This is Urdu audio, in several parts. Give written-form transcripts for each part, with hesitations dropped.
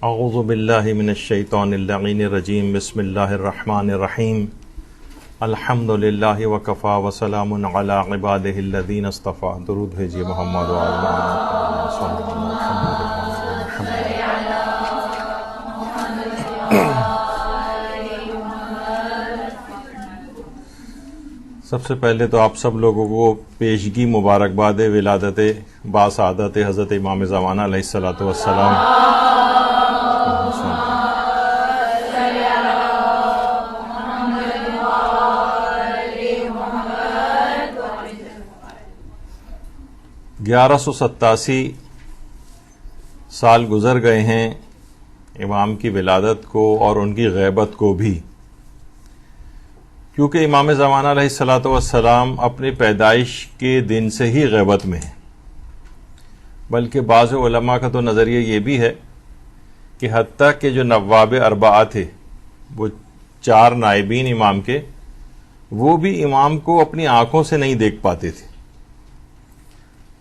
اعوذ باللہ من الشیطان اللعین الرجیم بسم اللہ الرحمن الرحیم الحمد للہ وکفا وسلام علی عبادہ الذین اصطفیٰ. درود بھیجیے محمد و آل محمد صلی سب سے پہلے تو آپ سب لوگوں کو پیشگی مبارکباد ولادت باسعادت حضرت امام زمانہ علیہ الصلوۃ والسلام. گیارہ سو 87 سال گزر گئے ہیں امام کی ولادت کو اور ان کی غیبت کو بھی، کیونکہ امام زمانہ علیہ الصلوۃ والسلام اپنی پیدائش کے دن سے ہی غیبت میں ہیں. بلکہ بعض علماء کا تو نظریہ یہ بھی ہے کہ حتیٰ کہ جو نواب اربعہ تھے، وہ 4 نائبین امام کے، وہ بھی امام کو اپنی آنکھوں سے نہیں دیکھ پاتے تھے.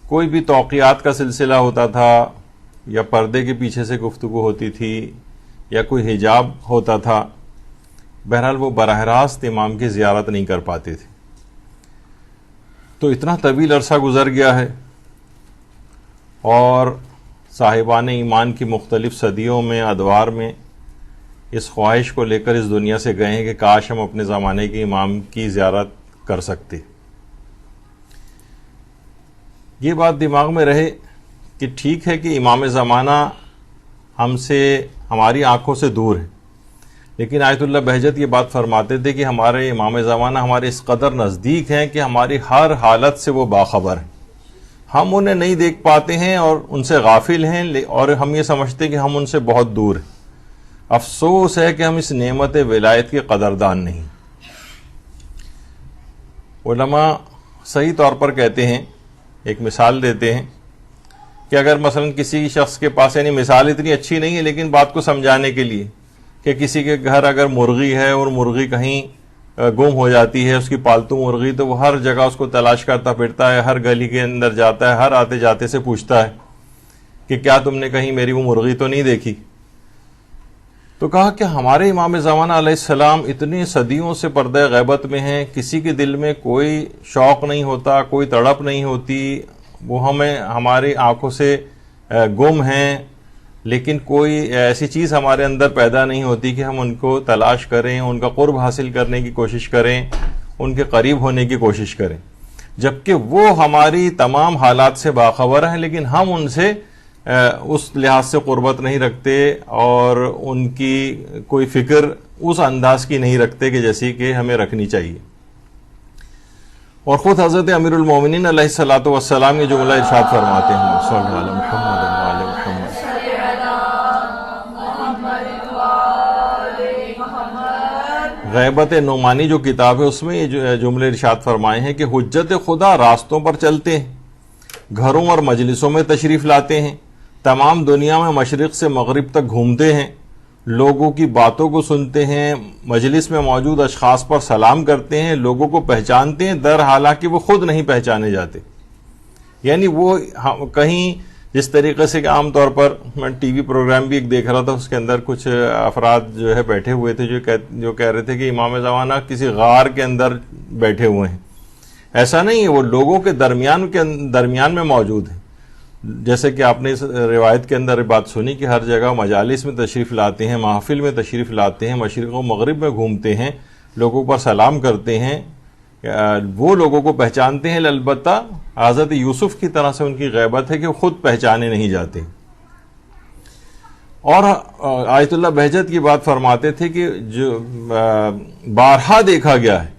کوئی بھی توقیات کا سلسلہ ہوتا تھا، یا پردے کے پیچھے سے گفتگو ہوتی تھی، یا کوئی حجاب ہوتا تھا، بہرحال وہ براہ راست امام کی زیارت نہیں کر پاتے تھے. تو اتنا طویل عرصہ گزر گیا ہے، اور صاحبان ایمان کی مختلف صدیوں میں، ادوار میں اس خواہش کو لے کر اس دنیا سے گئے ہیں کہ کاش ہم اپنے زمانے کے امام کی زیارت کر سکتے. یہ بات دماغ میں رہے کہ ٹھیک ہے کہ امام زمانہ ہم سے، ہماری آنکھوں سے دور ہے، لیکن آیت اللہ بہجت یہ بات فرماتے تھے کہ ہمارے امام زمانہ ہمارے اس قدر نزدیک ہیں کہ ہماری ہر حالت سے وہ باخبر ہیں. ہم انہیں نہیں دیکھ پاتے ہیں اور ان سے غافل ہیں، اور ہم یہ سمجھتے کہ ہم ان سے بہت دور ہیں. افسوس ہے کہ ہم اس نعمت ولایت کے قدردان نہیں. علماء صحیح طور پر کہتے ہیں، ایک مثال دیتے ہیں کہ اگر مثلا کسی شخص کے پاس، یعنی مثال اتنی اچھی نہیں ہے لیکن بات کو سمجھانے کے لیے، کہ کسی کے گھر اگر مرغی ہے اور مرغی کہیں گم ہو جاتی ہے، اس کی پالتو مرغی، تو وہ ہر جگہ اس کو تلاش کرتا پھرتا ہے، ہر گلی کے اندر جاتا ہے، ہر آتے جاتے سے پوچھتا ہے کہ کیا تم نے کہیں میری وہ مرغی تو نہیں دیکھی. تو کہا کہ ہمارے امام زمانہ علیہ السلام اتنی صدیوں سے پردہ غیبت میں ہیں، کسی کے دل میں کوئی شوق نہیں ہوتا، کوئی تڑپ نہیں ہوتی، وہ ہماری آنکھوں سے گم ہیں، لیکن کوئی ایسی چیز ہمارے اندر پیدا نہیں ہوتی کہ ہم ان کو تلاش کریں، ان کا قرب حاصل کرنے کی کوشش کریں، ان کے قریب ہونے کی کوشش کریں، جبکہ وہ ہماری تمام حالات سے باخبر ہیں، لیکن ہم ان سے اس لحاظ سے قربت نہیں رکھتے، اور ان کی کوئی فکر اس انداز کی نہیں رکھتے کہ جیسی کہ ہمیں رکھنی چاہیے. اور خود حضرت امیر المومنین علیہ الصلوۃ والسلام یہ جملہ ارشاد فرماتے ہیں، صلی اللہ علیہ محمد وعلی محمد. غیبت نعمانی جو کتاب ہے، اس میں یہ جملے ارشاد فرمائے ہیں کہ حجت خدا راستوں پر چلتے ہیں، گھروں اور مجلسوں میں تشریف لاتے ہیں، تمام دنیا میں مشرق سے مغرب تک گھومتے ہیں، لوگوں کی باتوں کو سنتے ہیں، مجلس میں موجود اشخاص پر سلام کرتے ہیں، لوگوں کو پہچانتے ہیں در حالانکہ وہ خود نہیں پہچانے جاتے. یعنی وہ کہیں جس طریقے سے کہ عام طور پر میں ٹی وی پروگرام بھی ایک دیکھ رہا تھا، اس کے اندر کچھ افراد جو ہے بیٹھے ہوئے تھے جو کہہ رہے تھے کہ امام زمانہ کسی غار کے اندر بیٹھے ہوئے ہیں. ایسا نہیں ہے، وہ لوگوں کے درمیان میں موجود ہیں. جیسے کہ آپ نے اس روایت کے اندر بات سنی کہ ہر جگہ مجالس میں تشریف لاتے ہیں، محافل میں تشریف لاتے ہیں، مشرق و مغرب میں گھومتے ہیں، لوگوں پر سلام کرتے ہیں، وہ لوگوں کو پہچانتے ہیں. البتہ حضرت یوسف کی طرح سے ان کی غیبت ہے کہ وہ خود پہچانے نہیں جاتے. اور آیت اللہ بہجت کی بات فرماتے تھے کہ جو بارہا دیکھا گیا ہے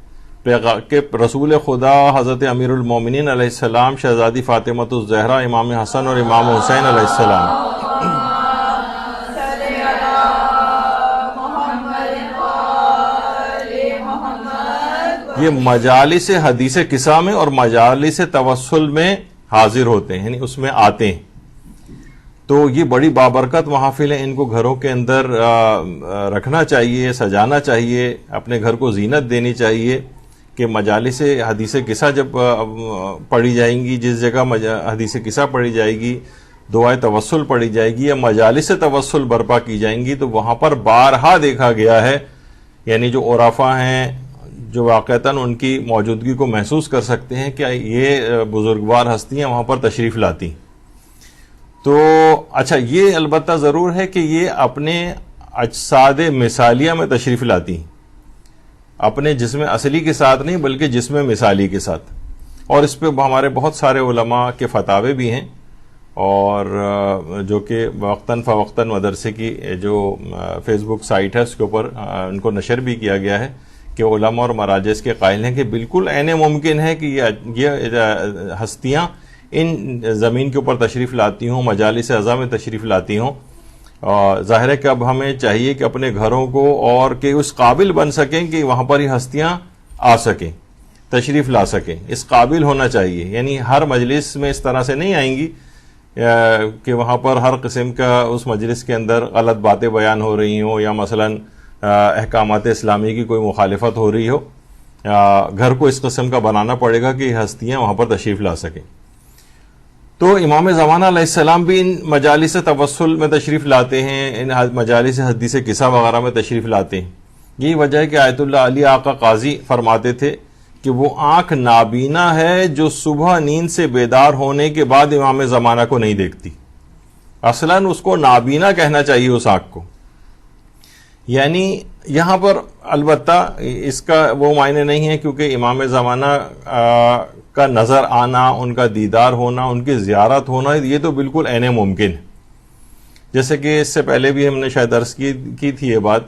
کہ رسول خدا حضرت امیر المومنین علیہ السلام، شہزادی فاطمۃ الزہرا، امام حسن اور امام حسین علیہ السلام یہ مجالس حدیث قصہ میں اور مجالس توسل میں حاضر ہوتے ہیں، یعنی اس میں آتے ہیں. تو یہ بڑی بابرکت محافل ہیں، ان کو گھروں کے اندر رکھنا چاہیے، سجانا چاہیے، اپنے گھر کو زینت دینی چاہیے کہ مجالس حدیث قصہ جب پڑھی جائیں گی، جس جگہ حدیث قصہ پڑھی جائے گی، دعائے توسل پڑھی جائے گی یا مجالس توسل برپا کی جائیں گی، تو وہاں پر بارہا دیکھا گیا ہے، یعنی جو عرفاء ہیں جو واقعتاً ان کی موجودگی کو محسوس کر سکتے ہیں کہ یہ بزرگوار ہستیاں وہاں پر تشریف لاتی. تو اچھا، یہ البتہ ضرور ہے کہ یہ اپنے اجساد مثالیہ میں تشریف لاتی، اپنے جسم اصلی کے ساتھ نہیں بلکہ جسم مثالی کے ساتھ. اور اس پہ ہمارے بہت سارے علماء کے فتاوے بھی ہیں، اور جو کہ وقتاً فوقتاً مدرسے کی جو فیس بک سائٹ ہے اس کے اوپر ان کو نشر بھی کیا گیا ہے کہ علماء اور مراجع اس کے قائل ہیں کہ بالکل عین ممکن ہے کہ یہ ہستیاں ان زمین کے اوپر تشریف لاتی ہوں، مجالس اعضاء میں تشریف لاتی ہوں. ظاہر ہے کہ اب ہمیں چاہیے کہ اپنے گھروں کو اور کہ اس قابل بن سکیں کہ وہاں پر یہ ہستیاں آ سکیں، تشریف لا سکیں، اس قابل ہونا چاہیے. یعنی ہر مجلس میں اس طرح سے نہیں آئیں گی کہ وہاں پر ہر قسم کا اس مجلس کے اندر غلط باتیں بیان ہو رہی ہوں یا مثلاً احکامات اسلامی کی کوئی مخالفت ہو رہی ہو. گھر کو اس قسم کا بنانا پڑے گا کہ یہ ہستیاں وہاں پر تشریف لا سکیں. تو امام زمانہ علیہ السلام بھی ان مجالس توسل میں تشریف لاتے ہیں، ان مجالس حدیث قصہ وغیرہ میں تشریف لاتے ہیں. یہی وجہ ہے کہ آیت اللہ علی آقا قاضی فرماتے تھے کہ وہ آنکھ نابینا ہے جو صبح نیند سے بیدار ہونے کے بعد امام زمانہ کو نہیں دیکھتی. اصلاً اس کو نابینا کہنا چاہیے اس آنکھ کو. یعنی یہاں پر البتہ اس کا وہ معنی نہیں ہے کیونکہ امام زمانہ کا نظر آنا، ان کا دیدار ہونا، ان کی زیارت ہونا، یہ تو بالکل عین ممکن ہے. جیسے کہ اس سے پہلے بھی ہم نے شاید عرض کی تھی یہ بات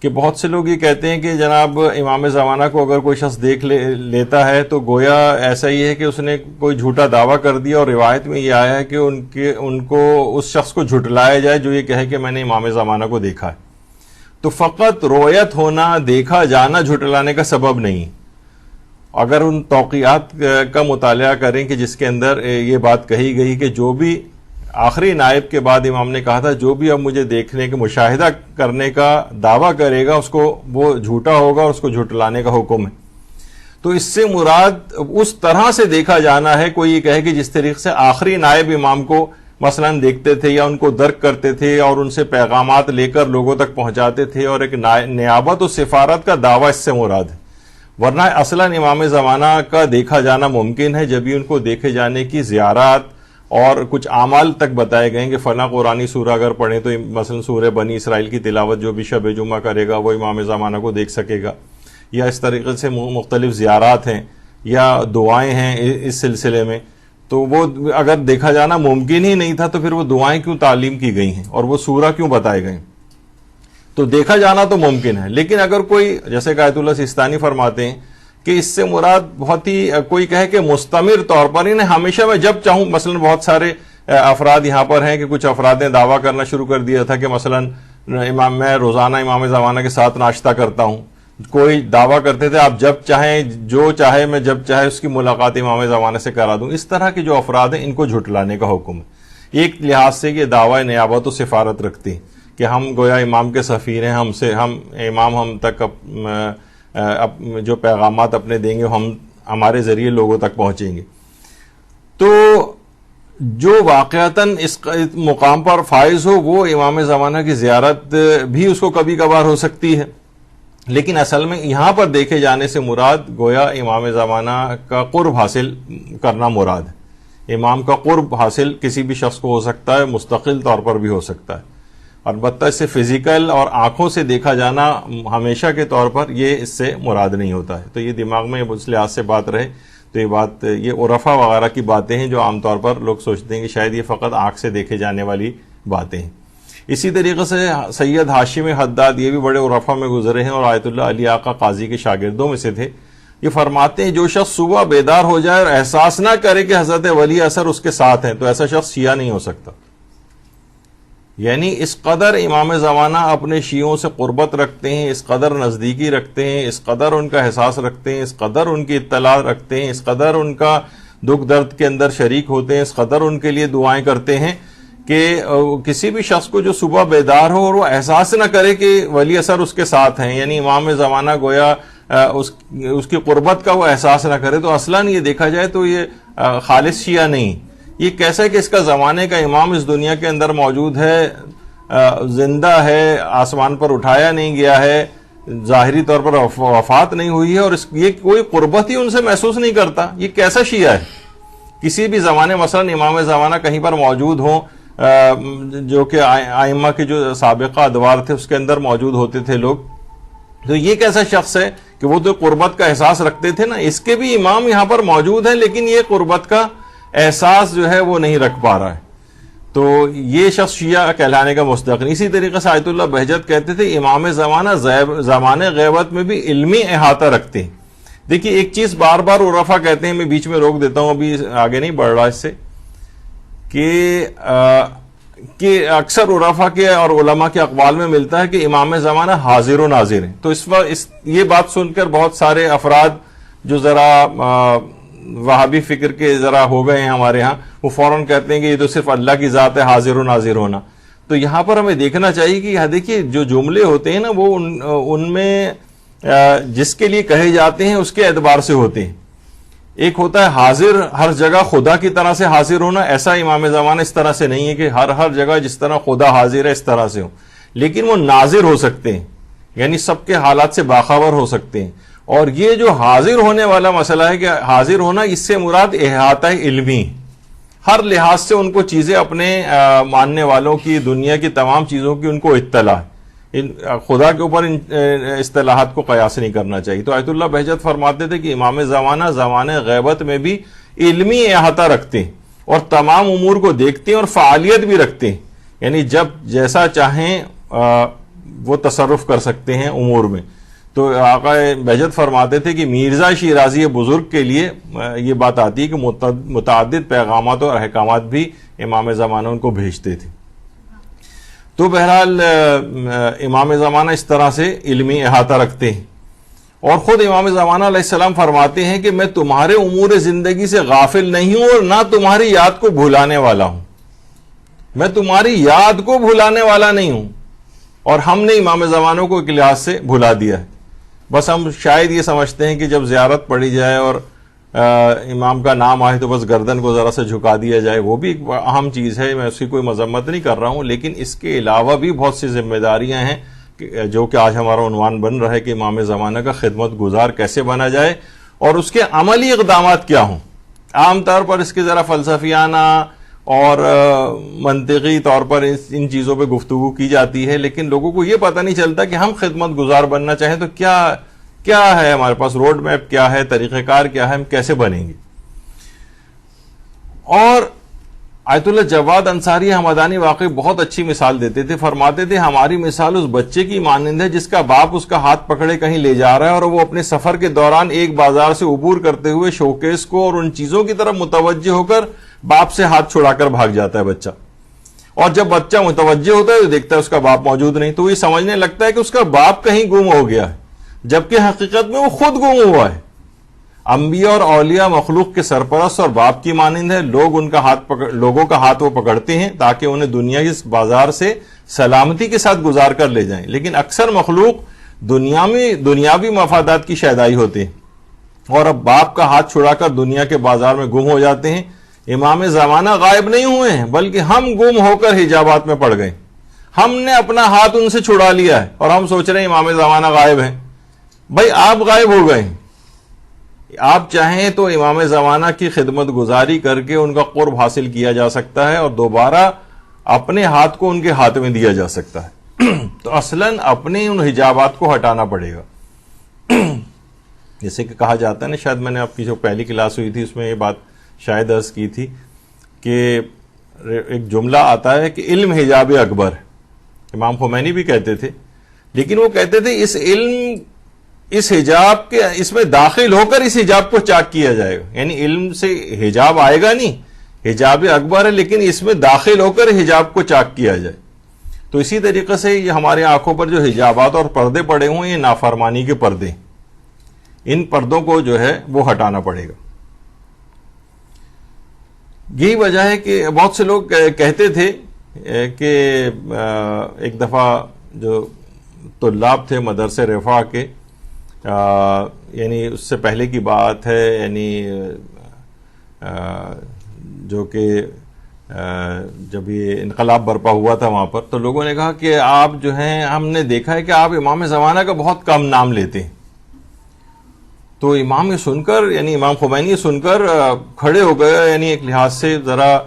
کہ بہت سے لوگ یہ کہتے ہیں کہ جناب امام زمانہ کو اگر کوئی شخص دیکھ لیتا ہے تو گویا ایسا ہی ہے کہ اس نے کوئی جھوٹا دعویٰ کر دیا، اور روایت میں یہ آیا ہے کہ ان کو اس شخص کو جھٹلایا جائے جو یہ کہے کہ میں نے امام زمانہ کو دیکھا ہے. تو فقط رویت ہونا، دیکھا جانا جھٹلانے کا سبب نہیں. اگر ان توقیات کا مطالعہ کریں کہ جس کے اندر یہ بات کہی گئی کہ جو بھی آخری نائب کے بعد امام نے کہا تھا جو بھی اب مجھے دیکھنے کے مشاہدہ کرنے کا دعویٰ کرے گا اس کو وہ جھوٹا ہوگا اور اس کو جھٹلانے کا حکم ہے. تو اس سے مراد اس طرح سے دیکھا جانا ہے. کوئی یہ کہے کہ جس طریقے سے آخری نائب امام کو مثلاً دیکھتے تھے یا ان کو درک کرتے تھے اور ان سے پیغامات لے کر لوگوں تک پہنچاتے تھے، اور ایک نیابت و سفارت کا دعویٰ اس سے مراد ہے. ورنہ اصلاً امام زمانہ کا دیکھا جانا ممکن ہے جب ہی ان کو دیکھے جانے کی زیارات اور کچھ اعمال تک بتائے گئے کہ فلاں قرآنی سورہ اگر پڑھیں تو مثلا سورہ بنی اسرائیل کی تلاوت جو بھی شب جمعہ کرے گا وہ امام زمانہ کو دیکھ سکے گا، یا اس طریقے سے مختلف زیارات ہیں یا دعائیں ہیں اس سلسلے میں. تو وہ اگر دیکھا جانا ممکن ہی نہیں تھا تو پھر وہ دعائیں کیوں تعلیم کی گئی ہیں اور وہ سورہ کیوں بتائے گئے؟ تو دیکھا جانا تو ممکن ہے. لیکن اگر کوئی جیسے کہ آیت اللہ سیستانی فرماتے ہیں کہ اس سے مراد بہت ہی کوئی کہے کہ مستمر طور پر انہیں ہمیشہ میں جب چاہوں، مثلا بہت سارے افراد یہاں پر ہیں کہ کچھ افراد نے دعویٰ کرنا شروع کر دیا تھا کہ مثلا میں روزانہ امام زمانہ کے ساتھ ناشتہ کرتا ہوں. کوئی دعویٰ کرتے تھے آپ جب چاہیں جو چاہے میں جب چاہے اس کی ملاقات امام زمانہ سے کرا دوں. اس طرح کے جو افراد ہیں ان کو جھٹلانے کا حکم ہے. ایک لحاظ سے یہ دعویٰ نیابت و سفارت رکھتے ہیں کہ ہم گویا امام کے سفیر ہیں، امام ہم تک جو پیغامات اپنے دیں گے ہمارے ذریعے لوگوں تک پہنچیں گے. تو جو واقعتاً اس مقام پر فائز ہو وہ امام زمانہ کی زیارت بھی اس کو کبھی کبھار ہو سکتی ہے. لیکن اصل میں یہاں پر دیکھے جانے سے مراد گویا امام زمانہ کا قرب حاصل کرنا مراد ہے. امام کا قرب حاصل کسی بھی شخص کو ہو سکتا ہے، مستقل طور پر بھی ہو سکتا ہے. البتہ اس سے فزیکل اور آنکھوں سے دیکھا جانا ہمیشہ کے طور پر یہ اس سے مراد نہیں ہوتا ہے. تو یہ دماغ میں اس لحاظ سے بات رہے تو یہ عرفا وغیرہ کی باتیں ہیں جو عام طور پر لوگ سوچتے ہیں کہ شاید یہ فقط آنکھ سے دیکھے جانے والی باتیں ہیں. اسی طریقے سے سید ہاشم حداد یہ بھی بڑے عرفا میں گزرے ہیں اور آیت اللہ علی آقا قاضی کے شاگردوں میں سے تھے. یہ فرماتے ہیں جو شخص صبح بیدار ہو جائے اور احساس نہ کرے کہ حضرت ولی اثر اس کے ساتھ ہیں تو ایسا شخص شیعہ نہیں ہو سکتا. یعنی اس قدر امام زمانہ اپنے شیعوں سے قربت رکھتے ہیں، اس قدر نزدیکی رکھتے ہیں، اس قدر ان کا احساس رکھتے ہیں، اس قدر ان کی اطلاع رکھتے ہیں، اس قدر ان کا دکھ درد کے اندر شریک ہوتے ہیں، اس قدر ان کے لیے دعائیں کرتے ہیں کہ کسی بھی شخص کو جو صبح بیدار ہو اور وہ احساس نہ کرے کہ ولی اثر اس کے ساتھ ہیں، یعنی امام زمانہ گویا اس کی قربت کا وہ احساس نہ کرے، تو اصلاً یہ دیکھا جائے تو یہ خالص شیعہ نہیں. یہ کیسا ہے کہ اس کا زمانے کا امام اس دنیا کے اندر موجود ہے، زندہ ہے، آسمان پر اٹھایا نہیں گیا ہے، ظاہری طور پر وفات نہیں ہوئی ہے، اور یہ کوئی قربت ہی ان سے محسوس نہیں کرتا. یہ کیسا شیعہ ہے؟ کسی بھی زمانے مثلا امام زمانہ کہیں پر موجود ہوں، جو کہ ائمہ کے جو سابقہ ادوار تھے اس کے اندر موجود ہوتے تھے لوگ، تو یہ کیسا شخص ہے کہ وہ تو قربت کا احساس رکھتے تھے نا. اس کے بھی امام یہاں پر موجود ہیں لیکن یہ قربت کا احساس جو ہے وہ نہیں رکھ پا رہا ہے. تو یہ شخص شیعہ کہلانے کا مستحق نہیں. اسی طریقے سے آیت اللہ بہجت کہتے تھے امام زمانہ زمانے غیبت میں بھی علمی احاطہ رکھتے ہیں. دیکھیے ایک چیز بار بار عرفا کہتے ہیں، میں بیچ میں روک دیتا ہوں، ابھی آگے نہیں بڑھ رہا اس سے، کہ اکثر عرفا کے اور علماء کے اقوال میں ملتا ہے کہ امام زمانہ حاضر و ناظر ہیں. تو اس وقت یہ بات سن کر بہت سارے افراد جو ذرا وہابی فکر کے ذرا ہو گئے ہیں ہمارے ہاں، وہ فوراً کہتے ہیں کہ یہ تو صرف اللہ کی ذات ہے حاضر و ناظر ہونا. تو یہاں پر ہمیں دیکھنا چاہیے کہ یہاں دیکھیے جو جملے ہوتے ہیں نا وہ ان میں جس کے لیے کہے جاتے ہیں اس کے اعتبار سے ہوتے ہیں. ایک ہوتا ہے حاضر ہر جگہ خدا کی طرح سے حاضر ہونا، ایسا امام زمانہ اس طرح سے نہیں ہے کہ ہر جگہ جس طرح خدا حاضر ہے اس طرح سے ہو، لیکن وہ ناظر ہو سکتے ہیں، یعنی سب کے حالات سے باخبر ہو سکتے ہیں. اور یہ جو حاضر ہونے والا مسئلہ ہے کہ حاضر ہونا، اس سے مراد احاطہ علمی، ہر لحاظ سے ان کو چیزیں اپنے ماننے والوں کی، دنیا کی تمام چیزوں کی ان کو اطلاع ہے. خدا کے اوپر اصطلاحات کو قیاس نہیں کرنا چاہیے. تو آیت اللہ بہجت فرماتے تھے کہ امام زمانہ زمانے غیبت میں بھی علمی احاطہ رکھتے ہیں اور تمام امور کو دیکھتے ہیں اور فعالیت بھی رکھتے ہیں، یعنی جب جیسا چاہیں وہ تصرف کر سکتے ہیں امور میں. تو آقا بہجت فرماتے تھے کہ مرزا شیرازی بزرگ کے لیے یہ بات آتی ہے کہ متعدد پیغامات اور احکامات بھی امام زمانہ ان کو بھیجتے تھے. تو بہرحال امام زمانہ اس طرح سے علمی احاطہ رکھتے ہیں. اور خود امام زمانہ علیہ السلام فرماتے ہیں کہ میں تمہارے امور زندگی سے غافل نہیں ہوں اور نہ تمہاری یاد کو بھلانے والا ہوں. میں تمہاری یاد کو بھلانے والا نہیں ہوں. اور ہم نے امام زمانوں کو ایک لحاظ سے بھلا دیا ہے. بس ہم شاید یہ سمجھتے ہیں کہ جب زیارت پڑھی جائے اور امام کا نام آئے تو بس گردن کو ذرا سے جھکا دیا جائے، وہ بھی ایک اہم چیز ہے، میں اس کی کوئی مذمت نہیں کر رہا ہوں، لیکن اس کے علاوہ بھی بہت سی ذمہ داریاں ہیں جو کہ آج ہمارا عنوان بن رہا ہے کہ امام زمانہ کا خدمت گزار کیسے بنا جائے اور اس کے عملی اقدامات کیا ہوں. عام طور پر اس کے ذرا فلسفیانہ اور منطقی طور پر ان چیزوں پہ گفتگو کی جاتی ہے، لیکن لوگوں کو یہ پتہ نہیں چلتا کہ ہم خدمت گزار بننا چاہیں تو کیا ہے ہمارے پاس، روڈ میپ کیا ہے، طریقہ کار کیا ہے، ہم کیسے بنیں گے. اور آیت اللہ جواد انصاری حمدانی واقعی بہت اچھی مثال دیتے تھے. فرماتے تھے ہماری مثال اس بچے کی مانند ہے جس کا باپ اس کا ہاتھ پکڑے کہیں لے جا رہا ہے اور وہ اپنے سفر کے دوران ایک بازار سے عبور کرتے ہوئے شوکیس کو اور ان چیزوں کی طرف متوجہ ہو کر باپ سے ہاتھ چھڑا کر بھاگ جاتا ہے بچہ. اور جب بچہ متوجہ ہوتا ہے تو دیکھتا ہے اس کا باپ موجود نہیں، تو یہ سمجھنے لگتا ہے کہ اس کا باپ کہیں گم ہو گیا ہے، جبکہ حقیقت میں وہ خود گم ہوا ہے. انبیاء اور اولیاء مخلوق کے سرپرست اور باپ کی مانند ہے. لوگوں کا ہاتھ وہ پکڑتے ہیں تاکہ انہیں دنیا کی اس بازار سے سلامتی کے ساتھ گزار کر لے جائیں، لیکن اکثر مخلوق دنیاوی مفادات کی شیدائی ہوتے ہیں اور اب باپ کا ہاتھ چھڑا کر دنیا کے بازار میں گم ہو جاتے ہیں. امام زمانہ غائب نہیں ہوئے ہیں بلکہ ہم گم ہو کر حجابات میں پڑ گئے. ہم نے اپنا ہاتھ ان سے چھڑا لیا ہے اور ہم سوچ رہے ہیں امام زمانہ غائب ہیں. بھائی آپ غائب ہو گئے. آپ چاہیں تو امام زمانہ کی خدمت گزاری کر کے ان کا قرب حاصل کیا جا سکتا ہے اور دوبارہ اپنے ہاتھ کو ان کے ہاتھ میں دیا جا سکتا ہے. تو اصلاً اپنے ان حجابات کو ہٹانا پڑے گا. جیسے کہ کہا جاتا ہے نا، شاید میں نے آپ کی جو پہلی کلاس ہوئی تھی اس میں یہ بات شاید عرض کی تھی کہ ایک جملہ آتا ہے کہ علم حجاب اکبر. امام خمینی بھی کہتے تھے، لیکن وہ کہتے تھے اس حجاب کے اس میں داخل ہو کر اس حجاب کو چاک کیا جائے گا. یعنی علم سے حجاب آئے گا نہیں، حجاب اکبر ہے، لیکن اس میں داخل ہو کر حجاب کو چاک کیا جائے. تو اسی طریقے سے یہ ہمارے آنکھوں پر جو حجابات اور پردے پڑے ہوئے ہیں، یہ نافرمانی کے پردے، ان پردوں کو جو ہے وہ ہٹانا پڑے گا. یہی وجہ ہے کہ بہت سے لوگ کہتے تھے کہ ایک دفعہ جو طلاب تھے مدرسے رفاع کے، یعنی اس سے پہلے کی بات ہے، یعنی جو کہ جب یہ انقلاب برپا ہوا تھا وہاں پر، تو لوگوں نے کہا کہ آپ جو ہیں، ہم نے دیکھا ہے کہ آپ امام زمانہ کا بہت کم نام لیتے ہیں. تو امام یہ سن کر، یعنی امام خمینی یہ سن کر کھڑے ہو گئے، یعنی ایک لحاظ سے ذرا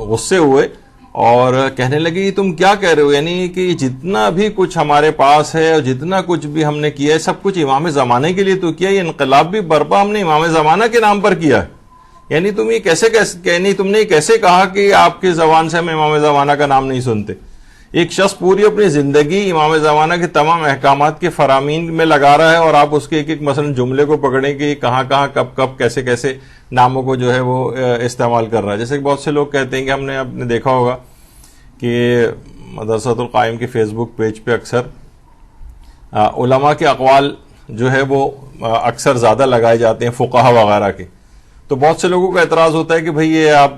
غصے ہوئے اور کہنے لگے یہ تم کیا کہہ رہے ہو، یعنی کہ جتنا بھی کچھ ہمارے پاس ہے اور جتنا کچھ بھی ہم نے کیا ہے سب کچھ امام زمانے کے لیے تو کیا، یہ انقلاب بھی برپا ہم نے امام زمانہ کے نام پر کیا ہے. یعنی تم یہ یعنی تم نے کیسے کہا کہ آپ کی زبان سے ہم امام زمانہ کا نام نہیں سنتے. ایک شخص پوری اپنی زندگی امام زمانہ کے تمام احکامات کے فرامین میں لگا رہا ہے اور آپ اس کے ایک ایک مثلا جملے کو پکڑیں کہ کہاں کہاں کب کب کیسے کیسے ناموں کو جو ہے وہ استعمال کر رہا ہے. جیسے کہ بہت سے لوگ کہتے ہیں کہ ہم نے دیکھا ہوگا کہ مدرسۃ القائم کے فیس بک پیج پہ اکثر علماء کے اقوال جو ہے وہ اکثر زیادہ لگائے جاتے ہیں فقہا وغیرہ کے. تو بہت سے لوگوں کا اعتراض ہوتا ہے کہ بھئی یہ آپ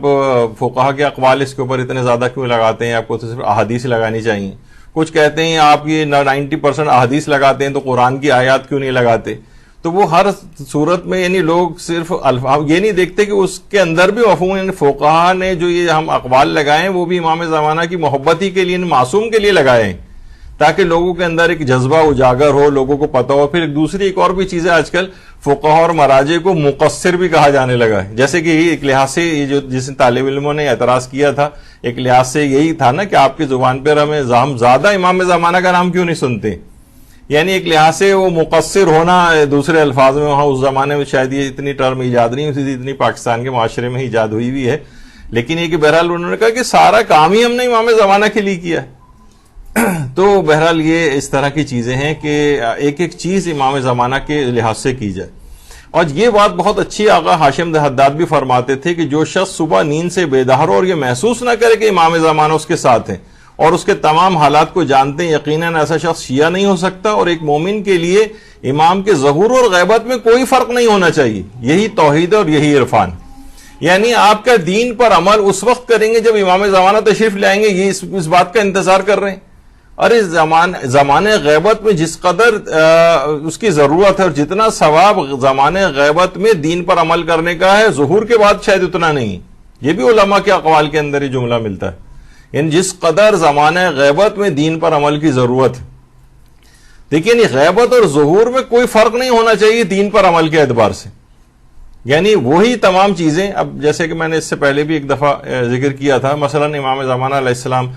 فقہا کے اقوال اس کے اوپر اتنے زیادہ کیوں لگاتے ہیں، آپ کو تو صرف احادیث لگانی چاہیے. کچھ کہتے ہیں آپ یہ 90% احادیث لگاتے ہیں تو قرآن کی آیات کیوں نہیں لگاتے. تو وہ ہر صورت میں یعنی لوگ صرف یہ نہیں دیکھتے کہ اس کے اندر بھی مفہوم، یعنی فقہا نے جو یہ ہم اقوال لگائے ہیں وہ بھی امام زمانہ کی محبت ہی کے لیے، معصوم کے لیے لگائے ہیں تاکہ لوگوں کے اندر ایک جذبہ اجاگر ہو، لوگوں کو پتہ ہو. پھر ایک اور بھی چیزیں آج کل فقہا اور مراجع کو مقصر بھی کہا جانے لگا ہے. جیسے کہ ایک لحاظ سے یہ جو جس طالب علموں نے اعتراض کیا تھا، ایک لحاظ سے یہی تھا نا کہ آپ کی زبان پر ہم زیادہ امام زمانہ کا نام کیوں نہیں سنتے. یعنی ایک لحاظ سے وہ مقصر ہونا، دوسرے الفاظ میں وہاں اس زمانے میں شاید یہ اتنی ٹرم ایجاد نہیں ہوئی تھی، اتنی پاکستان کے معاشرے میں ایجاد ہوئی بھی ہے. لیکن یہ کہ بہرحال انہوں نے کہا کہ سارا کام ہی ہم نے امام زمانہ کے لیے کیا ہے. تو بہرحال یہ اس طرح کی چیزیں ہیں کہ ایک ایک چیز امام زمانہ کے لحاظ سے کی جائے. اور یہ بات بہت اچھی آقا ہاشم حداد بھی فرماتے تھے کہ جو شخص صبح نیند سے بیدار ہو اور یہ محسوس نہ کرے کہ امام زمانہ اس کے ساتھ ہیں اور اس کے تمام حالات کو جانتے ہیں، یقیناً ایسا شخص شیعہ نہیں ہو سکتا. اور ایک مومن کے لیے امام کے ظہور اور غیبت میں کوئی فرق نہیں ہونا چاہیے. یہی توحید اور یہی عرفان. یعنی آپ کا دین پر عمل اس وقت کریں گے جب امام زمانہ تشریف لائیں گے، یہ اس بات کا انتظار کر رہے ہیں. اور اس زمانے غیبت میں جس قدر اس کی ضرورت ہے اور جتنا ثواب زمانے غیبت میں دین پر عمل کرنے کا ہے، ظہور کے بعد شاید اتنا نہیں. یہ بھی علماء کے اقوال کے اندر ہی جملہ ملتا ہے. یعنی جس قدر زمانے غیبت میں دین پر عمل کی ضرورت ہے. دیکھیے غیبت اور ظہور میں کوئی فرق نہیں ہونا چاہیے دین پر عمل کے اعتبار سے. یعنی وہی تمام چیزیں، اب جیسے کہ میں نے اس سے پہلے بھی ایک دفعہ ذکر کیا تھا، مثلا امام زمانہ علیہ السلام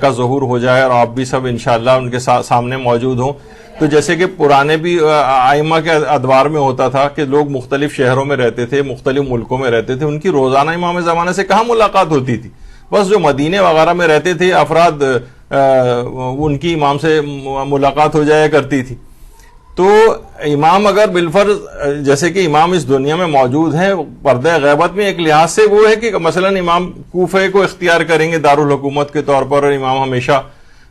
کا ظہور ہو جائے اور آپ بھی سب انشاءاللہ ان کے سامنے موجود ہوں. تو جیسے کہ پرانے بھی ائمہ کے ادوار میں ہوتا تھا کہ لوگ مختلف شہروں میں رہتے تھے، مختلف ملکوں میں رہتے تھے، ان کی روزانہ امام زمانہ سے کہاں ملاقات ہوتی تھی. بس جو مدینے وغیرہ میں رہتے تھے افراد، ان کی امام سے ملاقات ہو جایا کرتی تھی. تو امام اگر بالفرض جیسے کہ امام اس دنیا میں موجود ہیں پردہ غیبت میں، ایک لحاظ سے وہ ہے کہ مثلا امام کوفے کو اختیار کریں گے دارالحکومت کے طور پر، اور امام ہمیشہ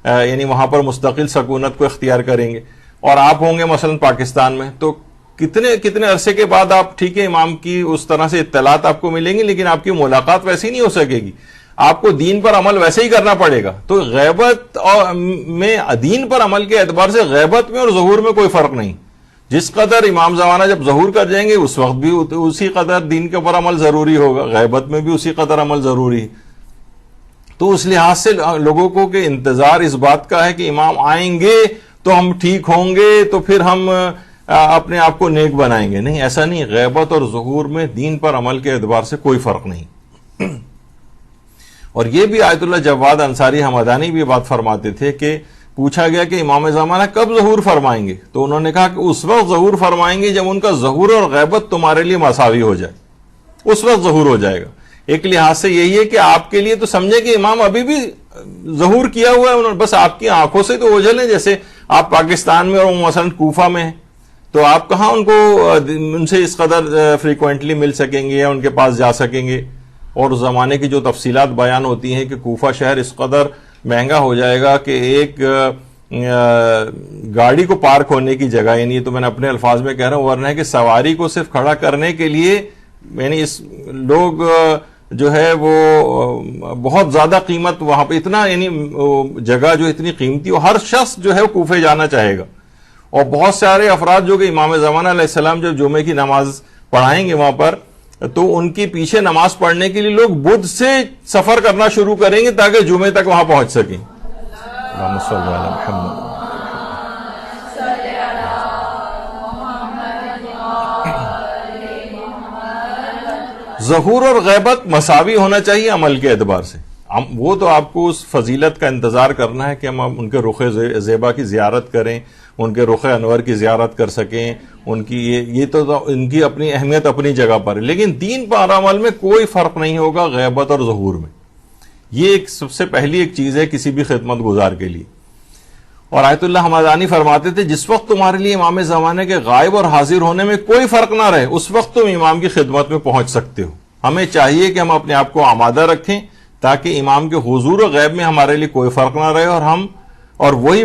یعنی وہاں پر مستقل سکونت کو اختیار کریں گے، اور آپ ہوں گے مثلا پاکستان میں. تو کتنے عرصے کے بعد آپ ٹھیک ہے امام کی اس طرح سے اطلاعات آپ کو ملیں گی، لیکن آپ کی ملاقات ویسی نہیں ہو سکے گی. آپ کو دین پر عمل ویسے ہی کرنا پڑے گا. تو غیبت میں دین پر عمل کے اعتبار سے غیبت میں اور ظہور میں کوئی فرق نہیں. جس قدر امام زمانہ جب ظہور کر جائیں گے اس وقت بھی اسی قدر دین کے اوپر عمل ضروری ہوگا، غیبت میں بھی اسی قدر عمل ضروری ہے. تو اس لحاظ سے لوگوں کو کہ انتظار اس بات کا ہے کہ امام آئیں گے تو ہم ٹھیک ہوں گے تو پھر ہم اپنے آپ کو نیک بنائیں گے. نہیں، ایسا نہیں. غیبت اور ظہور میں دین پر عمل کے اعتبار سے کوئی فرق نہیں. اور یہ بھی آیت اللہ جواد انصاری حمدانی بھی بات فرماتے تھے کہ پوچھا گیا کہ امام زمانہ کب ظہور فرمائیں گے، تو انہوں نے کہا کہ اس وقت ظہور فرمائیں گے جب ان کا ظہور اور غیبت تمہارے لیے مساوی ہو جائے، اس وقت ظہور ہو جائے گا. ایک لحاظ سے یہی ہے کہ آپ کے لیے تو سمجھے کہ امام ابھی بھی ظہور کیا ہوا ہے، انہوں نے بس آپ کی آنکھوں سے تو اوجھل ہیں. جیسے آپ پاکستان میں اور مثلا کوفہ میں ہیں تو آپ کہاں ان سے اس قدر فریکوینٹلی مل سکیں گے یا ان کے پاس جا سکیں گے. اور اس زمانے کی جو تفصیلات بیان ہوتی ہیں کہ کوفہ شہر اس قدر مہنگا ہو جائے گا کہ ایک گاڑی کو پارک ہونے کی جگہ، یعنی تو میں نے اپنے الفاظ میں کہہ رہا ہوں، ورنہ ہے کہ سواری کو صرف کھڑا کرنے کے لیے یعنی لوگ جو ہے وہ بہت زیادہ قیمت وہاں پہ، اتنا یعنی جگہ جو اتنی قیمتی ہو، ہر شخص جو ہے وہ کوفے جانا چاہے گا. اور بہت سارے افراد جو کہ امام زمانہ علیہ السلام جب جمعے کی نماز پڑھائیں گے وہاں پر تو ان کی پیچھے نماز پڑھنے کے لیے لوگ بدھ سے سفر کرنا شروع کریں گے تاکہ جمعے تک وہاں پہنچ سکیں. اللہم صلی علی محمد. ظہور اور غیبت مساوی ہونا چاہیے عمل کے اعتبار سے. وہ تو آپ کو اس فضیلت کا انتظار کرنا ہے کہ ہم ان کے رخ زیبا کی زیارت کریں, ان کے رخ انور کی زیارت کر سکیں, ان کی یہ تو ان کی اپنی اہمیت اپنی جگہ پر ہے, لیکن دین پر عمل میں کوئی فرق نہیں ہوگا غیبت اور ظہور میں. یہ ایک سب سے پہلی ایک چیز ہے کسی بھی خدمت گزار کے لیے. اور آیت اللہ حمدانی فرماتے تھے جس وقت تمہارے لیے امام زمانے کے غائب اور حاضر ہونے میں کوئی فرق نہ رہے اس وقت تم امام کی خدمت میں پہنچ سکتے ہو. ہمیں چاہیے کہ ہم اپنے آپ کو آمادہ رکھیں تاکہ امام کے حضور و غیب میں ہمارے لیے کوئی فرق نہ رہے, اور وہی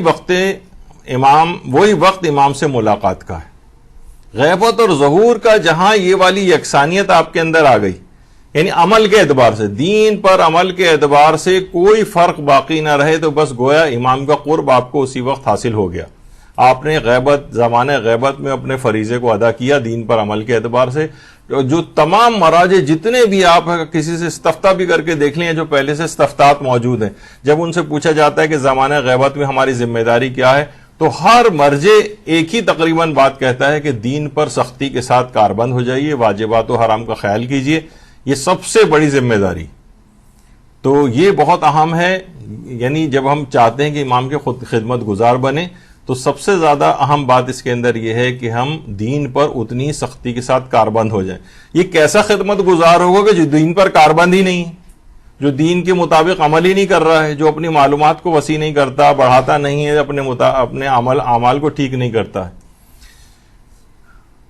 وقت امام سے ملاقات کا ہے. غیبت اور ظہور کا جہاں یہ والی یکسانیت آپ کے اندر آ گئی, یعنی عمل کے اعتبار سے, دین پر عمل کے اعتبار سے کوئی فرق باقی نہ رہے, تو بس گویا امام کا قرب آپ کو اسی وقت حاصل ہو گیا. آپ نے زمانہ غیبت میں اپنے فریضے کو ادا کیا دین پر عمل کے اعتبار سے. جو تمام مراجع جتنے بھی آپ کسی سے استفتاء بھی کر کے دیکھ لیں, جو پہلے سے استفتاءات موجود ہیں, جب ان سے پوچھا جاتا ہے کہ زمانہ غیبت میں ہماری ذمہ داری کیا ہے, تو ہر مرجع ایک ہی تقریباً بات کہتا ہے کہ دین پر سختی کے ساتھ کاربند ہو جائیے, واجبات و حرام کا خیال کیجیے, یہ سب سے بڑی ذمہ داری. تو یہ بہت اہم ہے. یعنی جب ہم چاہتے ہیں کہ امام کے خدمت گزار بنے تو سب سے زیادہ اہم بات اس کے اندر یہ ہے کہ ہم دین پر اتنی سختی کے ساتھ کاربند ہو جائیں. یہ کیسا خدمت گزار ہوگا کہ جو دین پر کاربند ہی نہیں, جو دین کے مطابق عمل ہی نہیں کر رہا ہے, جو اپنی معلومات کو وسیع نہیں کرتا, بڑھاتا نہیں ہے, اپنے اعمال کو ٹھیک نہیں کرتا ہے.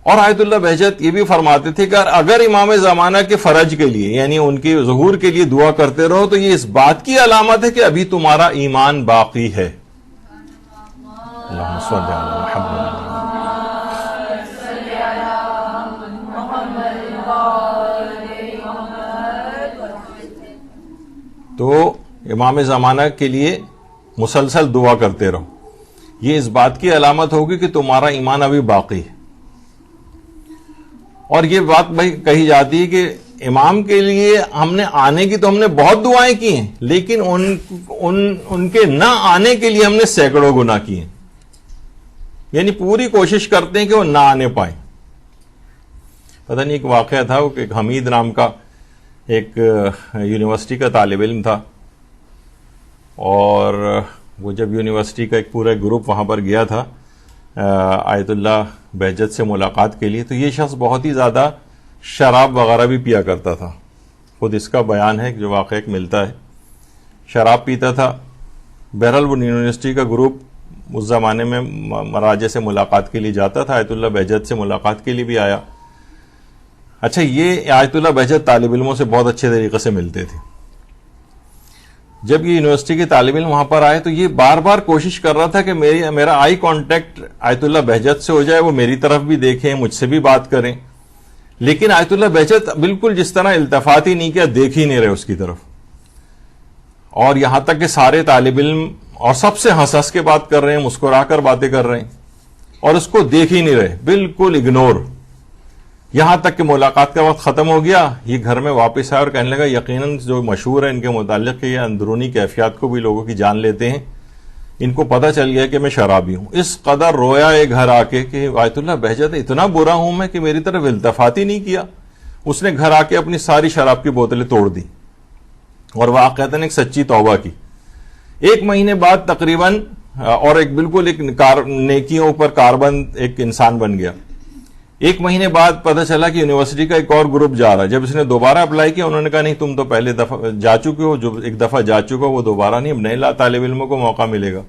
اور آیت اللہ بہجت یہ بھی فرماتے تھے کہ اگر امام زمانہ کے فرج کے لیے یعنی ان کے ظہور کے لیے دعا کرتے رہو تو یہ اس بات کی علامت ہے کہ ابھی تمہارا ایمان باقی ہے. اللہم صلی علی محمد. تو امام زمانہ کے لیے مسلسل دعا کرتے رہو, یہ اس بات کی علامت ہوگی کہ تمہارا ایمان ابھی باقی ہے. اور یہ بات بھائی کہی جاتی ہے کہ امام کے لیے ہم نے آنے کی تو ہم نے بہت دعائیں کی ہیں, لیکن ان کے نہ آنے کے لیے ہم نے سینکڑوں گناہ کیے ہیں. یعنی پوری کوشش کرتے ہیں کہ وہ نہ آنے پائیں. پتہ نہیں ایک واقعہ تھا, ایک حمید نام کا ایک یونیورسٹی کا طالب علم تھا, اور وہ جب یونیورسٹی کا ایک پورا گروپ وہاں پر گیا تھا آیت اللہ بہجت سے ملاقات کے لیے, تو یہ شخص بہت ہی زیادہ شراب وغیرہ بھی پیا کرتا تھا. خود اس کا بیان ہے جو واقعہ ایک ملتا ہے, شراب پیتا تھا. بہرحال وہ یونیورسٹی کا گروپ اس زمانے میں مراجع سے ملاقات کے لیے جاتا تھا, آیت اللہ بہجت سے ملاقات کے لیے بھی آیا. اچھا, یہ آیت اللہ بہجت طالب علموں سے بہت اچھے طریقے سے ملتے تھے. جب یہ یونیورسٹی کے طالب علم وہاں پر آئے تو یہ بار بار کوشش کر رہا تھا کہ میرا آئی کانٹیکٹ آیت اللہ بہجت سے ہو جائے, وہ میری طرف بھی دیکھیں, مجھ سے بھی بات کریں. لیکن آیت اللہ بہجت بالکل جس طرح التفات ہی نہیں کیا, دیکھ ہی نہیں رہے اس کی طرف. اور یہاں تک کہ سارے طالب علم اور سب سے ہنس ہنس کے بات کر رہے ہیں, مسکرا کر باتیں کر رہے ہیں, اور اس کو دیکھ ہی نہیں رہے, بالکل اگنور. یہاں تک کہ ملاقات کا وقت ختم ہو گیا, یہ گھر میں واپس آیا اور کہنے لگا یقیناً جو مشہور ہے ان کے متعلق کہ یہ اندرونی کیفیات کو بھی لوگوں کی جان لیتے ہیں, ان کو پتہ چل گیا کہ میں شرابی ہوں. اس قدر رویا یہ گھر آ کے کہ آیت اللہ بہجت اتنا برا ہوں میں کہ میری طرف التفات ہی نہیں کیا. اس نے گھر آ کے اپنی ساری شراب کی بوتلیں توڑ دی اور واقعتاً ایک سچی توبہ کی. 1 مہینے بعد تقریباً, اور ایک بالکل ایک نیکیوں پر کاربند ایک انسان بن گیا. 1 مہینے بعد پتہ چلا کہ یونیورسٹی کا ایک اور گروپ جا رہا ہے. جب اس نے دوبارہ اپلائی کیا, انہوں نے کہا نہیں تم تو پہلے دفعہ جا چکے ہو, جو ایک دفعہ جا چکے ہو وہ دوبارہ نہیں, اب نئے طالب علموں کو موقع ملے گا.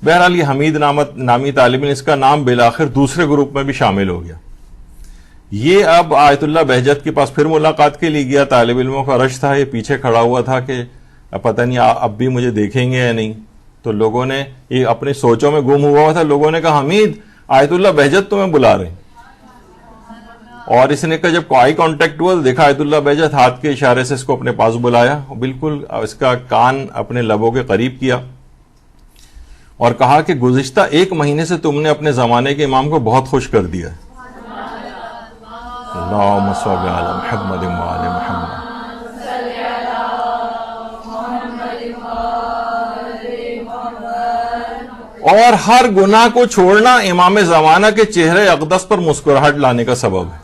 بہرحال یہ حمید نامی طالب علم, اس کا نام بالآخر دوسرے گروپ میں بھی شامل ہو گیا. یہ اب آیت اللہ بہجت کے پاس پھر ملاقات کے لیے گیا. طالب علموں کا رش تھا, یہ پیچھے کھڑا ہوا تھا کہ پتہ نہیں اب بھی مجھے دیکھیں گے یا نہیں. تو لوگوں نے, یہ اپنی سوچوں میں گم ہوا تھا, لوگوں نے کہا حمید آیت اللہ بہجت تمہیں بلا رہے ہیں. اور اس نے کہا جب آئی کانٹیکٹ ہوا تو دیکھا آیت اللہ بہجت ہاتھ کے اشارے سے اس کو اپنے پاس بلایا, بالکل اس کا کان اپنے لبوں کے قریب کیا اور کہا کہ گزشتہ 1 مہینے سے تم نے اپنے زمانے کے امام کو بہت خوش کر دیا ہے. اللہم صلی علی محمد وعلی محمد. اور ہر گناہ کو چھوڑنا امام زمانہ کے چہرے اقدس پر مسکراہٹ لانے کا سبب ہے.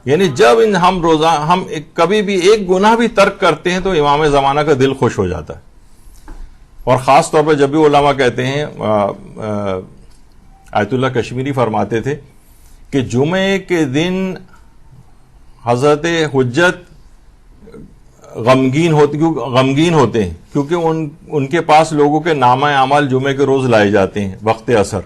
یعنی جب ہم کبھی بھی ایک گناہ بھی ترک کرتے ہیں تو امام زمانہ کا دل خوش ہو جاتا ہے. اور خاص طور پہ جب بھی علماء کہتے ہیں، آیت اللہ کشمیری فرماتے تھے کہ جمعے کے دن حضرت حجت غمگین ہوتے ہیں کیونکہ ان کے پاس لوگوں کے نامہ اعمال جمعے کے روز لائے جاتے ہیں وقت اثر،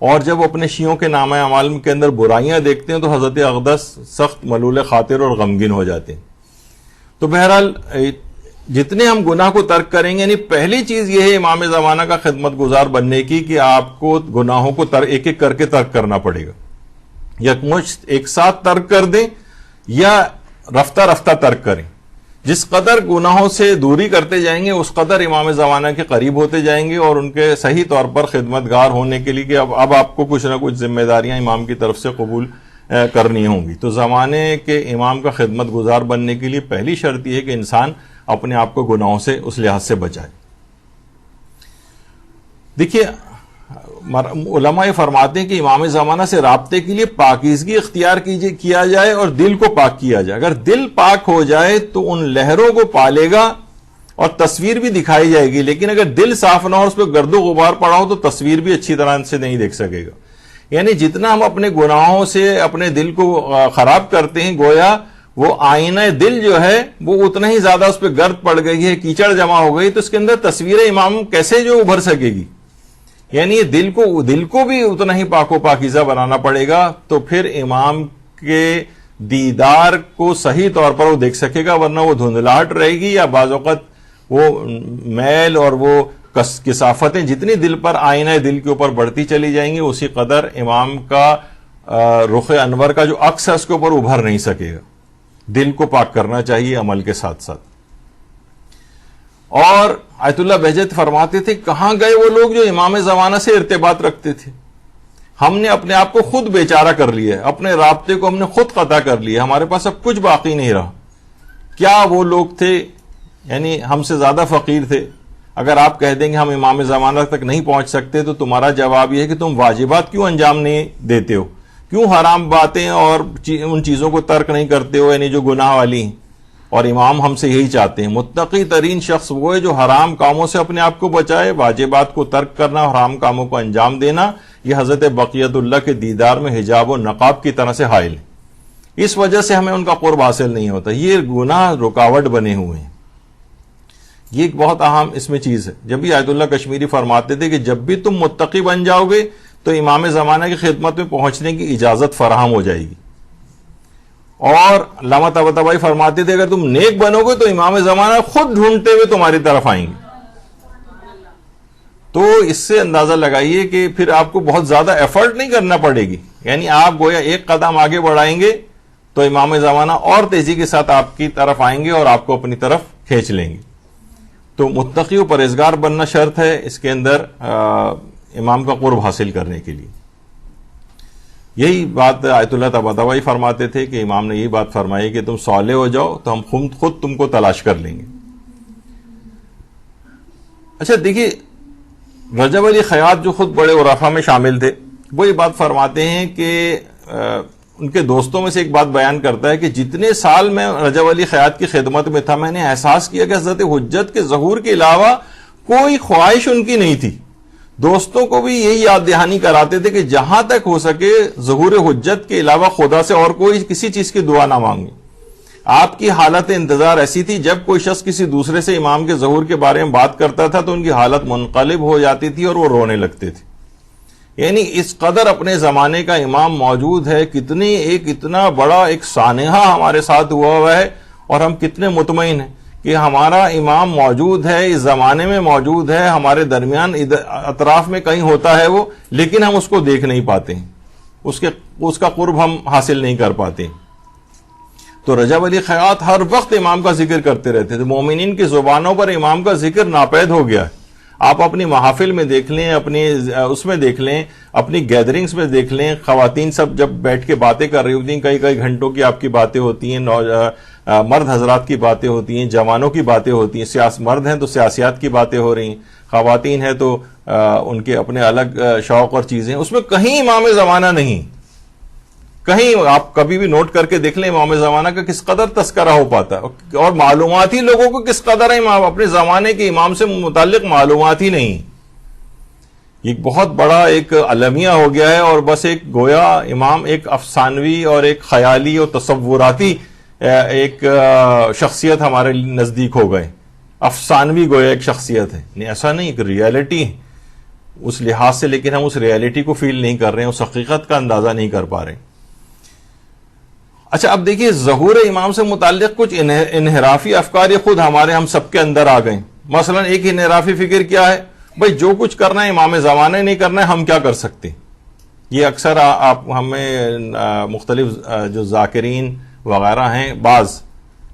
اور جب اپنے شیعوں کے نامہ اعمال کے اندر برائیاں دیکھتے ہیں تو حضرت اقدس سخت ملول خاطر اور غمگین ہو جاتے ہیں. تو بہرحال جتنے ہم گناہ کو ترک کریں گے، یعنی پہلی چیز یہ ہے امام زمانہ کا خدمت گزار بننے کی کہ آپ کو گناہوں کو ایک ایک کر کے ترک کرنا پڑے گا. یکمشت ایک ساتھ ترک کر دیں یا رفتہ رفتہ ترک کریں. جس قدر گناہوں سے دوری کرتے جائیں گے اس قدر امام زمانہ کے قریب ہوتے جائیں گے اور ان کے صحیح طور پر خدمتگار ہونے کے لیے کہ اب آپ کو کچھ نہ کچھ ذمہ داریاں امام کی طرف سے قبول کرنی ہوں گی. تو زمانے کے امام کا خدمت گزار بننے کے لیے پہلی شرط یہ ہے کہ انسان اپنے آپ کو گناہوں سے اس لحاظ سے بچائے. دیکھیے علماء فرماتے ہیں کہ امام زمانہ سے رابطے کے لیے پاکیزگی اختیار کیا جائے اور دل کو پاک کیا جائے. اگر دل پاک ہو جائے تو ان لہروں کو پالے گا اور تصویر بھی دکھائی جائے گی، لیکن اگر دل صاف نہ ہو اور اس پہ گرد و غبار پڑا ہو تو تصویر بھی اچھی طرح سے نہیں دیکھ سکے گا. یعنی جتنا ہم اپنے گناہوں سے اپنے دل کو خراب کرتے ہیں، گویا وہ آئینہ دل جو ہے وہ اتنا ہی زیادہ اس پہ گرد پڑ گئی ہے، کیچڑ جمع ہو گئی، تو اس کے اندر تصویر امام کیسے جو ابھر سکے گی. یعنی دل کو بھی اتنا ہی پاک و پاکیزہ بنانا پڑے گا تو پھر امام کے دیدار کو صحیح طور پر وہ دیکھ سکے گا، ورنہ وہ دھندلاہٹ رہے گی یا بعض اوقات وہ میل اور وہ کثافتیں جتنی دل پر آئینہ دل کے اوپر بڑھتی چلی جائیں گی اسی قدر امام کا رخ انور کا جو عکس ہے اس کے اوپر ابھر نہیں سکے گا. دل کو پاک کرنا چاہیے عمل کے ساتھ ساتھ. اور آیت اللہ بہجت فرماتے تھے کہاں گئے وہ لوگ جو امام زمانہ سے ارتباط رکھتے تھے؟ ہم نے اپنے آپ کو خود بیچارہ کر لیا ہے، اپنے رابطے کو ہم نے خود قطع کر لیا، ہمارے پاس اب کچھ باقی نہیں رہا. کیا وہ لوگ تھے؟ یعنی ہم سے زیادہ فقیر تھے. اگر آپ کہہ دیں گے ہم امام زمانہ تک نہیں پہنچ سکتے تو تمہارا جواب یہ ہے کہ تم واجبات کیوں انجام نہیں دیتے ہو، کیوں حرام باتیں اور ان چیزوں کو ترک نہیں کرتے ہو، یعنی جو گناہ والی ہیں. اور امام ہم سے یہی چاہتے ہیں. متقی ترین شخص وہ ہے جو حرام کاموں سے اپنے آپ کو بچائے، واجبات کو ترک کرنا اور حرام کاموں کو انجام دینا یہ حضرت بقیت اللہ کے دیدار میں حجاب و نقاب کی طرح سے حائل ہے. اس وجہ سے ہمیں ان کا قرب حاصل نہیں ہوتا. یہ گناہ رکاوٹ بنے ہوئے ہیں. یہ ایک بہت اہم اس میں چیز ہے. جب بھی آیت اللہ کشمیری فرماتے تھے کہ جب بھی تم متقی بن جاؤ گے تو امام زمانہ کی خدمت میں پہنچنے کی اجازت فراہم ہو جائے گی. اور علامہ طباطبائی فرماتے تھے اگر تم نیک بنو گے تو امام زمانہ خود ڈھونڈتے ہوئے تمہاری طرف آئیں گے. تو اس سے اندازہ لگائیے کہ پھر آپ کو بہت زیادہ ایفرٹ نہیں کرنا پڑے گی. یعنی آپ گویا ایک قدم آگے بڑھائیں گے تو امام زمانہ اور تیزی کے ساتھ آپ کی طرف آئیں گے اور آپ کو اپنی طرف کھینچ لیں گے. تو متقی و پرہیزگار بننا شرط ہے اس کے اندر امام کا قرب حاصل کرنے کے لیے. یہی بات آیت اللہ طباطبائی فرماتے تھے کہ امام نے یہی بات فرمائی کہ تم صالح ہو جاؤ تو ہم خود تم کو تلاش کر لیں گے. اچھا دیکھیے رجب علی خیاط جو خود بڑے عرفا میں شامل تھے وہ یہ بات فرماتے ہیں کہ ان کے دوستوں میں سے ایک بات بیان کرتا ہے کہ جتنے سال میں رجب علی خیاط کی خدمت میں تھا میں نے احساس کیا کہ حضرت حجت کے ظہور کے علاوہ کوئی خواہش ان کی نہیں تھی. دوستوں کو بھی یہی یاد دہانی کراتے تھے کہ جہاں تک ہو سکے ظہور حجت کے علاوہ خدا سے اور کوئی کسی چیز کی دعا نہ مانگے. آپ کی حالت انتظار ایسی تھی جب کوئی شخص کسی دوسرے سے امام کے ظہور کے بارے میں بات کرتا تھا تو ان کی حالت منقلب ہو جاتی تھی اور وہ رونے لگتے تھے. یعنی اس قدر اپنے زمانے کا امام موجود ہے، اتنا بڑا ایک سانحہ ہمارے ساتھ ہوا ہے اور ہم کتنے مطمئن ہیں کہ ہمارا امام موجود ہے، اس زمانے میں موجود ہے، ہمارے درمیان اطراف میں کہیں ہوتا ہے وہ، لیکن ہم اس کو دیکھ نہیں پاتے ہیں، اس کا قرب ہم حاصل نہیں کر پاتے. تو رجب علی خیاط ہر وقت امام کا ذکر کرتے رہتے تھے. مومنین کی زبانوں پر امام کا ذکر ناپید ہو گیا ہے. آپ اپنی محافل میں دیکھ لیں، اپنی اس میں دیکھ لیں، اپنی گیدرنگز میں دیکھ لیں، خواتین سب جب بیٹھ کے باتیں کر رہی ہوتی ہیں، کئی کئی گھنٹوں کی آپ کی باتیں ہوتی ہیں، مرد حضرات کی باتیں ہوتی ہیں، جوانوں کی باتیں ہوتی ہیں، مرد ہیں تو سیاسیات کی باتیں ہو رہی ہیں، خواتین ہیں تو ان کے اپنے الگ شوق اور چیزیں، اس میں کہیں امام زمانہ نہیں، کہیں آپ کبھی بھی نوٹ کر کے دیکھ لیں امام زمانہ کا کس قدر تذکرہ ہو پاتا ہے، اور معلومات ہی لوگوں کو کس قدر ہے امام اپنے زمانے کے امام سے متعلق معلومات ہی نہیں. یہ بہت بڑا ایک المیہ ہو گیا ہے، اور بس ایک گویا امام ایک افسانوی اور ایک خیالی اور تصوراتی ایک شخصیت ہمارے نزدیک ہو گئے، افسانوی گویا ایک شخصیت ہے. نہیں، ایسا نہیں، ایک ریالٹی ہے اس لحاظ سے، لیکن ہم اس ریالٹی کو فیل نہیں کر رہے ہیں، اس حقیقت کا اندازہ نہیں کر پا رہے ہیں. اچھا، اب دیکھیے ظہور امام سے متعلق کچھ انحرافی افکار یہ خود ہمارے ہم سب کے اندر آ گئے. مثلا ایک انحرافی فکر کیا ہے؟ بھئی جو کچھ کرنا ہے امام زمانہ نہیں کرنا ہے، ہم کیا کر سکتے؟ یہ اکثر آپ ہمیں مختلف جو ذاکرین وغیرہ ہیں بعض،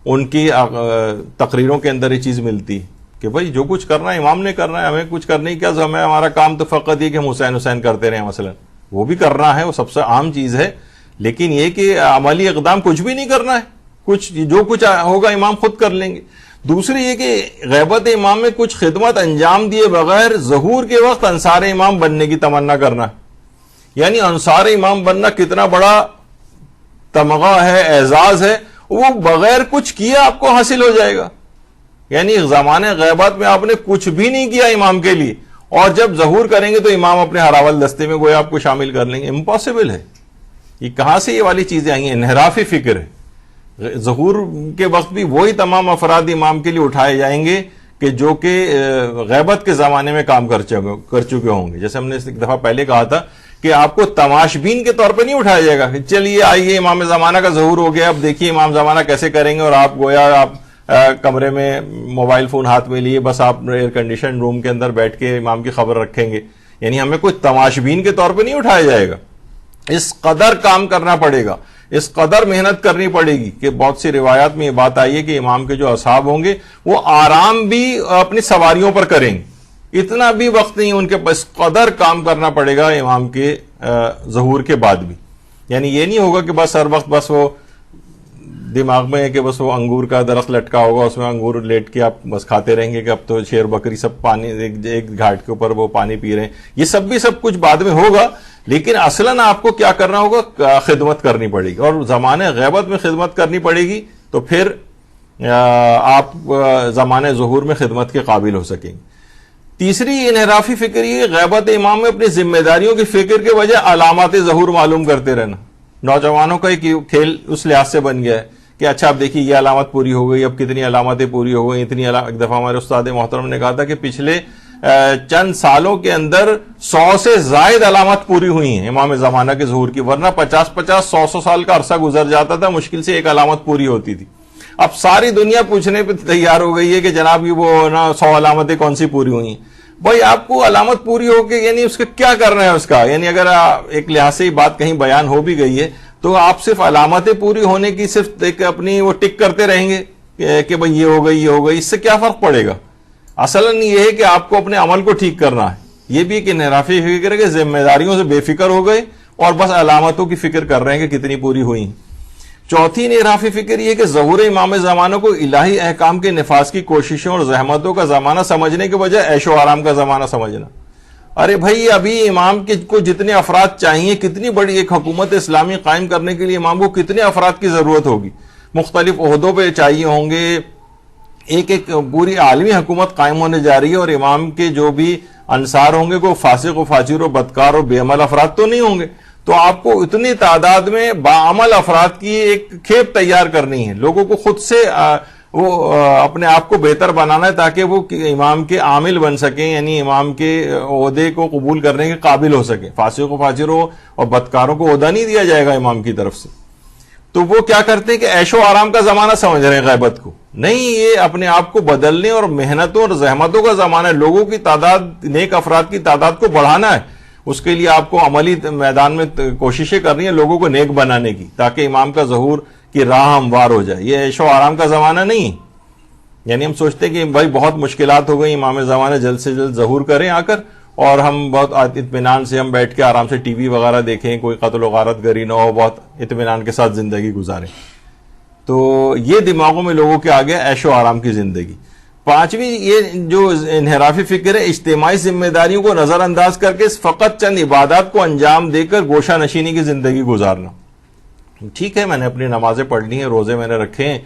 ان کی تقریروں کے اندر یہ چیز ملتی کہ بھئی جو کچھ کرنا ہے امام نے کرنا ہے، ہمیں کچھ کرنے کی کیا، ہمارا کام تو فقط یہ کہ ہم حسین کرتے رہے. مثلا وہ بھی کرنا ہے، وہ سب سے عام چیز ہے، لیکن یہ کہ عملی اقدام کچھ بھی نہیں کرنا ہے، کچھ جو کچھ ہوگا امام خود کر لیں گے. دوسری یہ کہ غیبت امام میں کچھ خدمت انجام دیے بغیر ظہور کے وقت انصار امام بننے کی تمنا کرنا، یعنی انصار امام بننا کتنا بڑا تمغہ ہے، اعزاز ہے، وہ بغیر کچھ کیے آپ کو حاصل ہو جائے گا. یعنی زمانے غیبت میں آپ نے کچھ بھی نہیں کیا امام کے لیے، اور جب ظہور کریں گے تو امام اپنے ہراول دستے میں گویا آپ کو شامل کر لیں گے. امپاسبل ہے. یہ کہاں سے یہ والی چیزیں آئی ہیں؟ انحرافی فکر ہے. ظہور کے وقت بھی وہی تمام افراد امام کے لیے اٹھائے جائیں گے کہ جو کہ غیبت کے زمانے میں کام کر چکے ہوں گے. جیسے ہم نے ایک دفعہ پہلے کہا تھا کہ آپ کو تماشبین کے طور پہ نہیں اٹھایا جائے گا کہ چلیے آئیے امام زمانہ کا ظہور ہو گیا، اب دیکھیے امام زمانہ کیسے کریں گے، اور آپ گویا آپ کمرے میں موبائل فون ہاتھ میں لیے بس آپ ایئر کنڈیشن روم کے اندر بیٹھ کے امام کی خبر رکھیں گے. یعنی ہمیں کوئی تماشبین کے طور پہ نہیں اٹھایا جائے گا. اس قدر کام کرنا پڑے گا، اس قدر محنت کرنی پڑے گی کہ بہت سی روایات میں یہ بات آئی ہے کہ امام کے جو اصحاب ہوں گے وہ آرام بھی اپنی سواریوں پر کریں گے، اتنا بھی وقت نہیں ان کے پاس، قدر کام کرنا پڑے گا امام کے ظہور کے بعد بھی. یعنی یہ نہیں ہوگا کہ بس ہر وقت بس وہ دماغ میں ہے کہ بس وہ انگور کا درخت لٹکا ہوگا، اس میں انگور لیٹ کے آپ بس کھاتے رہیں گے کہ اب تو شیر بکری سب پانی ایک گھاٹ کے اوپر وہ پانی پی رہے ہیں. یہ سب بھی سب کچھ بعد میں ہوگا، لیکن اصلاً آپ کو کیا کرنا ہوگا؟ خدمت کرنی پڑے گی، اور زمانے غیبت میں خدمت کرنی پڑے گی تو پھر آپ زمانے ظہور میں خدمت کے قابل ہو سکیں گے. تیسری انحرافی فکر یہ غیبت امام میں اپنی ذمہ داریوں کی فکر کے وجہ علامات ظہور معلوم کرتے رہنا. نوجوانوں کا ایک کھیل اس لحاظ سے بن گیا ہے کہ اچھا اب دیکھیے یہ علامت پوری ہو گئی، اب کتنی علامتیں پوری ہو گئی، اتنی ایک دفعہ ہمارے استاد محترم نے کہا تھا کہ پچھلے چند سالوں کے اندر 100 سے زائد علامات پوری ہوئی ہیں امام زمانہ کے ظہور کی، ورنہ 50-100 سال کا عرصہ گزر جاتا تھا، مشکل سے ایک علامت پوری ہوتی تھی. اب ساری دنیا پوچھنے پہ تیار ہو گئی ہے کہ جناب یہ وہ نا 100 علامتیں کون سی پوری ہوئی ہیں. بھائی آپ کو علامت پوری ہو کے یعنی اس کا کیا کرنا ہے اس کا؟ یعنی اگر ایک لحاظ سے یہ بات کہیں بیان ہو بھی گئی ہے تو آپ صرف علامتیں پوری ہونے کی صرف ایک اپنی وہ ٹک کرتے رہیں گے کہ بھئی یہ ہو گئی یہ ہو گئی، اس سے کیا فرق پڑے گا؟ اصلاً یہ ہے کہ آپ کو اپنے عمل کو ٹھیک کرنا ہے. یہ بھی ایک انحرافی فکر ہے کہ ذمہ داریوں سے بے فکر ہو گئے اور بس علامتوں کی فکر کر رہے ہیں کہ کتنی پوری ہوئی. چوتھی انحرافی فکر یہ کہ ظہور امام زمانہ کو الہی احکام کے نفاذ کی کوششوں اور زحمتوں کا زمانہ سمجھنے کے بجائے عیش و آرام کا زمانہ سمجھنا. ارے بھائی ابھی امام کو جتنے افراد چاہیے، کتنی بڑی ایک حکومت اسلامی قائم کرنے کے لیے امام کو کتنے افراد کی ضرورت ہوگی، مختلف عہدوں پہ چاہیے ہوں گے، ایک پوری عالمی حکومت قائم ہونے جا رہی ہے، اور امام کے جو بھی انصار ہوں گے کو فاسق و فاجر و بدکار اور بے عمل افراد تو نہیں ہوں گے. تو آپ کو اتنی تعداد میں باعمل افراد کی ایک کھیپ تیار کرنی ہے، لوگوں کو خود سے وہ اپنے آپ کو بہتر بنانا ہے تاکہ وہ امام کے عامل بن سکیں، یعنی امام کے عہدے کو قبول کرنے کے قابل ہو سکیں. فاسق و فاجروں اور بدکاروں کو عہدہ نہیں دیا جائے گا امام کی طرف سے. تو وہ کیا کرتے ہیں کہ عیش و آرام کا زمانہ سمجھ رہے ہیں غیبت کو. نہیں، یہ اپنے آپ کو بدلنے اور محنتوں اور زحمتوں کا زمانہ ہے. لوگوں کی تعداد، نیک افراد کی تعداد کو بڑھانا ہے. اس کے لیے آپ کو عملی میدان میں کوششیں کرنی ہیں لوگوں کو نیک بنانے کی، تاکہ امام کا ظہور کی راہ ہموار ہو جائے. یہ عیش و آرام کا زمانہ نہیں. یعنی ہم سوچتے ہیں کہ بھائی بہت مشکلات ہو گئی، امام زمانہ جلد سے جلد ظہور کریں آ کر، اور ہم بہت اطمینان سے ہم بیٹھ کے آرام سے ٹی وی وغیرہ دیکھیں، کوئی قتل و غارت گری نہ ہو، بہت اطمینان کے ساتھ زندگی گزاریں. تو یہ دماغوں میں لوگوں کے آ گیا عیش و آرام کی زندگی. پانچویں یہ جو انحرافی فکر ہے، اجتماعی ذمہ داریوں کو نظر انداز کر کے فقط چند عبادات کو انجام دے کر گوشہ نشینی کی زندگی گزارنا. ٹھیک ہے، میں نے اپنی نمازیں پڑھ لی ہیں، روزے میں نے رکھے ہیں،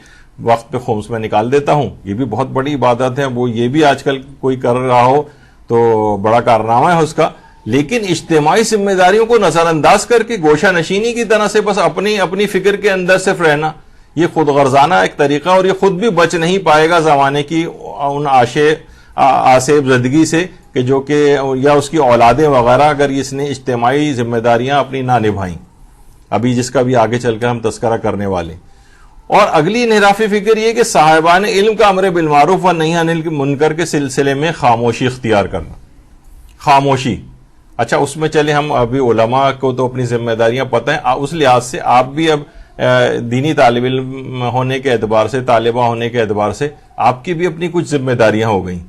وقت پہ خمس میں نکال دیتا ہوں، یہ بھی بہت بڑی عبادت ہے. وہ یہ بھی آج کل کوئی کر رہا ہو تو بڑا کارنامہ ہے اس کا. لیکن اجتماعی ذمہ داریوں کو نظر انداز کر کے گوشہ نشینی کی طرح سے بس اپنی فکر کے اندر صرف رہنا، یہ خود غرضانہ ایک طریقہ، اور یہ خود بھی بچ نہیں پائے گا زمانے کی ان آسیب زدگی سے کہ جو کہ یا اس کی اولادیں وغیرہ اگر اس نے اجتماعی ذمہ داریاں اپنی نہ نبھائیں، ابھی جس کا بھی آگے چل کر ہم تذکرہ کرنے والے. اور اگلی انحرافی فکر یہ کہ صاحبان علم کا امر بالمعروف و نہی عن المنکر کے سلسلے میں خاموشی اختیار کرنا. خاموشی، اچھا اس میں چلے ہم ابھی علماء کو تو اپنی ذمہ داریاں پتہ ہیں، اس لحاظ سے آپ بھی اب دینی طالب علم ہونے کے اعتبار سے، طالبہ ہونے کے اعتبار سے آپ کی بھی اپنی کچھ ذمہ داریاں ہو گئیں.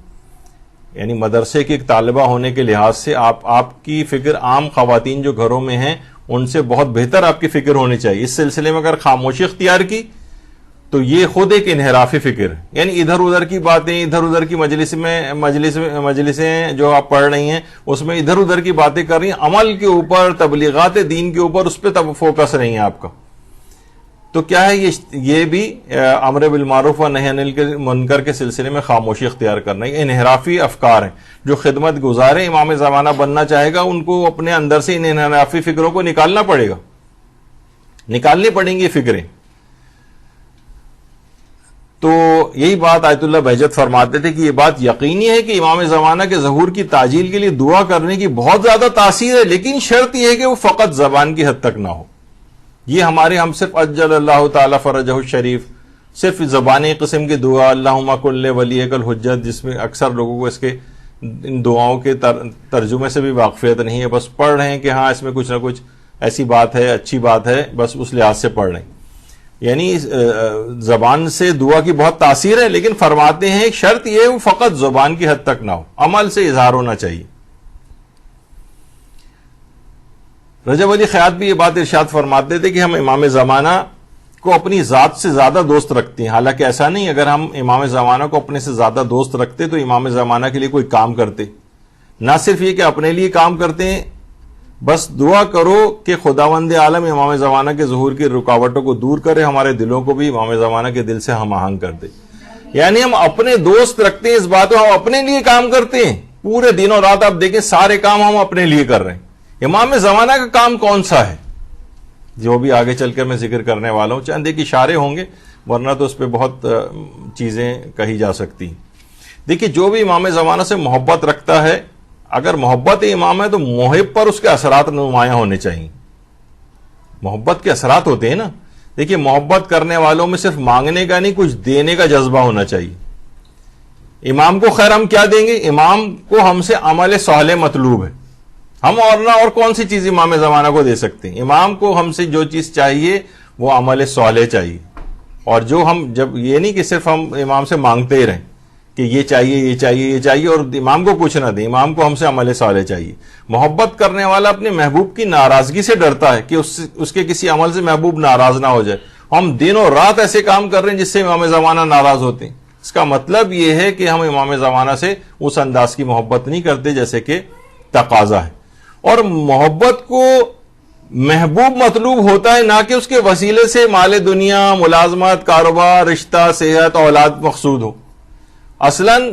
یعنی مدرسے کی ایک طالبہ ہونے کے لحاظ سے آپ کی فکر عام خواتین جو گھروں میں ہیں ان سے بہت بہتر آپ کی فکر ہونی چاہیے. اس سلسلے میں اگر خاموشی اختیار کی تو یہ خود ایک انحرافی فکر ہے. یعنی ادھر ادھر کی باتیں، ادھر ادھر کی مجلسیں جو آپ پڑھ رہی ہیں اس میں ادھر ادھر کی باتیں کر رہی ہیں، عمل کے اوپر، تبلیغات دین کے اوپر اس پہ فوکس نہیں ہے آپ کا. تو کیا ہے یہ بھی امر بالمعروف و نہی عن المنکر کے سلسلے میں خاموشی اختیار کرنا. یہ انحرافی افکار ہیں. جو خدمت گزارے امام زمانہ بننا چاہے گا ان کو اپنے اندر سے ان انحرافی فکروں کو نکالنا پڑے گا، نکالنی پڑیں گی فکریں. تو یہی بات آیت اللہ بہجت فرماتے تھے کہ یہ بات یقینی ہے کہ امام زمانہ کے ظہور کی تعجیل کے لیے دعا کرنے کی بہت زیادہ تاثیر ہے، لیکن شرط یہ ہے کہ وہ فقط زبان کی حد تک نہ ہو. یہ ہم صرف اجل اللہ تعالی فرجہ الشریف، صرف زبانی قسم کی دعا اللہم کن لولیک الحجت، جس میں اکثر لوگوں کو اس کے ان دعاؤں کے ترجمے سے بھی واقفیت نہیں ہے، بس پڑھ رہے ہیں کہ ہاں اس میں کچھ نہ کچھ ایسی بات ہے، اچھی بات ہے، بس اس لحاظ سے پڑھ رہے ہیں. یعنی زبان سے دعا کی بہت تاثیر ہے، لیکن فرماتے ہیں شرط یہ وہ فقط زبان کی حد تک نہ ہو، عمل سے اظہار ہونا چاہیے. رجب علی خیاط بھی یہ بات ارشاد فرماتے تھے کہ ہم امام زمانہ کو اپنی ذات سے زیادہ دوست رکھتے ہیں. حالانکہ ایسا نہیں، اگر ہم امام زمانہ کو اپنے سے زیادہ دوست رکھتے تو امام زمانہ کے لیے کوئی کام کرتے. نہ صرف یہ کہ اپنے لیے کام کرتے ہیں، بس دعا کرو کہ خداوند عالم امام زمانہ کے ظہور کی رکاوٹوں کو دور کرے، ہمارے دلوں کو بھی امام زمانہ کے دل سے ہم آہنگ کر دے. یعنی ہم اپنے دوست رکھتے ہیں اس بات کو، ہم اپنے لیے کام کرتے ہیں پورے دن اور رات. آپ دیکھیں سارے کام ہم اپنے لیے کر رہے ہیں. امام زمانہ کا کام کون سا ہے جو بھی آگے چل کر میں ذکر کرنے والا ہوں، چند ایک اشارے ہوں گے ورنہ تو اس پہ بہت چیزیں کہی جا سکتی. دیکھیے جو بھی امام زمانہ سے محبت رکھتا ہے، اگر محبت امام ہے تو محب پر اس کے اثرات نمایاں ہونے چاہیے. محبت کے اثرات ہوتے ہیں نا. دیکھیے محبت کرنے والوں میں صرف مانگنے کا نہیں، کچھ دینے کا جذبہ ہونا چاہیے. امام کو خیر ہم کیا دیں گے؟ امام کو ہم سے عمل صالح مطلوب ہے. ہم اور کون سی چیز امام زمانہ کو دے سکتے ہیں؟ امام کو ہم سے جو چیز چاہیے وہ عمل صالح چاہیے. اور جو ہم جب یہ نہیں کہ صرف ہم امام سے مانگتے ہی رہیں کہ یہ چاہیے یہ چاہیے یہ چاہیے اور امام کو کچھ نہ دیں. امام کو ہم سے عمل صالح چاہیے. محبت کرنے والا اپنے محبوب کی ناراضگی سے ڈرتا ہے کہ اس کے کسی عمل سے محبوب ناراض نہ ہو جائے. ہم دن اور رات ایسے کام کر رہے ہیں جس سے امام زمانہ ناراض ہوتے ہیں. اس کا مطلب یہ ہے کہ ہم امام زمانہ سے اس انداز کی محبت نہیں کرتے جیسے کہ تقاضا ہے. اور محبت کو محبوب مطلوب ہوتا ہے، نہ کہ اس کے وسیلے سے مال دنیا، ملازمت، کاروبار، رشتہ، صحت، اولاد مقصود ہو. اصلاً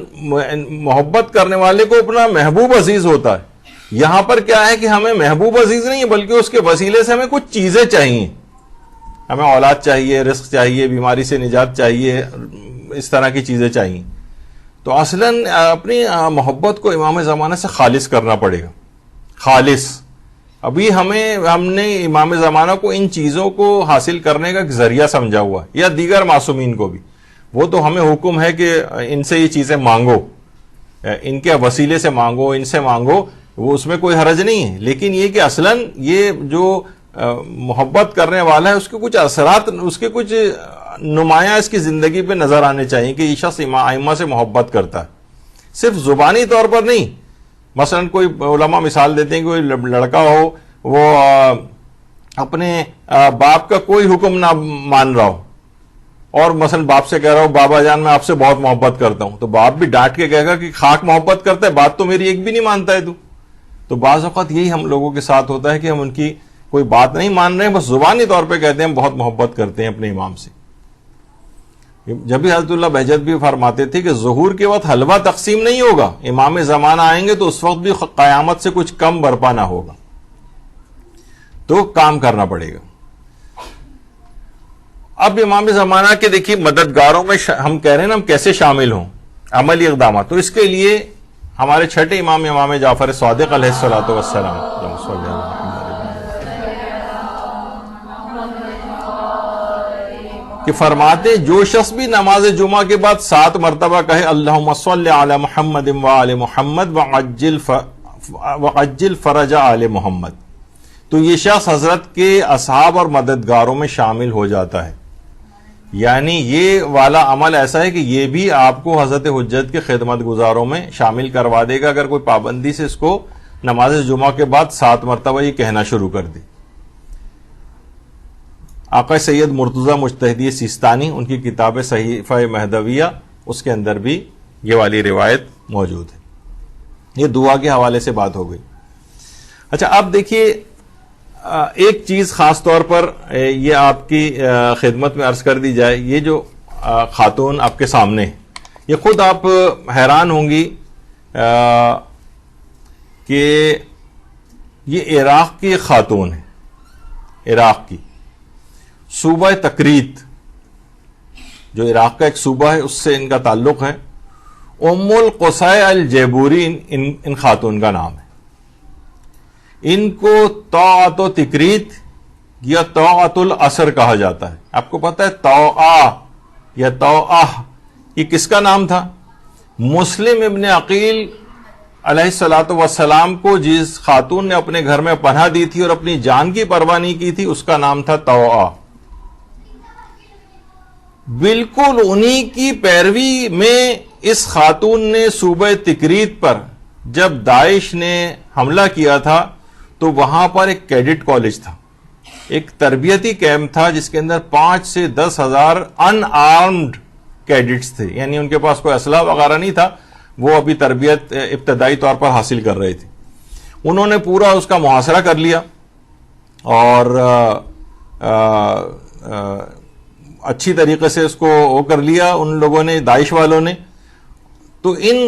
محبت کرنے والے کو اپنا محبوب عزیز ہوتا ہے. یہاں پر کیا ہے کہ ہمیں محبوب عزیز نہیں ہے بلکہ اس کے وسیلے سے ہمیں کچھ چیزیں چاہیے. ہمیں اولاد چاہیے، رزق چاہیے، بیماری سے نجات چاہیے، اس طرح کی چیزیں چاہیے. تو اصلاً اپنی محبت کو امام زمانہ سے خالص کرنا پڑے گا. خالص. ابھی ہم نے امام زمانہ کو ان چیزوں کو حاصل کرنے کا ایک ذریعہ سمجھا ہوا ہے، یا دیگر معصومین کو بھی. وہ تو ہمیں حکم ہے کہ ان سے یہ چیزیں مانگو، ان کے وسیلے سے مانگو، ان سے مانگو، وہ اس میں کوئی حرج نہیں ہے. لیکن یہ کہ اصلاً یہ جو محبت کرنے والا ہے اس کے کچھ اثرات، اس کے کچھ نمایاں اس کی زندگی پہ نظر آنے چاہیے کہ یہ شخص ائمہ سے محبت کرتا ہے، صرف زبانی طور پر نہیں. مثلا کوئی علماء مثال دیتے ہیں کہ کوئی لڑکا ہو وہ اپنے باپ کا کوئی حکم نہ مان رہا ہو اور مثلا باپ سے کہہ رہا ہو بابا جان میں آپ سے بہت محبت کرتا ہوں، تو باپ بھی ڈانٹ کے کہے گا کہ خاک محبت کرتا ہے، بات تو میری ایک بھی نہیں مانتا ہے تو بعض اوقات یہی ہم لوگوں کے ساتھ ہوتا ہے کہ ہم ان کی کوئی بات نہیں مان رہے ہیں، بس زبانی طور پہ کہتے ہیں ہم بہت محبت کرتے ہیں اپنے امام سے. جب بھی حضرت اللہ بہجت بھی فرماتے تھے کہ ظہور کے وقت حلوہ تقسیم نہیں ہوگا، امام زمانہ آئیں گے تو اس وقت بھی قیامت سے کچھ کم برپا نہ ہوگا، تو کام کرنا پڑے گا. اب امام زمانہ کے دیکھیے مددگاروں میں ہم کہہ رہے ہیں نا ہم کیسے شامل ہوں عملی اقدامات، تو اس کے لیے ہمارے چھٹے امام جعفر صادق علیہ الصلوۃ والسلام کہ فرماتے جو شخص بھی نماز جمعہ کے بعد 7 مرتبہ کہے اللہم صلی علی محمد وآل محمد وعجل فرج آل محمد، تو یہ شخص حضرت کے اصحاب اور مددگاروں میں شامل ہو جاتا ہے. یعنی یہ والا عمل ایسا ہے کہ یہ بھی آپ کو حضرت حجت کے خدمت گزاروں میں شامل کروا دے گا اگر کوئی پابندی سے اس کو نماز جمعہ کے بعد 7 مرتبہ یہ کہنا شروع کر دے. آقا سید مرتضی مجتہدی سیستانی ان کی کتاب صحیفہ مہدویہ اس کے اندر بھی یہ والی روایت موجود ہے. یہ دعا کے حوالے سے بات ہو گئی. اچھا اب دیکھیے ایک چیز خاص طور پر یہ آپ کی خدمت میں عرض کر دی جائے، یہ جو خاتون آپ کے سامنے یہ خود آپ حیران ہوں گی کہ یہ عراق کی خاتون ہے، عراق کی صوبہ تکریت جو عراق کا ایک صوبہ ہے اس سے ان کا تعلق ہے. ام القصائے الجیبوری ان خاتون کا نام ہے. ان کو طاعت و تکریت یا طاعت العصر کہا جاتا ہے. آپ کو پتا ہے طاعہ یا طاعہ یہ کس کا نام تھا؟ مسلم ابن عقیل علیہ الصلوۃ والسلام کو جس خاتون نے اپنے گھر میں پناہ دی تھی اور اپنی جان کی پرواہ نہیں کی تھی اس کا نام تھا طاعہ. بالکل انہی کی پیروی میں اس خاتون نے صوبہ تکریت پر جب داعش نے حملہ کیا تھا تو وہاں پر ایک کیڈٹ کالج تھا، ایک تربیتی کیمپ تھا جس کے اندر 5 سے 10 ہزار ان آرمڈ کیڈٹس تھے، یعنی ان کے پاس کوئی اسلحہ وغیرہ نہیں تھا، وہ ابھی تربیت ابتدائی طور پر حاصل کر رہے تھے. انہوں نے پورا اس کا محاصرہ کر لیا اور اچھی طریقے سے اس کو وہ کر لیا ان لوگوں نے، داعش والوں نے. تو ان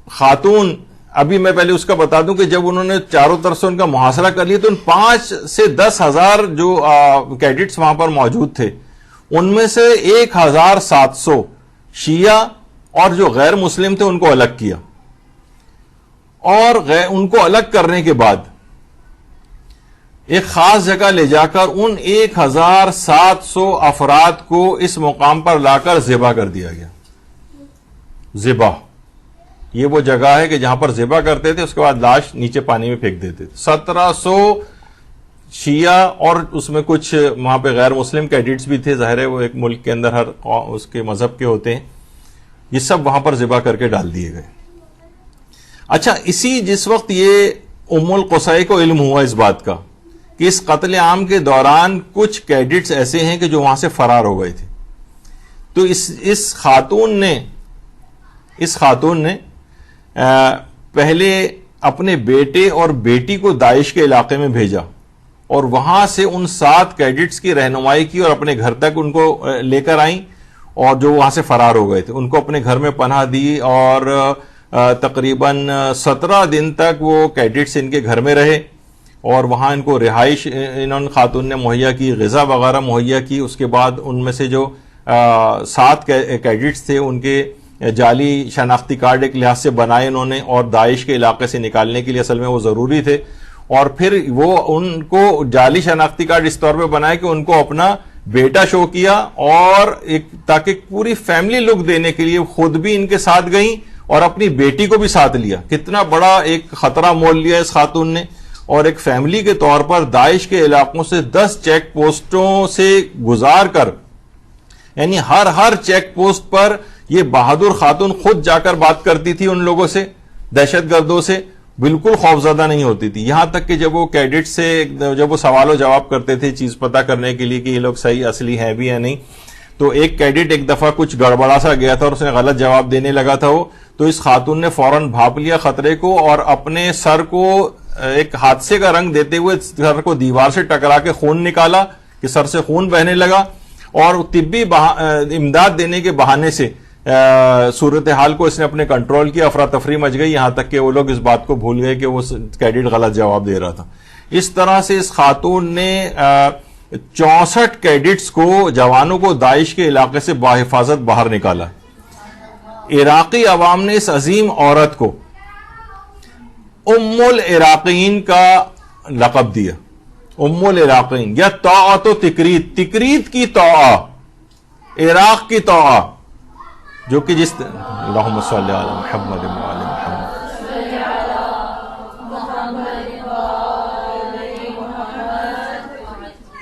خاتون ابھی میں پہلے اس کا بتا دوں کہ جب انہوں نے چاروں طرف سے ان کا محاصرہ کر لیا تو ان 5 سے 10 ہزار جو کیڈٹس وہاں پر موجود تھے ان میں سے 1700 شیعہ اور جو غیر مسلم تھے ان کو الگ کیا، اور ان کو الگ کرنے کے بعد ایک خاص جگہ لے جا کر ان 1700 افراد کو اس مقام پر لا کر ذبح کر دیا گیا. ذبح یہ وہ جگہ ہے کہ جہاں پر ذبح کرتے تھے اس کے بعد لاش نیچے پانی میں پھینک دیتے تھے. 1700 شیعہ اور اس میں کچھ وہاں پہ غیر مسلم کیڈٹس بھی تھے، ظاہر ہے وہ ایک ملک کے اندر ہر اس کے مذہب کے ہوتے ہیں، یہ سب وہاں پر ذبح کر کے ڈال دیے گئے. اچھا جس وقت یہ ام القصائے کو علم ہوا اس بات کا کہ اس قتل عام کے دوران کچھ کیڈٹس ایسے ہیں کہ جو وہاں سے فرار ہو گئے تھے، تو اس خاتون نے پہلے اپنے بیٹے اور بیٹی کو داعش کے علاقے میں بھیجا اور وہاں سے ان 7 کیڈٹس کی رہنمائی کی اور اپنے گھر تک ان کو لے کر آئیں، اور جو وہاں سے فرار ہو گئے تھے ان کو اپنے گھر میں پناہ دی اور تقریباً 17 دن تک وہ کیڈٹس ان کے گھر میں رہے اور وہاں ان کو رہائش انہوں خاتون نے مہیا کی، غذا وغیرہ مہیا کی. اس کے بعد ان میں سے جو 7 کیڈٹس تھے ان کے جعلی شناختی کارڈ ایک لحاظ سے بنائے انہوں نے، اور داعش کے علاقے سے نکالنے کے لیے اصل میں وہ ضروری تھے، اور پھر وہ ان کو جعلی شناختی کارڈ اس طور پہ بنائے کہ ان کو اپنا بیٹا شو کیا، اور تاکہ پوری فیملی لک دینے کے لیے خود بھی ان کے ساتھ گئیں اور اپنی بیٹی کو بھی ساتھ لیا. کتنا بڑا ایک خطرہ مول لیا اس خاتون نے. اور ایک فیملی کے طور پر داعش کے علاقوں سے 10 چیک پوسٹوں سے گزار کر، یعنی ہر چیک پوسٹ پر یہ بہادر خاتون خود جا کر بات کرتی تھی ان لوگوں سے، دہشت گردوں سے، بالکل خوفزدہ نہیں ہوتی تھی. یہاں تک کہ جب وہ کیڈٹ سے جب وہ سوال و جواب کرتے تھے چیز پتہ کرنے کے لیے کہ یہ لوگ صحیح اصلی ہیں بھی یا نہیں، تو ایک کیڈٹ ایک دفعہ کچھ گڑبڑا سا گیا تھا اور اس نے غلط جواب دینے لگا تھا، وہ تو اس خاتون نے فوراً بھاپ لیا خطرے کو اور اپنے سر کو ایک حادثے کا رنگ دیتے ہوئے سر کو دیوار سے ٹکرا کے خون نکالا کہ سر سے خون بہنے لگا، اور طبی امداد دینے کے بہانے سے صورتحال کو اس نے اپنے کنٹرول کیا. افراتفری مچ گئی، یہاں تک کہ وہ لوگ اس بات کو بھول گئے کہ وہ کیڈٹ غلط جواب دے رہا تھا. اس طرح سے اس خاتون نے 64 کیڈٹس کو، جوانوں کو داعش کے علاقے سے بحفاظت باہر نکالا. عراقی عوام نے اس عظیم عورت کو ام العراقین کا لقب دیا. ام العراقین یا طاعت و تکریت، تکریت کی طاعہ، عراق کی طاعہ، جو کہ جس اللہم صلی علی محمد وعلی محمد.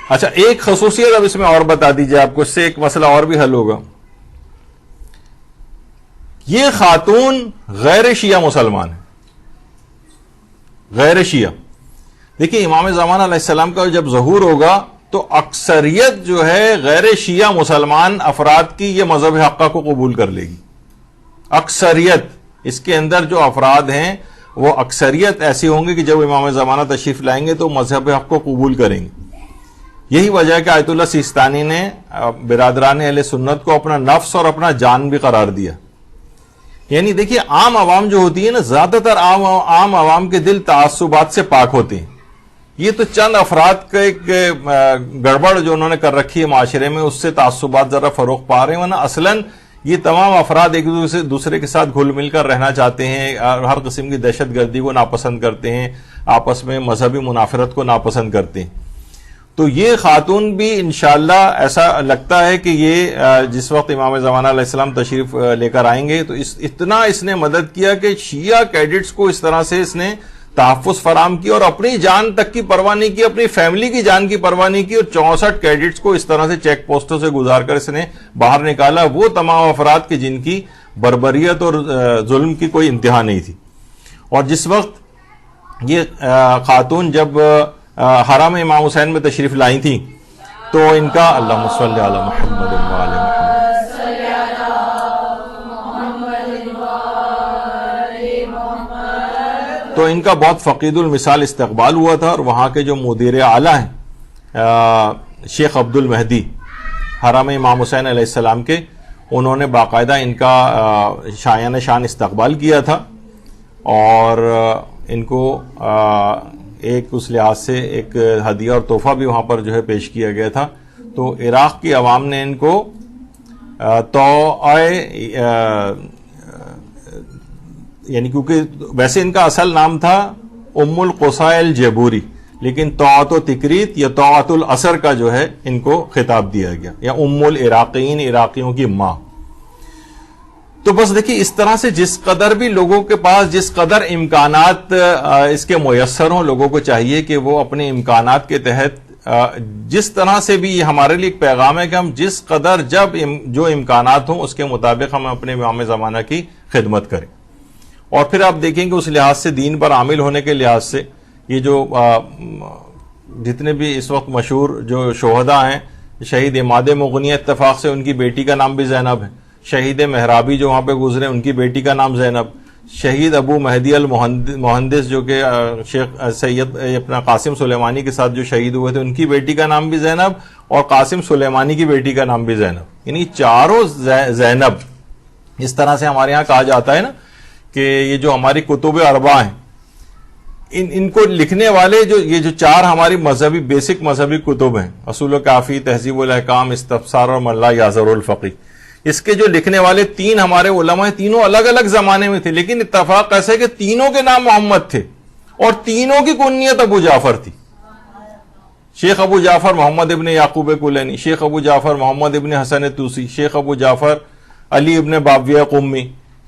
اچھا، ایک خصوصیت اب اس میں اور بتا دیجیے آپ کو، اس سے ایک مسئلہ اور بھی حل ہوگا. یہ خاتون غیر شیعہ مسلمان ہے، غیر شیعہ. دیکھیے امام زمانہ علیہ السلام کا جب ظہور ہوگا تو اکثریت جو ہے غیر شیعہ مسلمان افراد کی یہ مذہب حقہ کو قبول کر لے گی. اکثریت، اس کے اندر جو افراد ہیں وہ اکثریت ایسی ہوں گے کہ جب امام زمانہ تشریف لائیں گے تو مذہب حق کو قبول کریں گے. یہی وجہ ہے کہ آیت اللہ سیستانی نے برادران اہل سنت کو اپنا نفس اور اپنا جان بھی قرار دیا. یعنی دیکھیے عام عوام جو ہوتی ہے نا، زیادہ تر عام عوام کے دل تعصبات سے پاک ہوتے ہیں. یہ تو چند افراد کا ایک گڑبڑ جو انہوں نے کر رکھی ہے معاشرے میں، اس سے تعصبات ذرا فروغ پا رہے ہیں، ورنہ اصلاً یہ تمام افراد ایک دوسرے کے ساتھ گھل مل کر رہنا چاہتے ہیں، ہر قسم کی دہشت گردی کو ناپسند کرتے ہیں، آپس میں مذہبی منافرت کو ناپسند کرتے ہیں. تو یہ خاتون بھی انشاءاللہ ایسا لگتا ہے کہ یہ جس وقت امام زمانہ علیہ السلام تشریف لے کر آئیں گے تو اتنا اس نے مدد کیا کہ شیعہ کیڈٹس کو اس طرح سے اس نے تحفظ فراہم کی اور اپنی جان تک کی پرواہ نہیں کی، اپنی فیملی کی جان کی پرواہ نہیں کی، اور 64 کیڈٹس کو اس طرح سے چیک پوسٹوں سے گزار کر اس نے باہر نکالا. وہ تمام افراد کی جن کی بربریت اور ظلم کی کوئی انتہا نہیں تھی. اور جس وقت یہ خاتون جب حرم امام حسین میں تشریف لائی تھیں تو ان کا اللہم صلی علی محمد وعلی محمد، تو ان کا بہت فقید المثال استقبال ہوا تھا. اور وہاں کے جو مدیر اعلیٰ ہیں شیخ عبد المہدی حرم امام حسین علیہ السلام کے، انہوں نے باقاعدہ ان کا شایان شان استقبال کیا تھا اور ان کو ایک اس لحاظ سے ایک ہدیہ اور تحفہ بھی وہاں پر جو ہے پیش کیا گیا تھا. تو عراق کی عوام نے ان کو یعنی کیونکہ ویسے ان کا اصل نام تھا ام القصاء الجیبوری، لیکن طاعت و تکریت یا طاعت الاثر کا جو ہے ان کو خطاب دیا گیا، یا ام العراقین، عراقیوں کی ماں. تو بس دیکھیے اس طرح سے جس قدر بھی لوگوں کے پاس جس قدر امکانات اس کے میسر ہوں، لوگوں کو چاہیے کہ وہ اپنے امکانات کے تحت جس طرح سے بھی، یہ ہمارے لیے ایک پیغام ہے کہ ہم جس قدر جب جو امکانات ہوں اس کے مطابق ہم اپنے امام زمانہ کی خدمت کریں. اور پھر آپ دیکھیں کہ اس لحاظ سے دین پر عامل ہونے کے لحاظ سے یہ جو جتنے بھی اس وقت مشہور جو شہداء ہیں، شہید اماد مغنی اتفاق سے ان کی بیٹی کا نام بھی زینب ہے، شہید محرابی جو وہاں پہ گزرے ان کی بیٹی کا نام زینب، شہید ابو مہدی المہندس جو کہ شیخ سید اپنا قاسم سلیمانی کے ساتھ جو شہید ہوئے تھے ان کی بیٹی کا نام بھی زینب، اور قاسم سلیمانی کی بیٹی کا نام بھی زینب. یعنی چاروں زینب. اس طرح سے ہمارے یہاں کہا جاتا ہے نا کہ یہ جو ہماری کتب اربع ہیں، ان کو لکھنے والے یہ جو چار ہماری مذہبی بیسک مذہبی کتب ہیں، اصول و کافی، تہذیب الاحکام، استفسار اور ملا یازر الفقی، اس کے جو لکھنے والے تین ہمارے علماء ہیں، تینوں الگ الگ زمانے میں تھے، لیکن اتفاق ایسا ہے کہ تینوں کے نام محمد تھے اور تینوں کی کنیت ابو جعفر تھی. شیخ ابو جعفر محمد ابن یعقوب کلینی، شیخ ابو جعفر محمد ابن حسن توسی، شیخ ابو جعفر علی ابن باویہ قمی،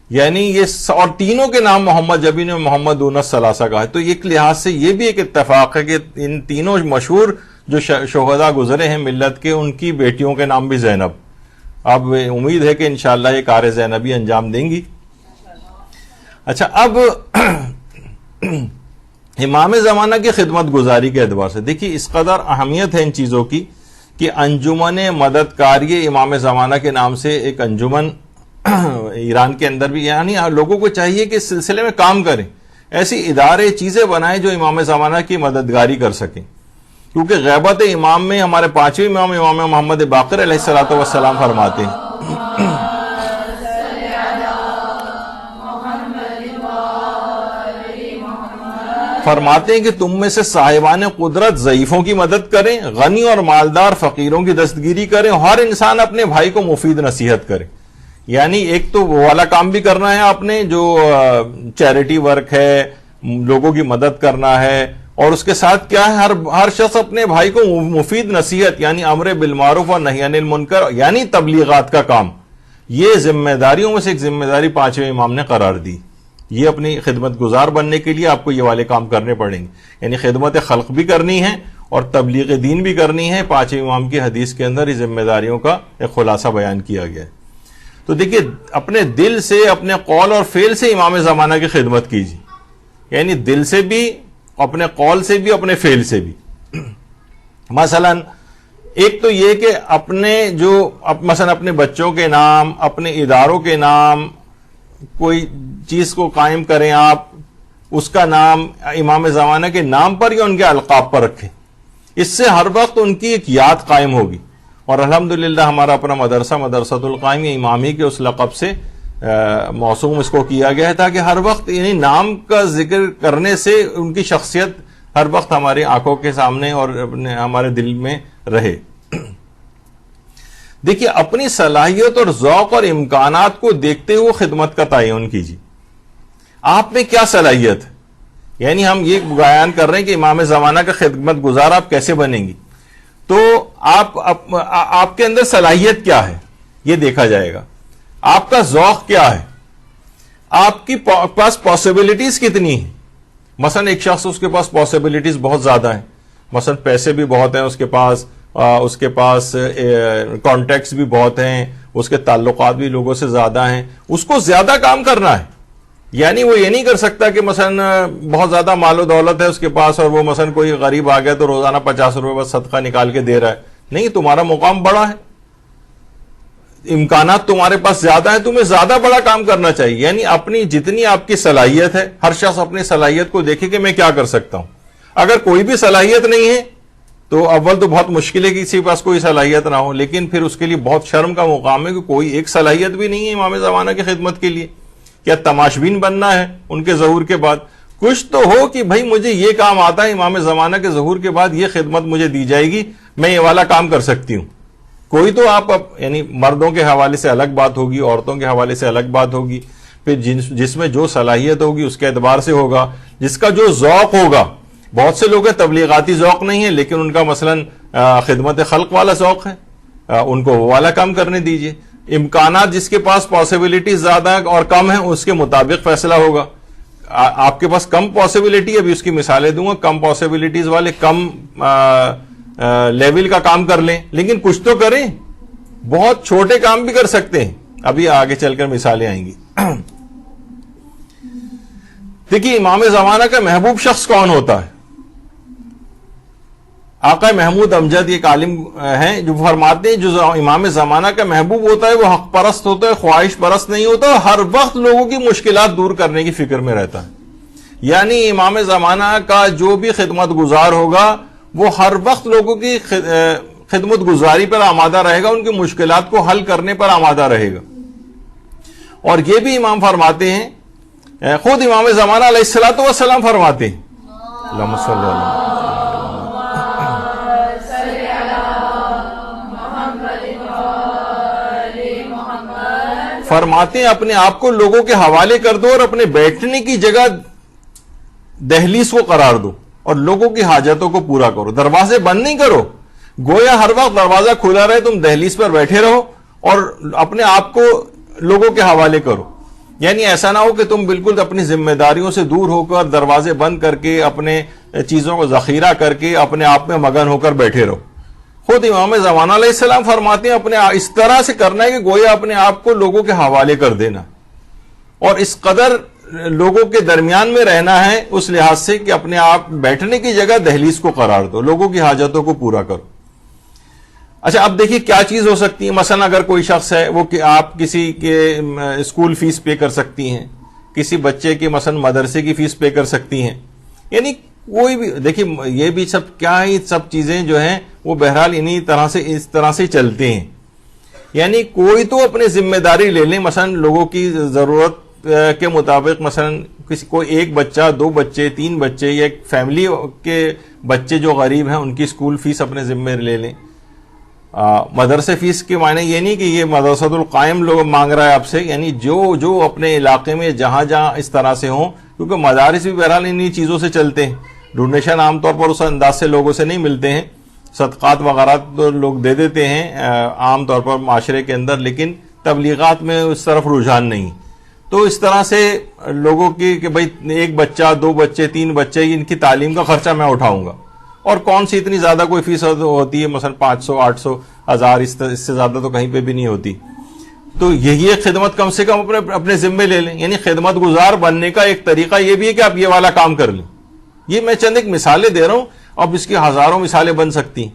یعنی یہ اور تینوں کے نام محمد، جب انہیں محمد دون الثلاثہ کہا ہے تو ایک لحاظ سے یہ بھی ایک اتفاق ہے کہ ان تینوں مشہور جو شہداء گزرے ہیں ملت کے، ان کی بیٹیوں کے نام بھی زینب. اب امید ہے کہ انشاءاللہ یہ کار زینبی انجام دیں گی. اچھا، اب امام زمانہ کی خدمت گزاری کے اعتبار سے دیکھیے اس قدر اہمیت ہے ان چیزوں کی کہ انجمن مددکاری امام زمانہ کے نام سے ایک انجمن ایران کے اندر بھی، یعنی لوگوں کو چاہیے کہ اس سلسلے میں کام کریں، ایسی ادارے چیزیں بنائیں جو امام زمانہ کی مددگاری کر سکیں. کیونکہ غیبت امام میں ہمارے پانچویں امام امام محمد باقر علیہ الصلوۃ والسلام فرماتے ہیں کہ تم میں سے صاحبان قدرت ضعیفوں کی مدد کریں، غنی اور مالدار فقیروں کی دستگیری کریں، ہر انسان اپنے بھائی کو مفید نصیحت کرے. یعنی ایک تو وہ والا کام بھی کرنا ہے آپ نے جو چیریٹی ورک ہے، لوگوں کی مدد کرنا ہے، اور اس کے ساتھ کیا ہے ہر شخص اپنے بھائی کو مفید نصیحت یعنی امر بالمعروف اور نہی عن المنکر یعنی تبلیغات کا کام، یہ ذمہ داریوں میں سے ایک ذمہ داری پانچویں امام نے قرار دی. یہ اپنی خدمت گزار بننے کے لیے آپ کو یہ والے کام کرنے پڑیں گے، یعنی خدمت خلق بھی کرنی ہے اور تبلیغ دین بھی کرنی ہے. پانچویں امام کی حدیث کے اندر اس ذمہ داریوں کا ایک خلاصہ بیان کیا گیا ہے. تو دیکھیے اپنے دل سے، اپنے قول اور فعل سے امام زمانہ کی خدمت کیجیے، یعنی دل سے بھی، اپنے قول سے بھی، اپنے فعل سے بھی. مثلا ایک تو یہ کہ مثلا اپنے بچوں کے نام، اپنے اداروں کے نام، کوئی چیز کو قائم کریں آپ، اس کا نام امام زمانہ کے نام پر یا ان کے القاب پر رکھیں. اس سے ہر وقت ان کی ایک یاد قائم ہوگی. اور الحمدللہ ہمارا اپنا مدرسہ مدرسۃ القائم امام ہی کے اس لقب سے موسوم اس کو کیا گیا ہے، تاکہ ہر وقت یعنی نام کا ذکر کرنے سے ان کی شخصیت ہر وقت ہماری آنکھوں کے سامنے اور ہمارے دل میں رہے. دیکھیے اپنی صلاحیت اور ذوق اور امکانات کو دیکھتے ہوئے خدمت کا تعین کیجیے. آپ میں کیا صلاحیت ہے؟ یعنی ہم یہ بیان کر رہے ہیں کہ امام زمانہ کا خدمت گزار آپ کیسے بنیں گی، تو آپ کے اندر صلاحیت کیا ہے یہ دیکھا جائے گا. آپ کا ذوق کیا ہے، آپ کی پاس پاسبلٹیز کتنی ہیں. مثلا ایک شخص اس کے پاس پاسبلٹیز بہت زیادہ ہیں، مثلا پیسے بھی بہت ہیں اس کے پاس کانٹیکٹس بھی بہت ہیں، اس کے تعلقات بھی لوگوں سے زیادہ ہیں، اس کو زیادہ کام کرنا ہے. یعنی وہ یہ نہیں کر سکتا کہ مثلا بہت زیادہ مال و دولت ہے اس کے پاس اور وہ مثلا کوئی غریب آ گیا تو روزانہ 50 روپے بس صدقہ نکال کے دے رہا ہے. نہیں، تمہارا مقام بڑا ہے، امکانات تمہارے پاس زیادہ ہیں، تمہیں زیادہ بڑا کام کرنا چاہیے. یعنی اپنی جتنی آپ کی صلاحیت ہے، ہر شخص اپنی صلاحیت کو دیکھے کہ میں کیا کر سکتا ہوں. اگر کوئی بھی صلاحیت نہیں ہے تو اول تو بہت مشکل ہے کہ کسی کے پاس کوئی صلاحیت نہ ہو، لیکن پھر اس کے لیے بہت شرم کا مقام ہے کہ کوئی ایک صلاحیت بھی نہیں ہے امام زمانہ کی خدمت کے لیے. کیا تماشبین بننا ہے ان کے ظہور کے بعد؟ کچھ تو ہو کہ بھائی مجھے یہ کام آتا ہے، امام زمانہ کے ظہور کے بعد یہ خدمت مجھے دی جائے گی، میں یہ والا کام کر سکتی ہوں. کوئی تو آپ یعنی مردوں کے حوالے سے الگ بات ہوگی، عورتوں کے حوالے سے الگ بات ہوگی، پھر جس میں جو صلاحیت ہوگی اس کے اعتبار سے ہوگا، جس کا جو ذوق ہوگا. بہت سے لوگ ہیں تبلیغاتی ذوق نہیں ہے لیکن ان کا مثلا خدمت خلق والا ذوق ہے، ان کو وہ والا کام کرنے دیجئے. امکانات جس کے پاس پاسبلٹیز زیادہ اور کم ہیں اس کے مطابق فیصلہ ہوگا. آپ کے پاس کم پاسبلٹی، ابھی اس کی مثالیں دوں گا، کم پاسبلٹیز والے کم لیول کا کام کر لیں، لیکن کچھ تو کریں. بہت چھوٹے کام بھی کر سکتے ہیں، ابھی آگے چل کر مثالیں آئیں گی. دیکھیے امام زمانہ کا محبوب شخص کون ہوتا ہے؟ آقا محمود امجد ایک عالم ہیں جو فرماتے ہیں جو امام زمانہ کا محبوب ہوتا ہے وہ حق پرست ہوتا ہے، خواہش پرست نہیں ہوتا، ہر وقت لوگوں کی مشکلات دور کرنے کی فکر میں رہتا ہے. یعنی امام زمانہ کا جو بھی خدمت گزار ہوگا وہ ہر وقت لوگوں کی خدمت گزاری پر آمادہ رہے گا، ان کی مشکلات کو حل کرنے پر آمادہ رہے گا. اور یہ بھی امام فرماتے ہیں، خود امام زمانہ علیہ الصلوۃ والسلام فرماتے ہیں، اللہم صلی اللہ علیہ وسلم، فرماتے ہیں اپنے آپ کو لوگوں کے حوالے کر دو اور اپنے بیٹھنے کی جگہ دہلیز کو قرار دو اور لوگوں کی حاجتوں کو پورا کرو. دروازے بند نہیں کرو، گویا ہر وقت دروازہ کھلا رہے، تم دہلیز پر بیٹھے رہو اور اپنے آپ کو لوگوں کے حوالے کرو. یعنی ایسا نہ ہو کہ تم بالکل اپنی ذمہ داریوں سے دور ہو کر دروازے بند کر کے اپنے چیزوں کو ذخیرہ کر کے اپنے آپ میں مگن ہو کر بیٹھے رہو. خود امام زمانہ علیہ السلام فرماتے ہیں اپنے اس طرح سے کرنا ہے کہ گویا اپنے آپ کو لوگوں کے حوالے کر دینا, اور اس قدر لوگوں کے درمیان میں رہنا ہے اس لحاظ سے کہ اپنے آپ بیٹھنے کی جگہ دہلیز کو قرار دو, لوگوں کی حاجتوں کو پورا کرو. اچھا اب دیکھیے کیا چیز ہو سکتی ہے. مثلا اگر کوئی شخص ہے وہ کہ آپ کسی کے اسکول فیس پے کر سکتی ہیں, کسی بچے کے مثلا مدرسے کی فیس پے کر سکتی ہیں, یعنی کوئی بھی دیکھیے یہ بھی سب کیا ہی سب چیزیں جو ہیں وہ بہرحال انہی طرح سے اس طرح سے چلتے ہیں. یعنی کوئی تو اپنی ذمہ داری لے لیں, مثلا لوگوں کی ضرورت کے مطابق مثلا کسی کو ایک بچہ, 2 بچے, 3 بچے یا ایک فیملی کے بچے جو غریب ہیں ان کی اسکول فیس اپنے ذمہ لے لیں. مدرسے فیس کے معنی یہ نہیں کہ یہ مدرسۃ القائم لوگ مانگ رہا ہے آپ سے, یعنی جو اپنے علاقے میں جہاں اس طرح سے ہوں, کیونکہ مدارس بھی بہرحال انہی چیزوں سے چلتے ہیں. ڈونیشن عام طور پر اس انداز سے لوگوں سے نہیں ملتے ہیں, صدقات وغیرہ تو لوگ دے دیتے ہیں عام طور پر معاشرے کے اندر, لیکن تبلیغات میں اس طرف رجحان نہیں. تو اس طرح سے لوگوں کی کہ بھئی ایک بچہ, 2 بچے, 3 بچے, ان کی تعلیم کا خرچہ میں اٹھاؤں گا, اور کون سی اتنی زیادہ کوئی فیس ہوتی ہے, مثلا 500, 800, 1000, اس سے زیادہ تو کہیں پہ بھی نہیں ہوتی. تو یہی ایک خدمت کم سے کم اپنے ذمے لے لیں. یعنی خدمت گزار بننے کا ایک طریقہ یہ بھی ہے کہ آپ یہ والا کام کر لیں. یہ میں چند ایک مثالیں دے رہا ہوں, اب اس کی ہزاروں مثالیں بن سکتی ہیں.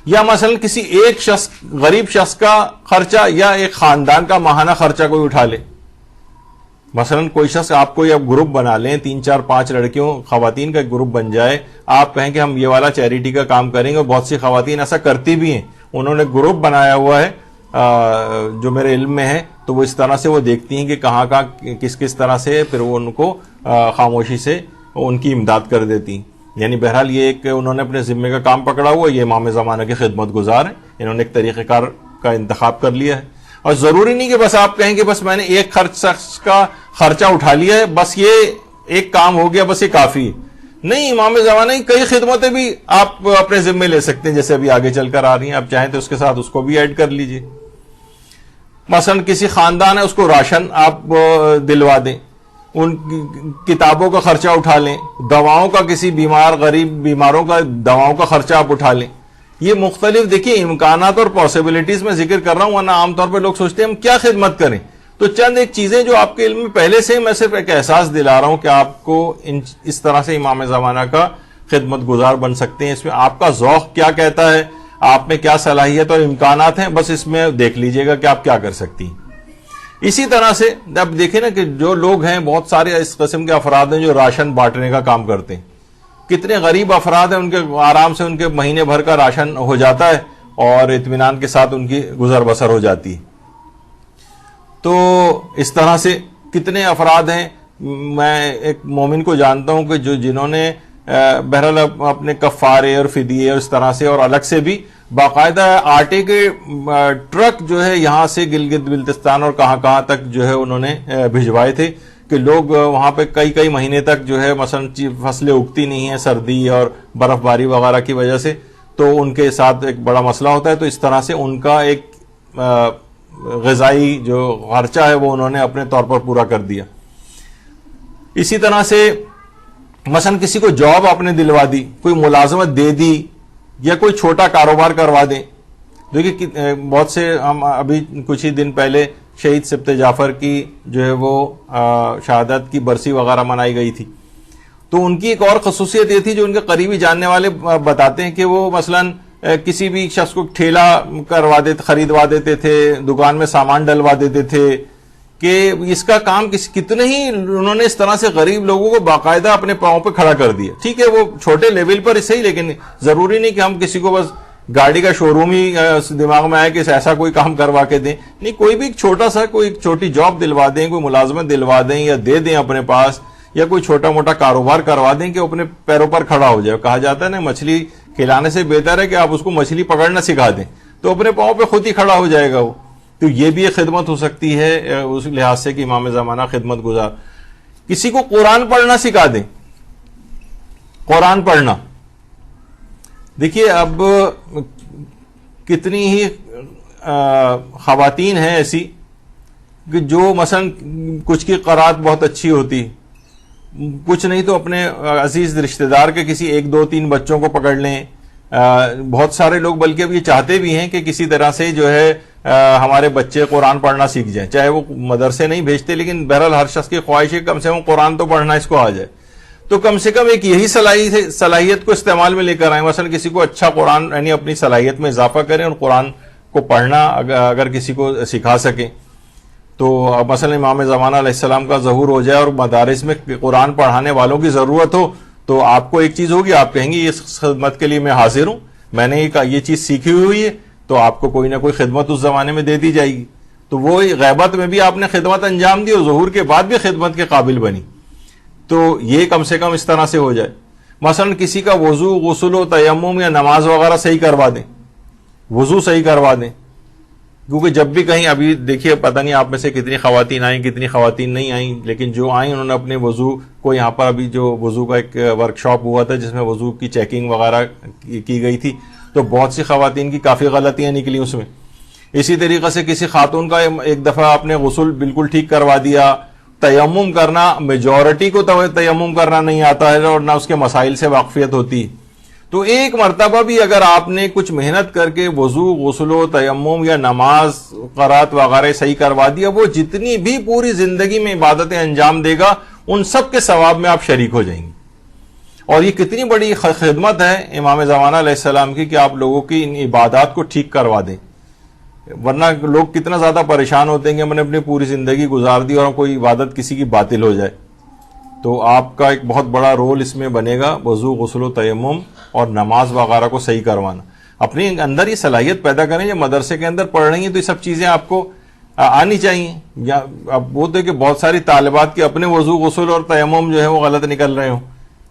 یا مثلا کسی ایک شخص, غریب شخص کا خرچہ یا ایک خاندان کا ماہانہ خرچہ کوئی اٹھا لے. مثلا کوئی شخص, آپ کوئی اب گروپ بنا لیں, 3, 4, 5 لڑکیوں خواتین کا گروپ بن جائے, آپ کہیں کہ ہم یہ والا چیریٹی کا کام کریں گے, اور بہت سی خواتین ایسا کرتی بھی ہیں, انہوں نے گروپ بنایا ہوا ہے جو میرے علم میں ہے, تو وہ اس طرح سے وہ دیکھتی ہیں کہ کہاں کس طرح سے پھر وہ ان کو خاموشی سے ان کی امداد کر دیتی ہیں. یعنی بہرحال یہ ایک انہوں نے اپنے ذمے کا کام پکڑا ہوا, یہ امام زمانہ کے خدمت گزار ہیں, انہوں نے ایک طریقہ کار کا انتخاب کر لیا ہے. اور ضروری نہیں کہ بس آپ کہیں کہ بس میں نے ایک شخص کا خرچہ اٹھا لیا ہے, بس یہ ایک کام ہو گیا, بس یہ کافی ہے. نہیں, امام زمانہ کی کئی خدمتیں بھی آپ اپنے ذمے لے سکتے ہیں, جیسے ابھی آگے چل کر آ رہی ہیں. آپ چاہیں تو اس کے ساتھ اس کو بھی ایڈ کر لیجئے. مثلا کسی خاندان ہے, اس کو راشن آپ دلوا دیں, ان کتابوں کا خرچہ اٹھا لیں, دواؤں کا, کسی غریب بیماروں کا دواؤں کا خرچہ آپ اٹھا لیں. یہ مختلف دیکھیے امکانات اور پاسبلٹیز میں ذکر کر رہا ہوں, ورنہ عام طور پہ لوگ سوچتے ہیں ہم کیا خدمت کریں. تو چند ایک چیزیں جو آپ کے علم میں پہلے سے, میں صرف ایک احساس دلا رہا ہوں کہ آپ کو اس طرح سے امام زمانہ کا خدمت گزار بن سکتے ہیں. اس میں آپ کا ذوق کیا کہتا ہے, آپ میں کیا صلاحیت اور امکانات ہیں, بس اس میں دیکھ لیجئے گا کہ آپ کیا کر سکتی ہیں. اسی طرح سے اب دیکھیں نا کہ جو لوگ ہیں, بہت سارے اس قسم کے افراد ہیں جو راشن بانٹنے کا کام کرتے ہیں. کتنے غریب افراد ہیں, ان کے آرام سے ان کے مہینے بھر کا راشن ہو جاتا ہے اور اطمینان کے ساتھ ان کی گزر بسر ہو جاتی ہے. تو اس طرح سے کتنے افراد ہیں. میں ایک مومن کو جانتا ہوں کہ جنہوں نے بہرحال اپنے کفارے اور فدیے اور اس طرح سے, اور الگ سے بھی باقاعدہ آٹے کے ٹرک جو ہے یہاں سے گلگت بلتستان اور کہاں تک جو ہے انہوں نے بھجوائے تھے, کہ لوگ وہاں پہ کئی مہینے تک جو ہے مثلا فصلیں اگتی نہیں ہیں سردی اور برف باری وغیرہ کی وجہ سے, تو ان کے ساتھ ایک بڑا مسئلہ ہوتا ہے. تو اس طرح سے ان کا ایک غذائی جو خرچہ ہے وہ انہوں نے اپنے طور پر پورا کر دیا. اسی طرح سے مثلا کسی کو جاب آپ نے دلوا دی, کوئی ملازمت دے دی, یا کوئی چھوٹا کاروبار کروا دیں. دیکھیے بہت سے, ہم ابھی کچھ ہی دن پہلے شہید سبت جعفر کی جو ہے وہ شہادت کی برسی وغیرہ منائی گئی تھی. تو ان کی ایک اور خصوصیت یہ تھی, جو ان کے قریبی جاننے والے بتاتے ہیں, کہ وہ مثلا کسی بھی شخص کو ٹھیلا خریدوا دیتے تھے, دکان میں سامان ڈلوا دیتے تھے, کہ اس کا کام کتنے ہی انہوں نے اس طرح سے غریب لوگوں کو باقاعدہ اپنے پاؤں پہ کھڑا کر دیا. ٹھیک ہے وہ چھوٹے لیول پر صحیح, لیکن ضروری نہیں کہ ہم کسی کو بس گاڑی کا شو روم ہی دماغ میں آئے کہ ایسا کوئی کام کروا کے دیں. نہیں, کوئی بھی چھوٹا سا کوئی چھوٹی جاب دلوا دیں, کوئی ملازمت دلوا دیں یا دے دیں اپنے پاس, یا کوئی چھوٹا موٹا کاروبار کروا دیں کہ اپنے پیروں پر کھڑا ہو جائے. کہا جاتا ہے نا, مچھلی کھلانے سے بہتر ہے کہ آپ اس کو مچھلی پکڑنا سکھا دیں, تو اپنے پاؤں پہ خود ہی کھڑا ہو جائے گا وہ. تو یہ بھی ایک خدمت ہو سکتی ہے اس لحاظ سے کہ امام زمانہ خدمت گزار. کسی کو قرآن پڑھنا سکھا دیں, قرآن پڑھنا. دیکھیے اب کتنی ہی خواتین ہیں ایسی کہ جو مثلا کچھ کی قرات بہت اچھی ہوتی، کچھ نہیں تو اپنے عزیز رشتہ دار کے کسی 1 2 3 بچوں کو پکڑ لیں. بہت سارے لوگ بلکہ اب یہ چاہتے بھی ہیں کہ کسی طرح سے جو ہے ہمارے بچے قرآن پڑھنا سیکھ جائیں، چاہے وہ مدرسے نہیں بھیجتے، لیکن بہرحال ہر شخص کی خواہش ہے کم سے کم قرآن تو پڑھنا اس کو آ جائے. تو کم سے کم ایک یہی صلاحیت کو استعمال میں لے کر آئیں. مثلا کسی کو اچھا قرآن یعنی اپنی صلاحیت میں اضافہ کریں اور قرآن کو پڑھنا اگر کسی کو سکھا سکیں. تو مثلا امام زمانہ علیہ السلام کا ظہور ہو جائے اور مدارس میں قرآن پڑھانے والوں کی ضرورت ہو، تو آپ کو ایک چیز ہوگی، آپ کہیں گے اس خدمت کے لیے میں حاضر ہوں، میں نے یہ چیز سیکھی ہوئی ہے، تو آپ کو کوئی نہ کوئی خدمت اس زمانے میں دے دی جائے گی. تو وہ غیبت میں بھی آپ نے خدمت انجام دی اور ظہور کے بعد بھی خدمت کے قابل بنی. تو یہ کم سے کم اس طرح سے ہو جائے. مثلا کسی کا وضو، غسل و تیمم یا نماز وغیرہ صحیح کروا دیں، وضو صحیح کروا دیں. کیونکہ جب بھی کہیں، ابھی دیکھیے پتہ نہیں آپ میں سے کتنی خواتین آئیں کتنی خواتین نہیں آئیں، لیکن جو آئیں انہوں نے اپنے وضو کو، یہاں پر ابھی جو وضو کا ایک ورکشاپ ہوا تھا جس میں وضو کی چیکنگ وغیرہ کی گئی تھی، تو بہت سی خواتین کی کافی غلطیاں نکلی اس میں. اسی طریقے سے کسی خاتون کا ایک دفعہ آپ نے غسل بالکل ٹھیک کروا دیا. تیمم کرنا، میجورٹی کو تیمم کرنا نہیں آتا ہے اور نہ اس کے مسائل سے واقفیت ہوتی. تو ایک مرتبہ بھی اگر آپ نے کچھ محنت کر کے وضو، غسل و تیمم یا نماز، قرات وغیرہ صحیح کروا دیا، وہ جتنی بھی پوری زندگی میں عبادتیں انجام دے گا ان سب کے ثواب میں آپ شریک ہو جائیں گے. اور یہ کتنی بڑی خدمت ہے امام زمانہ علیہ السلام کی کہ آپ لوگوں کی ان عبادات کو ٹھیک کروا دیں. ورنہ لوگ کتنا زیادہ پریشان ہوتے ہیں کہ ہم نے اپنی پوری زندگی گزار دی اور کوئی عبادت کسی کی باطل ہو جائے. تو آپ کا ایک بہت بڑا رول اس میں بنے گا، وضو، غسل و تیمم اور نماز وغیرہ کو صحیح کروانا. اپنے اندر یہ صلاحیت پیدا کریں. جب مدرسے کے اندر پڑھ رہی ہیں تو یہ سب چیزیں آپ کو آنی چاہیے. یا اب وہ تو کہ بہت ساری طالبات کے اپنے وضو، غسل اور تیمم جو ہے وہ غلط نکل رہے ہوں،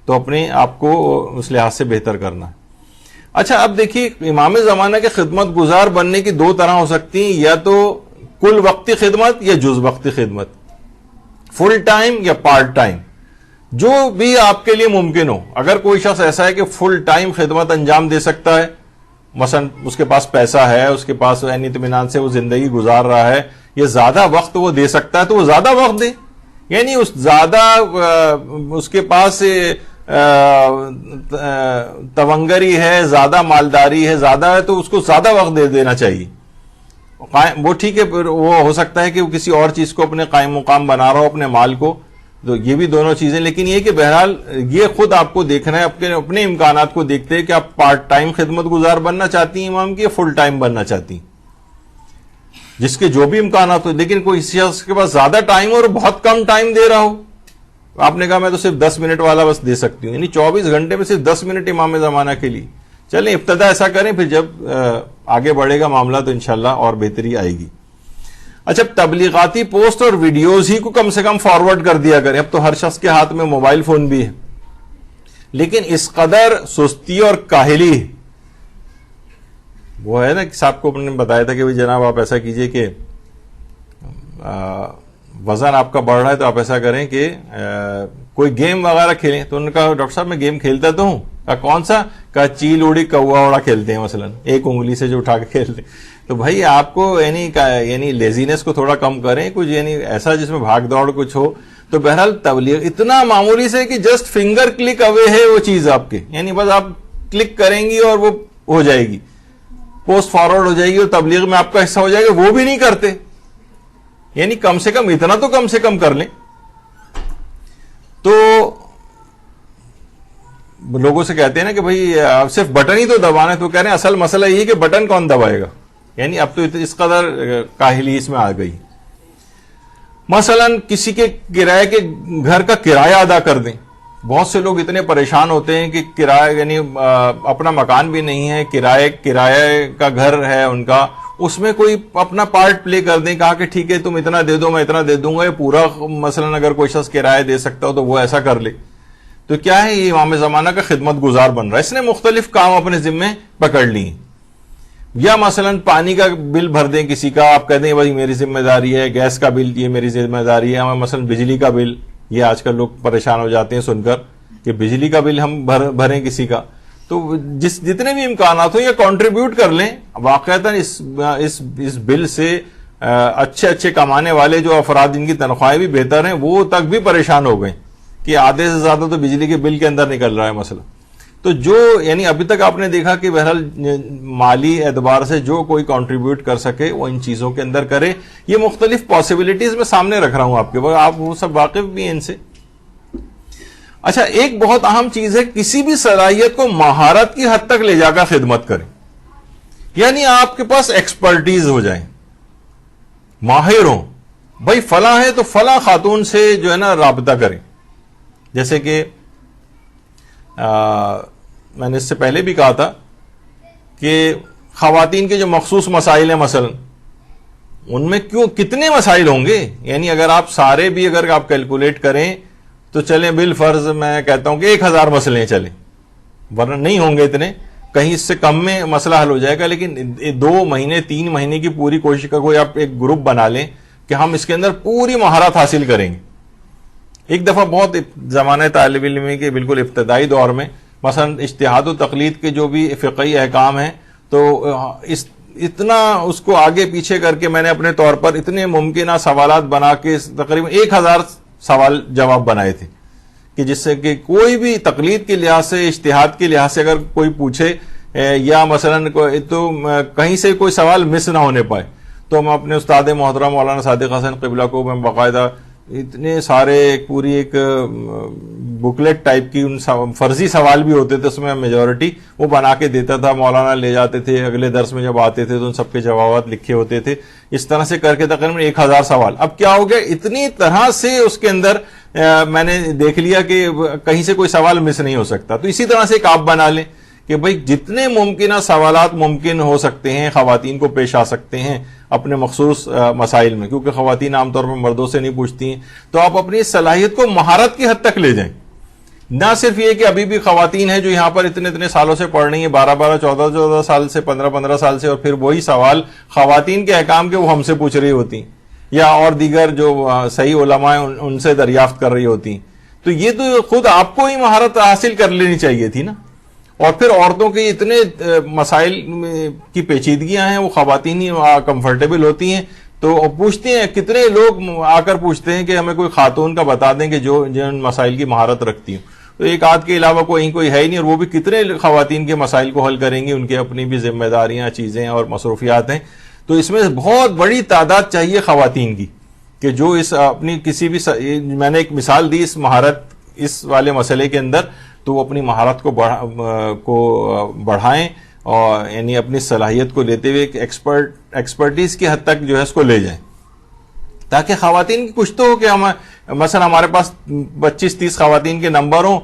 تو اپنے آپ کو اس لحاظ سے بہتر کرنا ہے. اچھا اب دیکھیے، امام زمانہ کے خدمت گزار بننے کی 2 طرح ہو سکتی ہیں، یا تو کل وقتی خدمت یا جز وقتی خدمت، فل ٹائم یا پارٹ ٹائم، جو بھی آپ کے لیے ممکن ہو. اگر کوئی شخص ایسا ہے کہ فل ٹائم خدمت انجام دے سکتا ہے، مثلا اس کے پاس پیسہ ہے، اس کے پاس یعنی اطمینان سے وہ زندگی گزار رہا ہے، یا زیادہ وقت وہ دے سکتا ہے تو وہ زیادہ وقت دے. یعنی اس کے پاس تونگری ہے، زیادہ مالداری ہے، زیادہ ہے، تو اس کو زیادہ وقت دے دینا چاہیے. وہ ٹھیک ہے، وہ ہو سکتا ہے کہ وہ کسی اور چیز کو اپنے قائم مقام بنا رہا ہو، اپنے مال کو. تو یہ بھی دونوں چیزیں، لیکن یہ کہ بہرحال یہ خود آپ کو دیکھنا ہے، اپنے امکانات کو دیکھتے ہیں کہ آپ پارٹ ٹائم خدمت گزار بننا چاہتی ہیں امام کی، یا فل ٹائم بننا چاہتی ہیں. جس کے جو بھی امکانات ہو. لیکن کوئی شخص کے پاس زیادہ ٹائم اور بہت کم ٹائم دے رہا ہو، آپ نے کہا میں تو صرف 10 منٹ والا بس دے سکتی ہوں، یعنی 24 گھنٹے میں صرف 10 منٹ امام زمانہ کے لیے. چلیں ابتدا ایسا کریں، پھر جب آگے بڑھے گا معاملہ تو انشاءاللہ اور بہتری آئے گی. اچھا، تبلیغاتی پوسٹ اور ویڈیوز ہی کو کم سے کم فارورڈ کر دیا کریں. اب تو ہر شخص کے ہاتھ میں موبائل فون بھی ہے، لیکن اس قدر سستی اور کاہلی وہ ہے نا کہ صاحب کو نے بتایا تھا کہ جناب آپ ایسا کیجئے کہ وزن آپ کا بڑھ رہا ہے تو آپ ایسا کریں کہ کوئی گیم وغیرہ کھیلیں. تو انہوں نے کہا ڈاکٹر صاحب میں گیم کھیلتا تو ہوں. کہا کون سا؟ کہا چیل اڑی کوا اڑا کھیلتے ہیں، مثلا ایک انگلی سے جو اٹھا کے کھیلتے ہیں. تو بھائی آپ کو یعنی لیزینس کو تھوڑا کم کریں، کچھ یعنی ایسا جس میں بھاگ دوڑ کچھ ہو. تو بہرحال تبلیغ اتنا معمولی سے کہ جسٹ فنگر کلک اوے ہے وہ چیز آپ کے، یعنی بس آپ کلک کریں گی اور وہ ہو جائے گی، پوسٹ فارورڈ ہو جائے گی اور تبلیغ میں آپ کا حصہ ہو جائے گا. وہ بھی نہیں کرتے. یعنی کم سے کم اتنا تو کم سے کم کر لیں. تو لوگوں سے کہتے ہیں نا کہ بھائی صرف بٹن ہی تو دبانا ہے. تو کہہ رہے ہیں اصل مسئلہ یہ کہ بٹن کون دبائے گا. یعنی اب تو اس قدر کاہلی اس میں آ گئی. مثلا کسی کے کرائے کے گھر کا کرایہ ادا کر دیں. بہت سے لوگ اتنے پریشان ہوتے ہیں کہ کرایہ یعنی اپنا مکان بھی نہیں ہے، کرایہ کا گھر ہے ان کا، اس میں کوئی اپنا پارٹ پلے کر دیں. کہا کہ ٹھیک ہے تم اتنا دے دو میں اتنا دے دوں گا، یہ پورا مثلا اگر کوئی شخص کرایہ دے سکتا ہو تو وہ ایسا کر لے. تو کیا ہے، یہ امام زمانہ کا خدمت گزار بن رہا ہے. اس نے مختلف کام اپنے ذمے پکڑ لی. یا مثلا پانی کا بل بھر دیں کسی کا، آپ کہہ دیں بھائی میری ذمہ داری ہے، گیس کا بل یہ میری ذمہ داری ہے، مثلا بجلی کا بل. یہ آج کل لوگ پریشان ہو جاتے ہیں سن کر کہ بجلی کا بل ہم بھریں کسی کا. تو جتنے بھی امکانات ہو یہ کنٹریبیوٹ کر لیں. واقعتاً اس بل سے اچھے اچھے کمانے والے جو افراد جن کی تنخواہیں بھی بہتر ہیں وہ تک بھی پریشان ہو گئے کہ آدھے سے زیادہ تو بجلی کے بل کے اندر نکل رہا ہے مسئلہ. تو جو یعنی ابھی تک آپ نے دیکھا کہ بہرحال مالی اعتبار سے جو کوئی کنٹریبیوٹ کر سکے وہ ان چیزوں کے اندر کرے. یہ مختلف پاسبلٹیز میں سامنے رکھ رہا ہوں آپ کے، آپ وہ سب واقف بھی ہیں ان سے. اچھا، ایک بہت اہم چیز ہے کسی بھی صلاحیت کو مہارت کی حد تک لے جا کر خدمت کریں. یعنی آپ کے پاس ایکسپرٹیز ہو جائیں، ماہر ہوں. بھائی فلاں ہے تو فلاں خاتون سے جو ہے نا رابطہ کریں. جیسے کہ میں نے اس سے پہلے بھی کہا تھا کہ خواتین کے جو مخصوص مسائل ہیں مثلا ان میں کتنے مسائل ہوں گے. یعنی اگر آپ سارے بھی اگر آپ کیلکولیٹ کریں تو چلیں بالفرض میں کہتا ہوں کہ 1000 مسئلے چلیں، ورنہ نہیں ہوں گے اتنے، کہیں اس سے کم میں مسئلہ حل ہو جائے گا. لیکن 2 مہینے 3 مہینے کی پوری کوشش کا کوئی آپ ایک گروپ بنا لیں کہ ہم اس کے اندر پوری مہارت حاصل کریں گے. ایک دفعہ بہت زمانہ طالب علم کے بالکل ابتدائی دور میں مثلا اجتہاد و تقلید کے جو بھی فقہی احکام ہیں تو اتنا اس کو آگے پیچھے کر کے میں نے اپنے طور پر اتنے ممکنہ سوالات بنا کے تقریباً 1000 سوال جواب بنائے تھے کہ جس سے کہ کوئی بھی تقلید کے لحاظ سے اجتہاد کے لحاظ سے اگر کوئی پوچھے یا مثلا تو کہیں سے کوئی سوال مس نہ ہونے پائے. تو میں اپنے استاد محترم مولانا صادق حسن قبلہ کو میں باقاعدہ اتنے سارے پوری ایک بکلیٹ ٹائپ کی ان فرضی سوال بھی ہوتے تھے اس میں میجورٹی وہ بنا کے دیتا تھا. مولانا لے جاتے تھے، اگلے درس میں جب آتے تھے تو ان سب کے جوابات لکھے ہوتے تھے. اس طرح سے کر کے تقریباً 1000 سوال. اب کیا ہو گیا، اتنی طرح سے اس کے اندر میں نے دیکھ لیا کہ کہیں سے کوئی سوال مس نہیں ہو سکتا. تو اسی طرح سے ایک آپ بنا لیں کہ بھئی جتنے ممکنہ سوالات ممکن ہو سکتے ہیں خواتین کو پیش آ سکتے ہیں اپنے مخصوص مسائل میں، کیونکہ خواتین عام طور پر مردوں سے نہیں پوچھتی ہیں، تو آپ اپنی صلاحیت کو مہارت کی حد تک لے جائیں. نہ صرف یہ کہ ابھی بھی خواتین ہیں جو یہاں پر اتنے سالوں سے پڑھ رہی ہیں، 12 14 سال سے، 15 سال سے، اور پھر وہی سوال خواتین کے احکام کے وہ ہم سے پوچھ رہی ہوتی ہیں یا اور دیگر جو صحیح علماء ہیں ان سے دریافت کر رہی ہوتی ہیں. تو یہ تو خود آپ کو ہی مہارت حاصل کر لینی چاہیے تھی نا. اور پھر عورتوں کے اتنے مسائل کی پیچیدگیاں ہیں وہ خواتین ہی کمفرٹیبل ہوتی ہیں تو پوچھتے ہیں. کتنے لوگ آ کر پوچھتے ہیں کہ ہمیں کوئی خاتون کا بتا دیں کہ جو جن مسائل کی مہارت رکھتی ہوں. تو ایک آدھ کے علاوہ کوئی ہے ہی نہیں، اور وہ بھی کتنے خواتین کے مسائل کو حل کریں گی، ان کے اپنی بھی ذمہ داریاں چیزیں اور مصروفیات ہیں. تو اس میں بہت بڑی تعداد چاہیے خواتین کی کہ جو اس اپنی کسی بھی میں نے ایک مثال دی اس مہارت اس والے مسئلے کے اندر، تو وہ اپنی مہارت کو بڑھائیں اور یعنی اپنی صلاحیت کو لیتے ہوئے ایکسپرٹیز کی حد تک جو ہے اس کو لے جائیں، تاکہ خواتین کی کچھ تو ہو کہ ہم مثلا ہمارے پاس 25-30 خواتین کے نمبر ہوں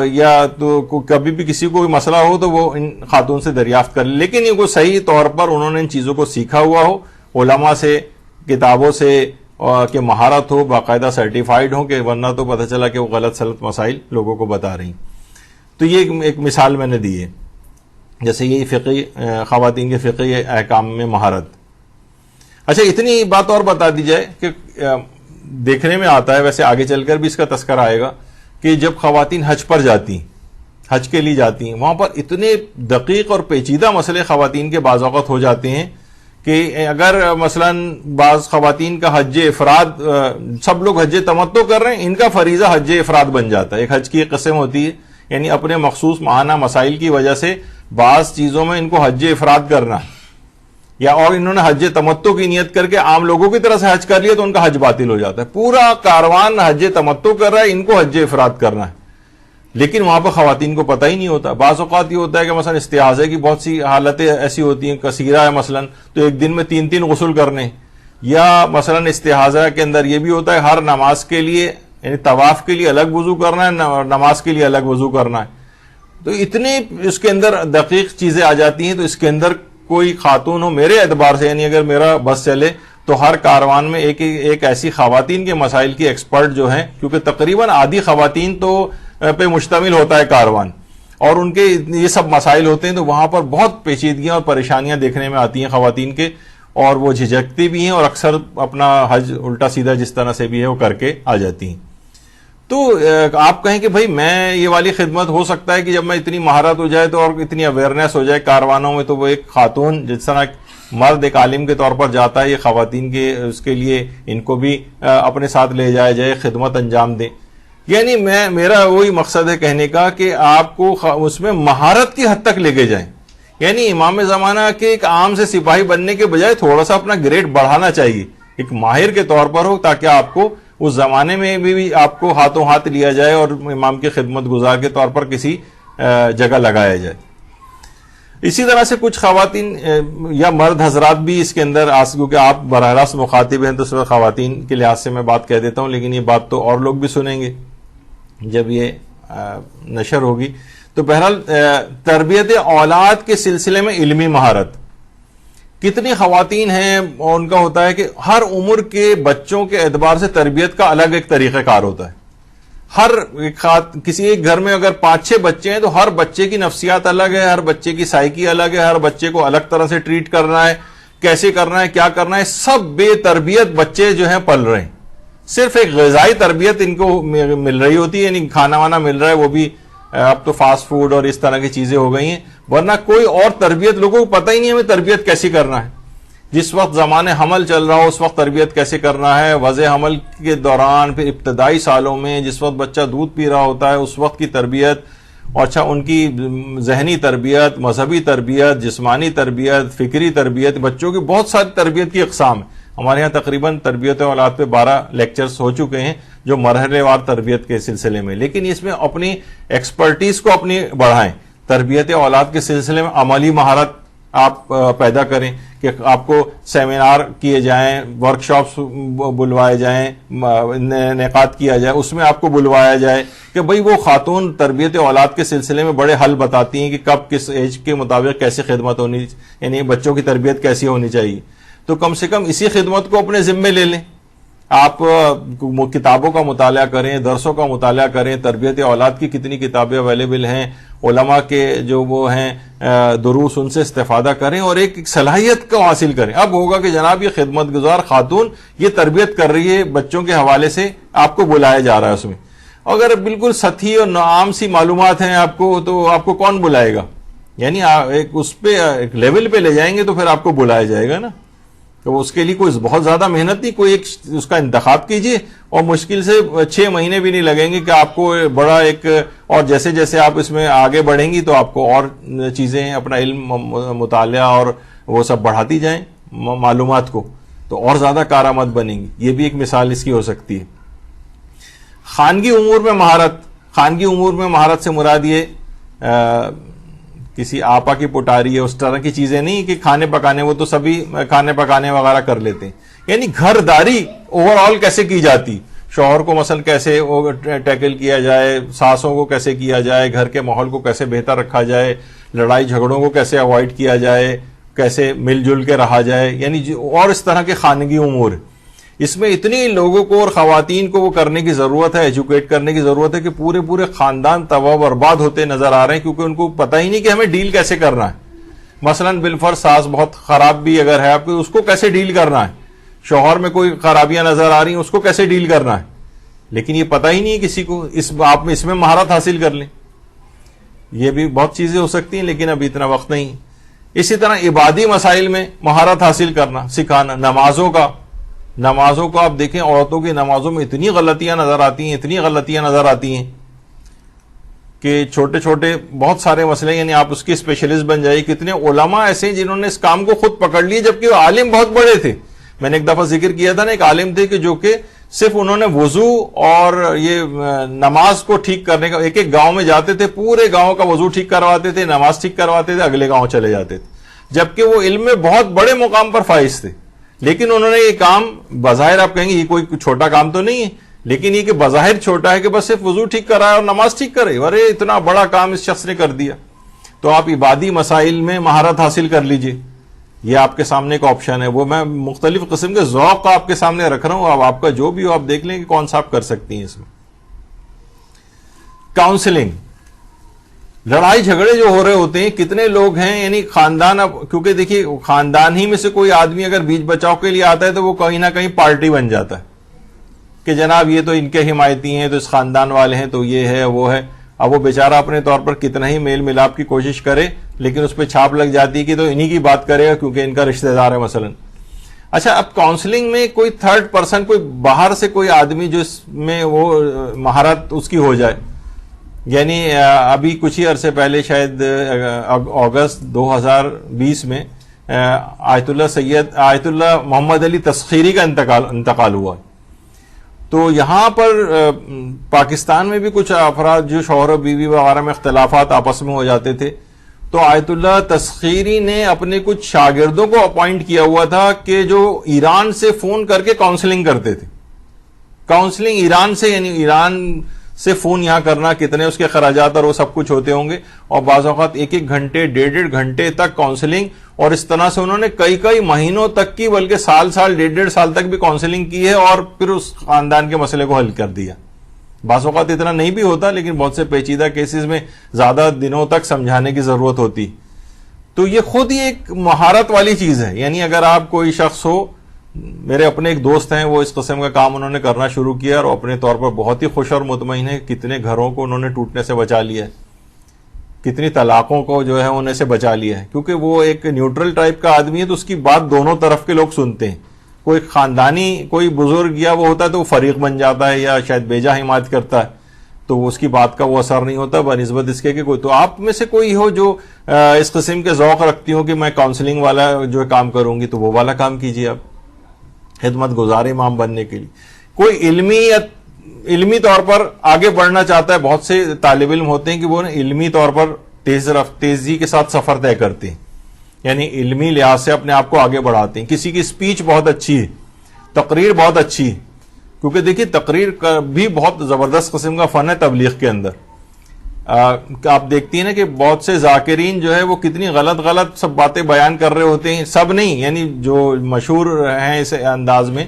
یا تو کبھی بھی کسی کو کوئی مسئلہ ہو تو وہ ان خاتون سے دریافت کر لیں، لیکن یہ کو صحیح طور پر انہوں نے ان چیزوں کو سیکھا ہوا ہو، علماء سے، کتابوں سے، کہ مہارت ہو، باقاعدہ سرٹیفائیڈ ہو، کہ ورنہ تو پتہ چلا کہ وہ غلط سلط مسائل لوگوں کو بتا رہی. تو یہ ایک مثال میں نے دی ہے، جیسے یہ فقہی خواتین کے فقہی احکام میں مہارت. اچھا، اتنی بات اور بتا دی جائے کہ دیکھنے میں آتا ہے، ویسے آگے چل کر بھی اس کا تذکرہ آئے گا، کہ جب خواتین حج پر جاتی ہیں، حج کے لیے جاتی ہیں، وہاں پر اتنے دقیق اور پیچیدہ مسئلے خواتین کے بعض اوقات ہو جاتے ہیں کہ اگر مثلا بعض خواتین کا حج افراد، سب لوگ حج تمتع کر رہے ہیں، ان کا فریضہ حج افراد بن جاتا ہے. ایک حج کی ایک قسم ہوتی ہے، یعنی اپنے مخصوص ماہانہ مسائل کی وجہ سے بعض چیزوں میں ان کو حج افراد کرنا ہے، یا اور انہوں نے حج تمتع کی نیت کر کے عام لوگوں کی طرح سے حج کر لیا تو ان کا حج باطل ہو جاتا ہے. پورا کاروان حج تمتع کر رہا ہے، ان کو حج افراد کرنا ہے، لیکن وہاں پر خواتین کو پتہ ہی نہیں ہوتا. بعض اوقات یہ ہوتا ہے کہ مثلا استحاضے کی بہت سی حالتیں ایسی ہوتی ہیں، کثیرہ ہے مثلا، تو ایک دن میں 3 غسل کرنے، یا مثلا استحاضہ کے اندر یہ بھی ہوتا ہے ہر نماز کے لیے، یعنی طواف کے لیے الگ وضو کرنا ہے، نماز کے لیے الگ وضو کرنا ہے. تو اتنے اس کے اندر دقیق چیزیں آ جاتی ہیں. تو اس کے اندر کوئی خاتون ہو میرے اعتبار سے، یعنی اگر میرا بس چلے تو ہر کاروان میں ایک ایسی خواتین کے مسائل کی ایکسپرٹ جو ہیں، کیونکہ تقریباً آدھی خواتین تو پہ مشتمل ہوتا ہے کاروان، اور ان کے یہ سب مسائل ہوتے ہیں، تو وہاں پر بہت پیچیدگیاں اور پریشانیاں دیکھنے میں آتی ہیں خواتین کے، اور وہ جھجکتی بھی ہیں اور اکثر اپنا حج الٹا سیدھا جس طرح سے بھی ہے وہ کر کے آ جاتی ہیں. تو آپ کہیں کہ بھائی میں یہ والی خدمت ہو سکتا ہے کہ جب میں اتنی مہارت ہو جائے تو اور اتنی اویئرنیس ہو جائے کاروانوں میں، تو وہ ایک خاتون جس طرح مرد ایک عالم کے طور پر جاتا ہے، یہ خواتین کے اس کے لیے ان کو بھی اپنے ساتھ لے جایا جائے، خدمت انجام دیں. یعنی میرا وہی مقصد ہے کہنے کا کہ آپ کو اس میں مہارت کی حد تک لے کے جائیں. یعنی امام زمانہ کے ایک عام سے سپاہی بننے کے بجائے تھوڑا سا اپنا گریڈ بڑھانا چاہیے، ایک ماہر کے طور پر ہو، تاکہ آپ کو اس زمانے میں بھی آپ کو ہاتھوں ہاتھ لیا جائے اور امام کی خدمت گزار کے طور پر کسی جگہ لگایا جائے. اسی طرح سے کچھ خواتین یا مرد حضرات بھی اس کے اندر کیونکہ آپ براہ راست مخاطب ہیں تو اس وقت خواتین کے لحاظ سے میں بات کہہ دیتا ہوں، لیکن یہ بات تو اور لوگ بھی سنیں گے جب یہ نشر ہوگی. تو بہرحال تربیت اولاد کے سلسلے میں علمی مہارت، کتنی خواتین ہیں اور ان کا ہوتا ہے کہ ہر عمر کے بچوں کے اعتبار سے تربیت کا الگ ایک طریقہ کار ہوتا ہے. کسی ایک گھر میں اگر 5-6 بچے ہیں تو ہر بچے کی نفسیات الگ ہے، ہر بچے کی سائیکی الگ ہے، ہر بچے کو الگ طرح سے ٹریٹ کرنا ہے، کیسے کرنا ہے، کیا کرنا ہے، سب بے تربیت بچے جو ہیں پل رہے ہیں. صرف ایک غذائی تربیت ان کو مل رہی ہوتی ہے، یعنی کھانا وانا مل رہا ہے، وہ بھی اب تو فاسٹ فوڈ اور اس طرح کی چیزیں ہو گئی ہیں، ورنہ کوئی اور تربیت لوگوں کو پتہ ہی نہیں ہمیں تربیت کیسی کرنا ہے. جس وقت زمانے حمل چل رہا ہو اس وقت تربیت کیسے کرنا ہے، وضع حمل کے دوران، پھر ابتدائی سالوں میں جس وقت بچہ دودھ پی رہا ہوتا ہے اس وقت کی تربیت، اور اچھا ان کی ذہنی تربیت، مذہبی تربیت، جسمانی تربیت، فکری تربیت، بچوں کی بہت ساری تربیت کی اقسام ہیں. ہمارے یہاں تقریباً تربیت اولاد پہ 12 لیکچرز ہو چکے ہیں جو مرحلے وار تربیت کے سلسلے میں، لیکن اس میں اپنی ایکسپرٹیز کو اپنی بڑھائیں. تربیت اولاد کے سلسلے میں عملی مہارت آپ پیدا کریں کہ آپ کو سیمینار کیے جائیں، ورکشاپس بلوائے جائیں، انعقاد کیا جائے، اس میں آپ کو بلوایا جائے کہ بھئی وہ خاتون تربیت اولاد کے سلسلے میں بڑے حل بتاتی ہیں کہ کب کس ایج کے مطابق کیسی خدمت ہونی، یعنی بچوں کی تربیت کیسی ہونی چاہیے. تو کم سے کم اسی خدمت کو اپنے ذمے لے لیں. آپ کتابوں کا مطالعہ کریں، درسوں کا مطالعہ کریں. تربیت اولاد کی کتنی کتابیں اویلیبل ہیں، علماء کے جو وہ ہیں دروس، ان سے استفادہ کریں اور ایک صلاحیت کو حاصل کریں. اب ہوگا کہ جناب یہ خدمت گزار خاتون یہ تربیت کر رہی ہے بچوں کے حوالے سے، آپ کو بلایا جا رہا ہے اس میں. اگر بالکل سطحی اور عام سی معلومات ہیں آپ کو تو آپ کو کون بلائے گا؟ یعنی ایک اس پہ ایک لیول پہ لے جائیں گے تو پھر آپ کو بلایا جائے گا نا. تو اس کے لیے کوئی بہت زیادہ محنت نہیں، کوئی ایک اس کا انتخاب کیجئے اور مشکل سے 6 مہینے بھی نہیں لگیں گے کہ آپ کو بڑا ایک، اور جیسے جیسے آپ اس میں آگے بڑھیں گی تو آپ کو اور چیزیں اپنا علم مطالعہ اور وہ سب بڑھاتی جائیں معلومات کو، تو اور زیادہ کارآمد بنیں گی. یہ بھی ایک مثال اس کی ہو سکتی ہے. خانگی امور میں مہارت، خانگی امور میں مہارت سے مراد یہ کسی آپا کی پٹاری ہے اس طرح کی چیزیں نہیں کہ کھانے پکانے، وہ تو سبھی کھانے پکانے وغیرہ کر لیتے ہیں. یعنی گھرداری اوور آل کیسے کی جاتی، شوہر کو مثلا کیسے ٹیکل کیا جائے، ساسوں کو کیسے کیا جائے، گھر کے ماحول کو کیسے بہتر رکھا جائے، لڑائی جھگڑوں کو کیسے اوائڈ کیا جائے، کیسے مل جل کے رہا جائے، یعنی اور اس طرح کے خانگی امور. اس میں اتنی لوگوں کو اور خواتین کو وہ کرنے کی ضرورت ہے، ایجوکیٹ کرنے کی ضرورت ہے کہ پورے خاندان تباہ برباد ہوتے نظر آ رہے ہیں کیونکہ ان کو پتہ ہی نہیں کہ ہمیں ڈیل کیسے کرنا ہے. مثلا بالفرض ساس بہت خراب بھی اگر ہے آپ کو، اس کو کیسے ڈیل کرنا ہے، شوہر میں کوئی خرابیاں نظر آ رہی ہیں اس کو کیسے ڈیل کرنا ہے، لیکن یہ پتہ ہی نہیں ہے کسی کو. آپ اس میں مہارت حاصل کر لیں. یہ بھی بہت چیزیں ہو سکتی ہیں لیکن ابھی اتنا وقت نہیں. اسی طرح عبادی مسائل میں مہارت حاصل کرنا، سکھانا. نمازوں کو آپ دیکھیں، عورتوں کی نمازوں میں اتنی غلطیاں نظر آتی ہیں کہ چھوٹے چھوٹے بہت سارے مسئلے، یعنی آپ اس کی اسپیشلسٹ بن جائیے. کتنے علماء ایسے ہیں جنہوں نے اس کام کو خود پکڑ لیے جبکہ وہ عالم بہت بڑے تھے. میں نے ایک دفعہ ذکر کیا تھا نا، ایک عالم تھے کہ جو کہ صرف انہوں نے وضو اور یہ نماز کو ٹھیک کرنے کا، ایک گاؤں میں جاتے تھے، پورے گاؤں کا وضو ٹھیک کرواتے تھے، نماز ٹھیک کرواتے تھے، اگلے گاؤں چلے جاتے تھے، جبکہ وہ علم میں بہت بڑے مقام پر فائز تھے. لیکن انہوں نے یہ کام بظاہر آپ کہیں گے یہ کوئی چھوٹا کام تو نہیں ہے، لیکن یہ کہ بظاہر چھوٹا ہے کہ بس صرف وضو ٹھیک کرائے اور نماز ٹھیک کرے، ارے اتنا بڑا کام اس شخص نے کر دیا. تو آپ عبادی مسائل میں مہارت حاصل کر لیجئے. یہ آپ کے سامنے ایک آپشن ہے. وہ میں مختلف قسم کے ذوق آپ کے سامنے رکھ رہا ہوں، اب آپ کا جو بھی ہو آپ دیکھ لیں کہ کون سا آپ کر سکتی ہیں. اس میں کاؤنسلنگ، لڑائی جھگڑے جو ہو رہے ہوتے ہیں، کتنے لوگ ہیں یعنی خاندان، اب کیونکہ دیکھیے خاندان ہی میں سے کوئی آدمی اگر بیچ بچاؤ کے لیے آتا ہے تو وہ کہیں نہ کہیں پارٹی بن جاتا ہے کہ جناب یہ تو ان کے حمایتی ہیں، تو اس خاندان والے ہیں، تو یہ ہے وہ ہے. اب وہ بیچارہ اپنے طور پر کتنا ہی میل ملاپ کی کوشش کرے لیکن اس پہ چھاپ لگ جاتی ہے کہ تو انہی کی بات کرے گا کیونکہ ان کا رشتہ دار ہے مثلا. اچھا, اب کاؤنسلنگ میں کوئی تھرڈ پرسن, کوئی باہر سے کوئی آدمی جو اس میں وہ مہارت اس کی ہو جائے, یعنی ابھی کچھ ہی عرصے پہلے شاید اگست 2020 میں آیت اللہ محمد علی تسخیری کا انتقال ہوا. تو یہاں پر پاکستان میں بھی کچھ افراد جو شوہر و بیوی وغیرہ میں اختلافات آپس میں ہو جاتے تھے, تو آیت اللہ تسخیری نے اپنے کچھ شاگردوں کو اپوائنٹ کیا ہوا تھا کہ جو ایران سے فون کر کے کاؤنسلنگ کرتے تھے. کاؤنسلنگ ایران سے, یعنی ایران سے فون یہاں کرنا, کتنے اس کے خراجات اور وہ سب کچھ ہوتے ہوں گے, اور بعض اوقات 1-1 گھنٹے 1.5 گھنٹے تک کاؤنسلنگ, اور اس طرح سے انہوں نے کئی مہینوں تک کی, بلکہ سال 1.5 سال تک بھی کاؤنسلنگ کی ہے اور پھر اس خاندان کے مسئلے کو حل کر دیا. بعض اوقات اتنا نہیں بھی ہوتا, لیکن بہت سے پیچیدہ کیسز میں زیادہ دنوں تک سمجھانے کی ضرورت ہوتی. تو یہ خود ہی ایک مہارت والی چیز ہے. یعنی اگر آپ کوئی شخص ہو, میرے اپنے ایک دوست ہیں, وہ اس قسم کا کام انہوں نے کرنا شروع کیا اور اپنے طور پر بہت ہی خوش اور مطمئن ہے. کتنے گھروں کو انہوں نے ٹوٹنے سے بچا لیا ہے, کتنی طلاقوں کو جو ہے ہونے سے بچا لیا ہے, کیونکہ وہ ایک نیوٹرل ٹائپ کا آدمی ہے, تو اس کی بات دونوں طرف کے لوگ سنتے ہیں. کوئی خاندانی کوئی بزرگ یا وہ ہوتا ہے تو وہ فریق بن جاتا ہے یا شاید بیجا حمایت کرتا ہے, تو اس کی بات کا وہ اثر نہیں ہوتا بنسبت اس کے کہ کوئی. تو آپ میں سے کوئی ہو جو اس قسم کے ذوق رکھتی ہو کہ میں کاؤنسلنگ والا جو کام کروں گی, تو وہ والا کام کیجیے آپ, خدمت گزار امام بننے کے لیے. کوئی علمی طور پر آگے بڑھنا چاہتا ہے, بہت سے طالب علم ہوتے ہیں کہ وہ علمی طور پر تیزی کے ساتھ سفر طے کرتے ہیں, یعنی علمی لحاظ سے اپنے آپ کو آگے بڑھاتے ہیں. کسی کی سپیچ بہت اچھی ہے, تقریر بہت اچھی ہے, کیونکہ دیکھیے تقریر کا بھی بہت زبردست قسم کا فن ہے تبلیغ کے اندر. آپ دیکھتی ہیں نا کہ بہت سے ذاکرین جو ہے وہ کتنی غلط سب باتیں بیان کر رہے ہوتے ہیں, سب نہیں, یعنی جو مشہور ہیں اس انداز میں,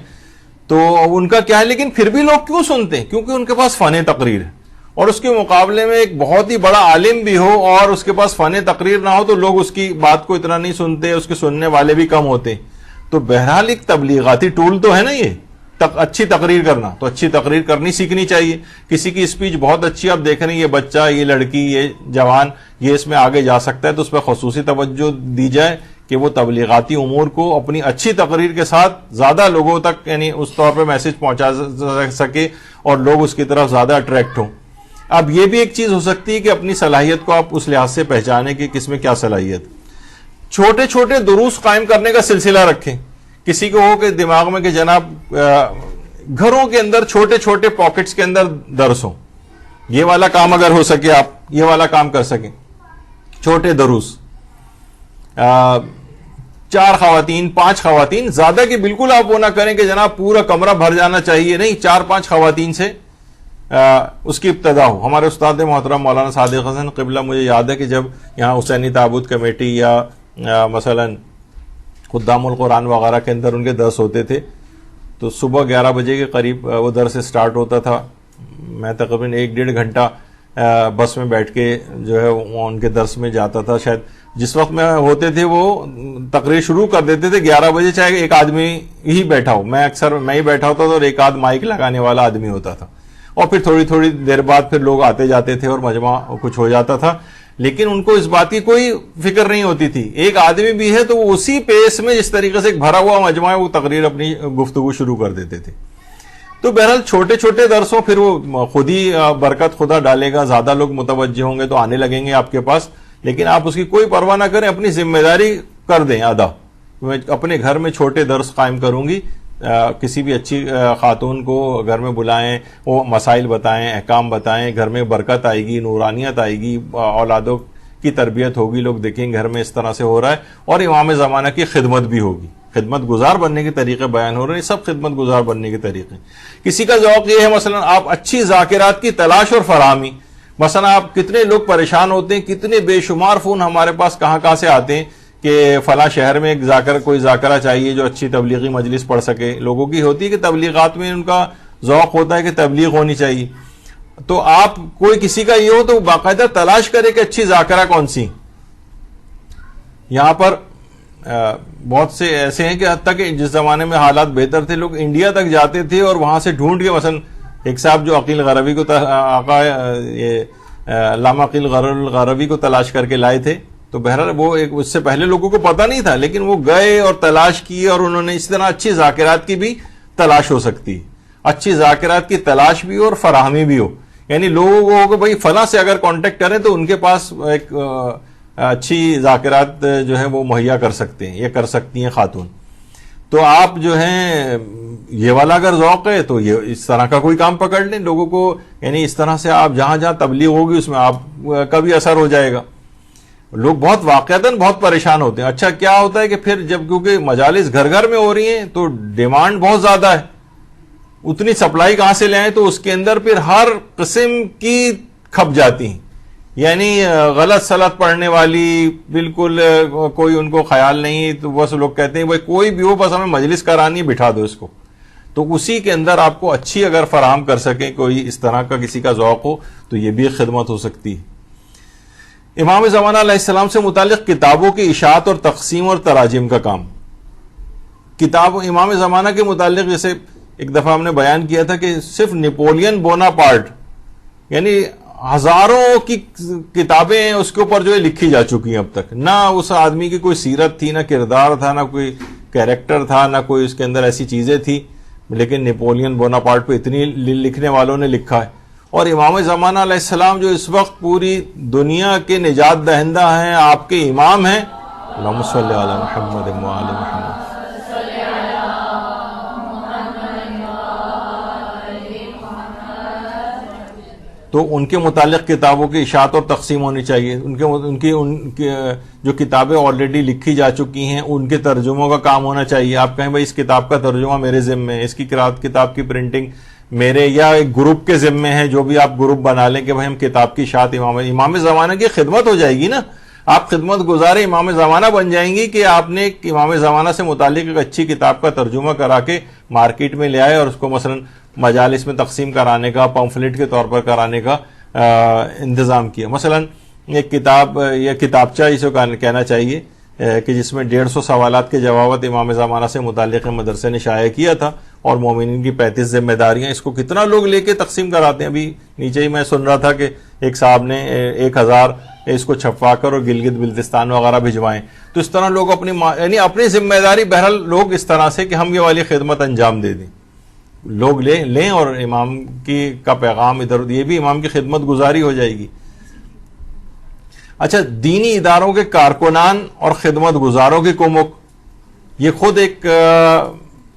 تو ان کا کیا ہے, لیکن پھر بھی لوگ کیوں سنتے ہیں, کیونکہ ان کے پاس فن تقریر ہے. اور اس کے مقابلے میں ایک بہت ہی بڑا عالم بھی ہو اور اس کے پاس فن تقریر نہ ہو, تو لوگ اس کی بات کو اتنا نہیں سنتے, اس کے سننے والے بھی کم ہوتے. تو بہرحال ایک تبلیغاتی ٹول تو ہے نا یہ, اچھی تقریر کرنا. تو اچھی تقریر کرنی سیکھنی چاہیے. کسی کی اسپیچ بہت اچھی, آپ دیکھ رہے ہیں یہ بچہ, یہ لڑکی, یہ جوان, یہ اس میں آگے جا سکتا ہے, تو اس پہ خصوصی توجہ دی جائے کہ وہ تبلیغاتی امور کو اپنی اچھی تقریر کے ساتھ زیادہ لوگوں تک, یعنی اس طور پہ میسج پہنچا سکے اور لوگ اس کی طرف زیادہ اٹریکٹ ہوں. اب یہ بھی ایک چیز ہو سکتی ہے کہ اپنی صلاحیت کو آپ اس لحاظ سے پہچانے کہ کس میں کیا صلاحیت. چھوٹے چھوٹے دروس قائم کرنے کا سلسلہ رکھیں. کسی کو ہو کہ دماغ میں کہ جناب گھروں کے اندر چھوٹے چھوٹے پاکٹس کے اندر درس ہوں, یہ والا کام اگر ہو سکے آپ یہ والا کام کر سکیں. چھوٹے دروس, 4 خواتین 5 خواتین, زیادہ کہ بالکل آپ وہ نہ کریں کہ جناب پورا کمرہ بھر جانا چاہیے, نہیں, 4-5 خواتین سے اس کی ابتدا ہو. ہمارے استاد محترم مولانا صادق حسن قبلہ, مجھے یاد ہے کہ جب یہاں حسینی تعبد کمیٹی یا مثلا خدام القرآن وغیرہ کے اندر ان کے درس ہوتے تھے, تو صبح 11 بجے کے قریب وہ درس سٹارٹ ہوتا تھا. میں تقریباً 1-1.5 گھنٹہ بس میں بیٹھ کے جو ہے ان کے درس میں جاتا تھا. شاید جس وقت میں ہوتے تھے وہ تقریر شروع کر دیتے تھے 11 بجے, چاہے ایک آدمی ہی بیٹھا ہو, میں ہی بیٹھا ہوتا تھا اور ایک آدھ مائک لگانے والا آدمی ہوتا تھا, اور پھر تھوڑی دیر بعد پھر لوگ آتے جاتے تھے اور مجمع کچھ ہو جاتا تھا. لیکن ان کو اس بات کی کوئی فکر نہیں ہوتی تھی, ایک آدمی بھی ہے تو وہ اسی پیس میں جس طریقے سے ایک بھرا ہوا مجمع ہے وہ تقریر اپنی گفتگو شروع کر دیتے تھے. تو بہرحال چھوٹے چھوٹے درسوں, پھر وہ خود ہی برکت خدا ڈالے گا, زیادہ لوگ متوجہ ہوں گے تو آنے لگیں گے آپ کے پاس. لیکن آپ اس کی کوئی پرواہ نہ کریں, اپنی ذمہ داری کر دیں ادا. میں اپنے گھر میں چھوٹے درس قائم کروں گی, کسی بھی اچھی خاتون کو گھر میں بلائیں, وہ مسائل بتائیں, احکام بتائیں, گھر میں برکت آئے گی, نورانیت آئے گی, اولادوں کی تربیت ہوگی, لوگ دیکھیں گھر میں اس طرح سے ہو رہا ہے, اور امام زمانہ کی خدمت بھی ہوگی. خدمت گزار بننے کے طریقے بیان ہو رہے ہیں, سب خدمت گزار بننے کے طریقے. کسی کا ذوق یہ ہے مثلا آپ اچھی ذاکرات کی تلاش اور فراہمی, مثلا آپ کتنے لوگ پریشان ہوتے ہیں, کتنے بے شمار فون ہمارے پاس کہاں سے آتے ہیں کہ فلاں شہر میں ایک کوئی ذاکرہ چاہیے جو اچھی تبلیغی مجلس پڑھ سکے. لوگوں کی ہوتی ہے کہ تبلیغات میں ان کا ذوق ہوتا ہے کہ تبلیغ ہونی چاہیے, تو آپ کوئی کسی کا یہ ہو تو باقاعدہ تلاش کرے کہ اچھی ذاکرہ کون سی. یہاں پر بہت سے ایسے ہیں کہ حتیٰ کہ جس زمانے میں حالات بہتر تھے لوگ انڈیا تک جاتے تھے اور وہاں سے ڈھونڈ کے, مثلا ایک صاحب جو عقیل غربی کو آقا یہ علامہ قیل الغربی کو تلاش کر کے لائے تھے. تو بہرحال وہ اس سے پہلے لوگوں کو پتہ نہیں تھا، لیکن وہ گئے اور تلاش کی، اور انہوں نے اس طرح اچھی ذاکرات کی بھی تلاش ہو سکتی، اچھی ذاکرات کی تلاش بھی ہو اور فراہمی بھی ہو. یعنی لوگوں کو بھائی فلاں سے اگر کانٹیکٹ کریں تو ان کے پاس ایک اچھی ذاکرات جو ہے وہ مہیا کر سکتے ہیں، یہ کر سکتی ہیں خاتون. تو آپ جو ہیں یہ والا اگر ذوق ہے تو یہ اس طرح کا کوئی کام پکڑ لیں لوگوں کو، یعنی اس طرح سے آپ جہاں جہاں تبلیغ ہوگی اس میں آپ کا بھی اثر ہو جائے گا. لوگ بہت واقعتاً بہت پریشان ہوتے ہیں. اچھا کیا ہوتا ہے کہ پھر جب کیونکہ مجالس گھر گھر میں ہو رہی ہیں تو ڈیمانڈ بہت زیادہ ہے، اتنی سپلائی کہاں سے لے آئیں، تو اس کے اندر پھر ہر قسم کی کھپ جاتی ہیں. یعنی غلط سلط پڑھنے والی بالکل کوئی ان کو خیال نہیں، تو بس لوگ کہتے ہیں بھائی کوئی بھی ہو بس ہمیں مجلس کرانی ہے، بٹھا دو اس کو. تو اسی کے اندر آپ کو اچھی اگر فراہم کر سکیں، کوئی اس طرح کا کسی کا ذوق ہو تو یہ بھی ایک خدمت ہو سکتی ہے. امام زمانہ علیہ السلام سے متعلق کتابوں کی اشاعت اور تقسیم اور تراجم کا کام. کتاب امام زمانہ کے متعلق جیسے ایک دفعہ ہم نے بیان کیا تھا کہ صرف نیپولین بوناپارٹ یعنی ہزاروں کی کتابیں ہیں اس کے اوپر جو ہے لکھی جا چکی ہیں اب تک. نہ اس آدمی کی کوئی سیرت تھی، نہ کردار تھا، نہ کوئی کیریکٹر تھا، نہ کوئی اس کے اندر ایسی چیزیں تھی، لیکن نیپولین بوناپارٹ پہ اتنی لکھنے والوں نے لکھا ہے. اور امام زمانہ علیہ السلام جو اس وقت پوری دنیا کے نجات دہندہ ہیں، آپ کے امام ہیں. اللہم صلی علی محمد و آل محمد. تو ان کے متعلق کتابوں کی اشاعت اور تقسیم ہونی چاہیے. ان کی جو کتابیں آلریڈی لکھی جا چکی ہیں ان کے ترجموں کا کام ہونا چاہیے. آپ کہیں بھائی اس کتاب کا ترجمہ میرے ذمے ہے، اس کی کتاب کی پرنٹنگ میرے یا ایک گروپ کے ذمے ہے، جو بھی آپ گروپ بنا لیں کہ بھائی ہم کتاب کی اشاعت امام زمانہ کی خدمت ہو جائے گی نا. آپ خدمت گزار امام زمانہ بن جائیں گی کہ آپ نے امام زمانہ سے متعلق ایک اچھی کتاب کا ترجمہ کرا کے مارکیٹ میں لے آئے اور اس کو مثلا مجالس میں تقسیم کرانے کا، پمفلٹ کے طور پر کرانے کا انتظام کیا. مثلا ایک کتاب یا کتابچہ اسے کہنا چاہیے کہ جس میں 150 سوالات کے جوابات امام زمانہ سے متعلق مدرسے نے شائع کیا تھا، اور مومنین کی 35 ذمہ داریاں. اس کو کتنا لوگ لے کے تقسیم کراتے ہیں. ابھی نیچے ہی میں سن رہا تھا کہ ایک صاحب نے 1000 اس کو چھپوا کر اور گلگت بلتستان وغیرہ بھجوائیں. تو اس طرح لوگ یعنی اپنی ذمہ داری بہرحال لوگ اس طرح سے کہ ہم یہ والی خدمت انجام دے دیں، لوگ لیں اور امام کا پیغام ادھر، یہ بھی امام کی خدمت گزاری ہو جائے گی. اچھا، دینی اداروں کے کارکنان اور خدمت گزاروں کی کمک، یہ خود ایک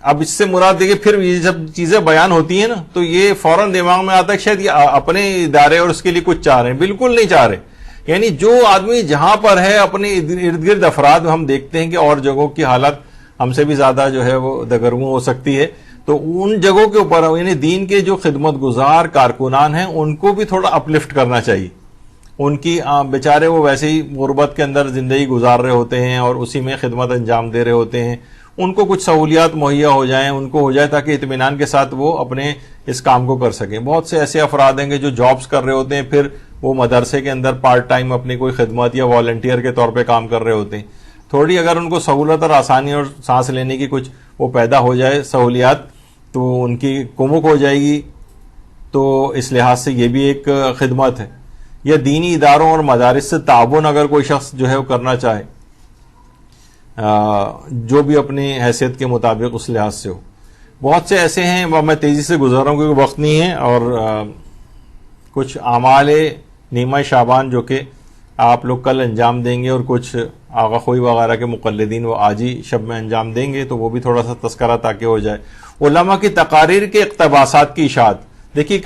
اب اس سے مراد دیکھیں پھر یہ جب چیزیں بیان ہوتی ہیں نا تو یہ فوراً دماغ میں آتا ہے کہ شاید یہ اپنے ادارے اور اس کے لیے کچھ چاہ رہے ہیں. بالکل نہیں چاہ رہے. یعنی جو آدمی جہاں پر ہے اپنے ارد گرد افراد، ہم دیکھتے ہیں کہ اور جگہوں کی حالت ہم سے بھی زیادہ جو ہے وہ دگرگوں ہو سکتی ہے، تو ان جگہوں کے اوپر یعنی دین کے جو خدمت گزار کارکنان ہیں ان کو بھی تھوڑا اپلفٹ کرنا چاہیے. ان کی بیچارے وہ ویسے ہی غربت کے اندر زندگی گزار رہے ہوتے ہیں اور اسی میں خدمت انجام دے رہے ہوتے ہیں. ان کو کچھ سہولیات مہیا ہو جائیں، ان کو ہو جائے تاکہ اطمینان کے ساتھ وہ اپنے اس کام کو کر سکیں. بہت سے ایسے افراد ہیں کہ جو جابز کر رہے ہوتے ہیں، پھر وہ مدرسے کے اندر پارٹ ٹائم اپنی کوئی خدمت یا والنٹیئر کے طور پہ کام کر رہے ہوتے ہیں. تھوڑی اگر ان کو سہولت اور آسانی اور سانس لینے کی کچھ وہ پیدا ہو جائے سہولیات، تو ان کی کمک ہو جائے گی. تو اس لحاظ سے یہ بھی ایک خدمت ہے. یا دینی اداروں اور مدارس سے تعاون اگر کوئی شخص جو ہے وہ کرنا چاہے، جو بھی اپنی حیثیت کے مطابق اس لحاظ سے ہو. بہت سے ایسے ہیں، میں تیزی سے گزر رہا ہوں کیونکہ وقت نہیں ہے، اور کچھ اعمال نیمہ شعبان جو کہ آپ لوگ کل انجام دیں گے، اور کچھ آغا خوئی وغیرہ کے مقلدین وہ آج ہی شب میں انجام دیں گے، تو وہ بھی تھوڑا سا تذکرہ تاکہ ہو جائے. علماء کی تقاریر کے اقتباسات کی اشاعت. دیکھیے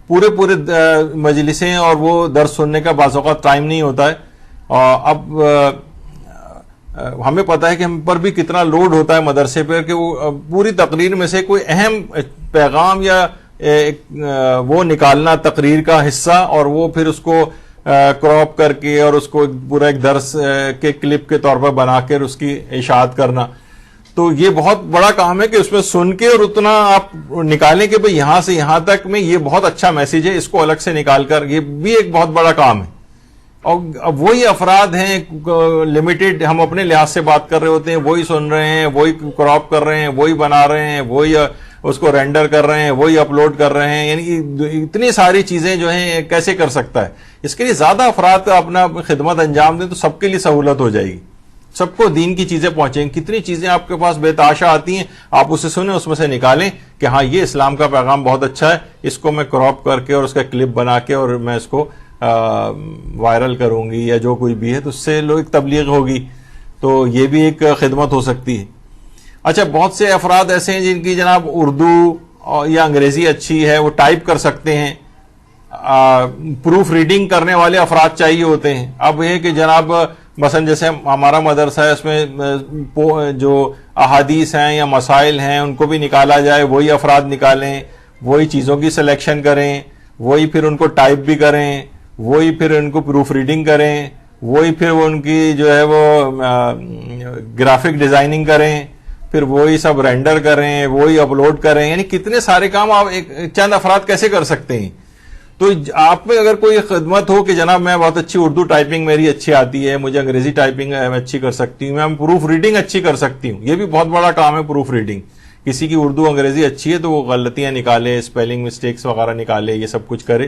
پورے مجلسیں اور وہ درس سننے کا بعض اوقات ٹائم نہیں ہوتا ہے. اب ہمیں پتہ ہے کہ ہم پر بھی کتنا لوڈ ہوتا ہے مدرسے پر کہ وہ پوری تقریر میں سے کوئی اہم پیغام یا وہ نکالنا تقریر کا حصہ، اور وہ پھر اس کو کراپ کر کے اور اس کو پورا ایک درس کے کلپ کے طور پر بنا کر اس کی اشاعت کرنا. تو یہ بہت بڑا کام ہے کہ اس میں سن کے اور اتنا آپ نکالیں کہ بھئی یہاں سے یہاں تک میں یہ بہت اچھا میسیج ہے، اس کو الگ سے نکال کر، یہ بھی ایک بہت بڑا کام ہے. اور اب وہی افراد ہیں لمیٹڈ، ہم اپنے لحاظ سے بات کر رہے ہوتے ہیں، وہی سن رہے ہیں، وہی کراپ کر رہے ہیں، وہی بنا رہے ہیں، وہی اس کو رینڈر کر رہے ہیں, وہی اپلوڈ کر رہے ہیں, یعنی اتنی ساری چیزیں جو ہیں کیسے کر سکتا ہے. اس کے لیے زیادہ افراد اپنا خدمت انجام دیں تو سب کے لیے سہولت ہو جائے گی, سب کو دین کی چیزیں پہنچیں گی. کتنی چیزیں آپ کے پاس بے تحاشا آتی ہیں, آپ اسے سنیں, اس میں سے نکالیں کہ ہاں یہ اسلام کا پیغام بہت اچھا ہے, اس کو میں کراپ کر کے اور اس کا کلپ بنا کے اور میں اس کو وائرل کروں گی یا جو کوئی بھی ہے, تو اس سے لوگ تبلیغ ہوگی. تو یہ بھی ایک خدمت ہو سکتی ہے. اچھا, بہت سے افراد ایسے ہیں جن کی جناب اردو یا انگریزی اچھی ہے, وہ ٹائپ کر سکتے ہیں, پروف ریڈنگ کرنے والے افراد چاہیے ہوتے ہیں. اب یہ کہ جناب مثلا جیسے ہمارا مدرسہ ہے, اس میں جو احادیث ہیں یا مسائل ہیں ان کو بھی نکالا جائے, وہی افراد نکالیں, وہی چیزوں کی سلیکشن کریں, وہی پھر ان کو ٹائپ بھی کریں, وہی پھر ان کو پروف ریڈنگ کریں, وہی پھر وہ ان کی جو ہے وہ گرافک ڈیزائننگ کریں, پھر وہی سب رینڈر کریں, وہی اپلوڈ کریں. یعنی کتنے سارے کام آپ چند افراد کیسے کر سکتے ہیں. تو آپ میں اگر کوئی خدمت ہو کہ جناب میں بہت اچھی اردو ٹائپنگ میری اچھی آتی ہے, مجھے انگریزی ٹائپنگ میں اچھی کر سکتی ہوں, میں پروف ریڈنگ اچھی کر سکتی ہوں, یہ بھی بہت بڑا کام ہے پروف ریڈنگ. کسی کی اردو انگریزی اچھی ہے تو وہ غلطیاں نکالے, اسپیلنگ مسٹیکس وغیرہ نکالے, یہ سب کچھ کرے.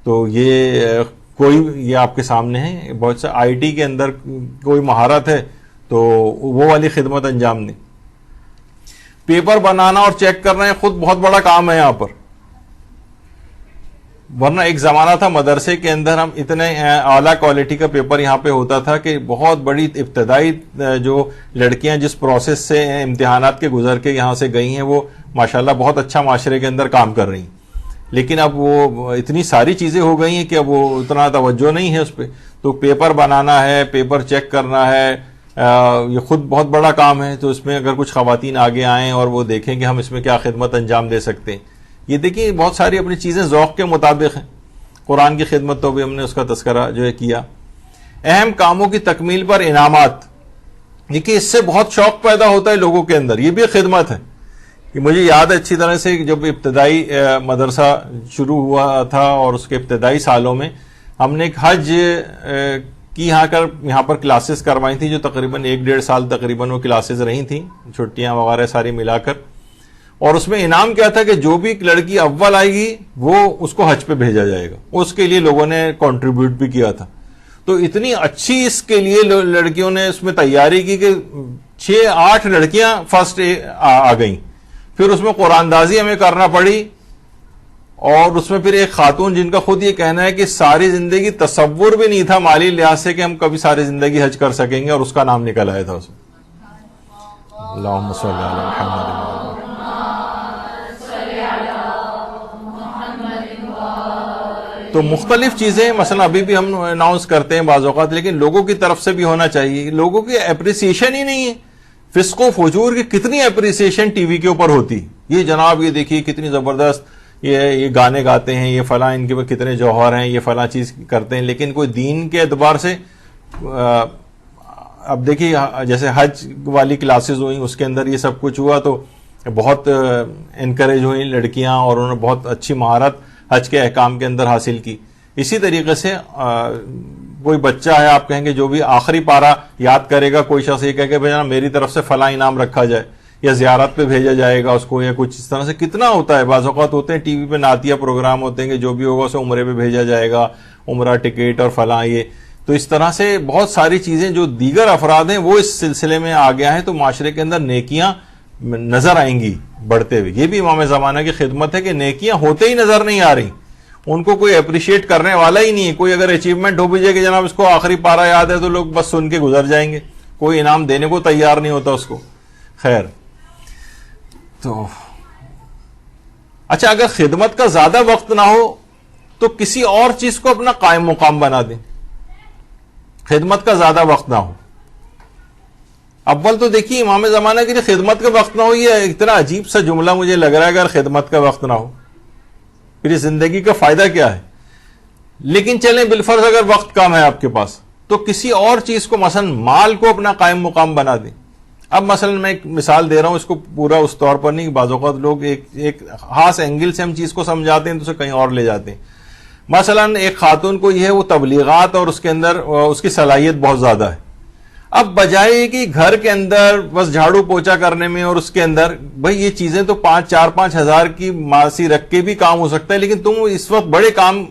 تو یہ آپ کے سامنے ہے. بہت سے آئی ٹی کے اندر کوئی مہارت ہے تو وہ والی خدمت انجام دیں. پیپر بنانا اور چیک کرنا خود بہت بڑا کام ہے یہاں پر. ورنہ ایک زمانہ تھا مدرسے کے اندر ہم اتنے اعلیٰ کوالٹی کا پیپر یہاں پہ ہوتا تھا کہ بہت بڑی ابتدائی جو لڑکیاں جس پروسیس سے امتحانات کے گزر کے یہاں سے گئی ہیں وہ ماشاءاللہ بہت اچھا معاشرے کے اندر کام کر رہی ہیں. لیکن اب وہ اتنی ساری چیزیں ہو گئی ہیں کہ اب وہ اتنا توجہ نہیں ہے اس پہ. تو پیپر بنانا ہے, پیپر چیک کرنا ہے, یہ خود بہت بڑا کام ہے. تو اس میں اگر کچھ خواتین آگے آئیں اور وہ دیکھیں کہ ہم اس میں کیا خدمت انجام دے سکتے ہیں. یہ دیکھیں بہت ساری اپنی چیزیں ذوق کے مطابق ہیں. قرآن کی خدمت تو بھی ہم نے اس کا تذکرہ جو ہے کیا. اہم کاموں کی تکمیل پر انعامات, دیکھیے اس سے بہت شوق پیدا ہوتا ہے لوگوں کے اندر, یہ بھی خدمت ہے. کہ مجھے یاد ہے اچھی طرح سے جب ابتدائی مدرسہ شروع ہوا تھا اور اس کے ابتدائی سالوں میں ہم نے ایک حج کی یہاں پر کلاسز کروائی تھی, جو تقریباً 1-1.5 سال تقریباً وہ کلاسز رہی تھیں, چھٹیاں وغیرہ ساری ملا کر. اور اس میں انعام کیا تھا کہ جو بھی لڑکی اول آئے گی وہ اس کو حج پہ بھیجا جائے گا. اس کے لیے لوگوں نے کنٹریبیوٹ بھی کیا تھا. تو اتنی اچھی اس کے لیے لڑکیوں نے اس میں تیاری کی کہ 6-8 لڑکیاں فرسٹ آ گئیں. پھر اس میں قرآن دازی ہمیں کرنا پڑی, اور اس میں پھر ایک خاتون جن کا خود یہ کہنا ہے کہ ساری زندگی تصور بھی نہیں تھا مالی لحاظ سے کہ ہم کبھی ساری زندگی حج کر سکیں گے, اور اس کا نام نکل آیا تھا اس میں. اللہم صلی علی محمد. تو مختلف چیزیں مثلا ابھی بھی ہم اناؤنس کرتے ہیں بعض اوقات, لیکن لوگوں کی طرف سے بھی ہونا چاہیے. لوگوں کی اپریسیشن ہی نہیں ہے. فسق و فجور کی کتنی اپریسیشن ٹی وی کے اوپر ہوتی, یہ جناب یہ دیکھیے کتنی زبردست یہ گانے گاتے ہیں, یہ فلاں ان کے کتنے جوہر ہیں, یہ فلاں چیز کرتے ہیں, لیکن کوئی دین کے اعتبار سے اب دیکھیے جیسے حج والی کلاسز ہوئیں اس کے اندر یہ سب کچھ ہوا تو بہت انکریج ہوئی لڑکیاں, اور انہوں نے بہت اچھی مہارت حج کے احکام کے اندر حاصل کی. اسی طریقے سے کوئی بچہ ہے, آپ کہیں گے جو بھی آخری پارہ یاد کرے گا, کوئی شخص یہ کہے کہ بھائی میری طرف سے فلاں انعام رکھا جائے, یا زیارت پہ بھیجا جائے گا اس کو, یا کچھ اس طرح سے کتنا ہوتا ہے. بعض اوقات ہوتے ہیں ٹی وی پہ نعتیہ پروگرام ہوتے ہیں کہ جو بھی ہوگا اسے عمرے پہ بھیجا جائے گا, عمرہ ٹکٹ اور فلاں یہ. تو اس طرح سے بہت ساری چیزیں جو دیگر افراد ہیں وہ اس سلسلے میں آ گیا ہے, تو معاشرے کے اندر نیکیاں نظر آئیں گی بڑھتے ہوئے. یہ بھی امام زمانہ کی خدمت ہے کہ نیکیاں ہوتے ہی نظر نہیں آ رہی, ان کو کوئی اپریشیٹ کرنے والا ہی نہیں ہے. کوئی اگر اچیومنٹ ہو بھی جائے کہ جناب اس کو آخری پارہ یاد ہے تو لوگ بس سن کے گزر جائیں گے, کوئی انعام دینے کو تیار نہیں ہوتا اس کو. خیر, تو اچھا اگر خدمت کا زیادہ وقت نہ ہو تو کسی اور چیز کو اپنا قائم مقام بنا دیں. خدمت کا زیادہ وقت نہ ہو. اول تو دیکھیے امام زمانہ کے لیے خدمت کا وقت نہ ہو, یہ اتنا عجیب سا جملہ مجھے لگ رہا ہے اگر خدمت کا وقت نہ ہو پھر اس زندگی کا فائدہ کیا ہے. لیکن چلیں بالفرض اگر وقت کم ہے آپ کے پاس تو کسی اور چیز کو مثلا مال کو اپنا قائم مقام بنا دیں. اب مثلا میں ایک مثال دے رہا ہوں, اس کو پورا اس طور پر نہیں, بعض اوقات لوگ ایک خاص اینگل سے ہم چیز کو سمجھاتے ہیں تو اسے کہیں اور لے جاتے ہیں. مثلا ایک خاتون کو یہ ہے وہ تبلیغات اور اس کے اندر اس کی صلاحیت بہت زیادہ ہے. اب بجائے کہ گھر کے اندر بس جھاڑو پوچھا کرنے میں اور اس کے اندر بھائی یہ چیزیں تو 4-5 ہزار کی ماسی رکھ کے بھی کام ہو سکتا ہے، لیکن تم اس وقت بڑے کام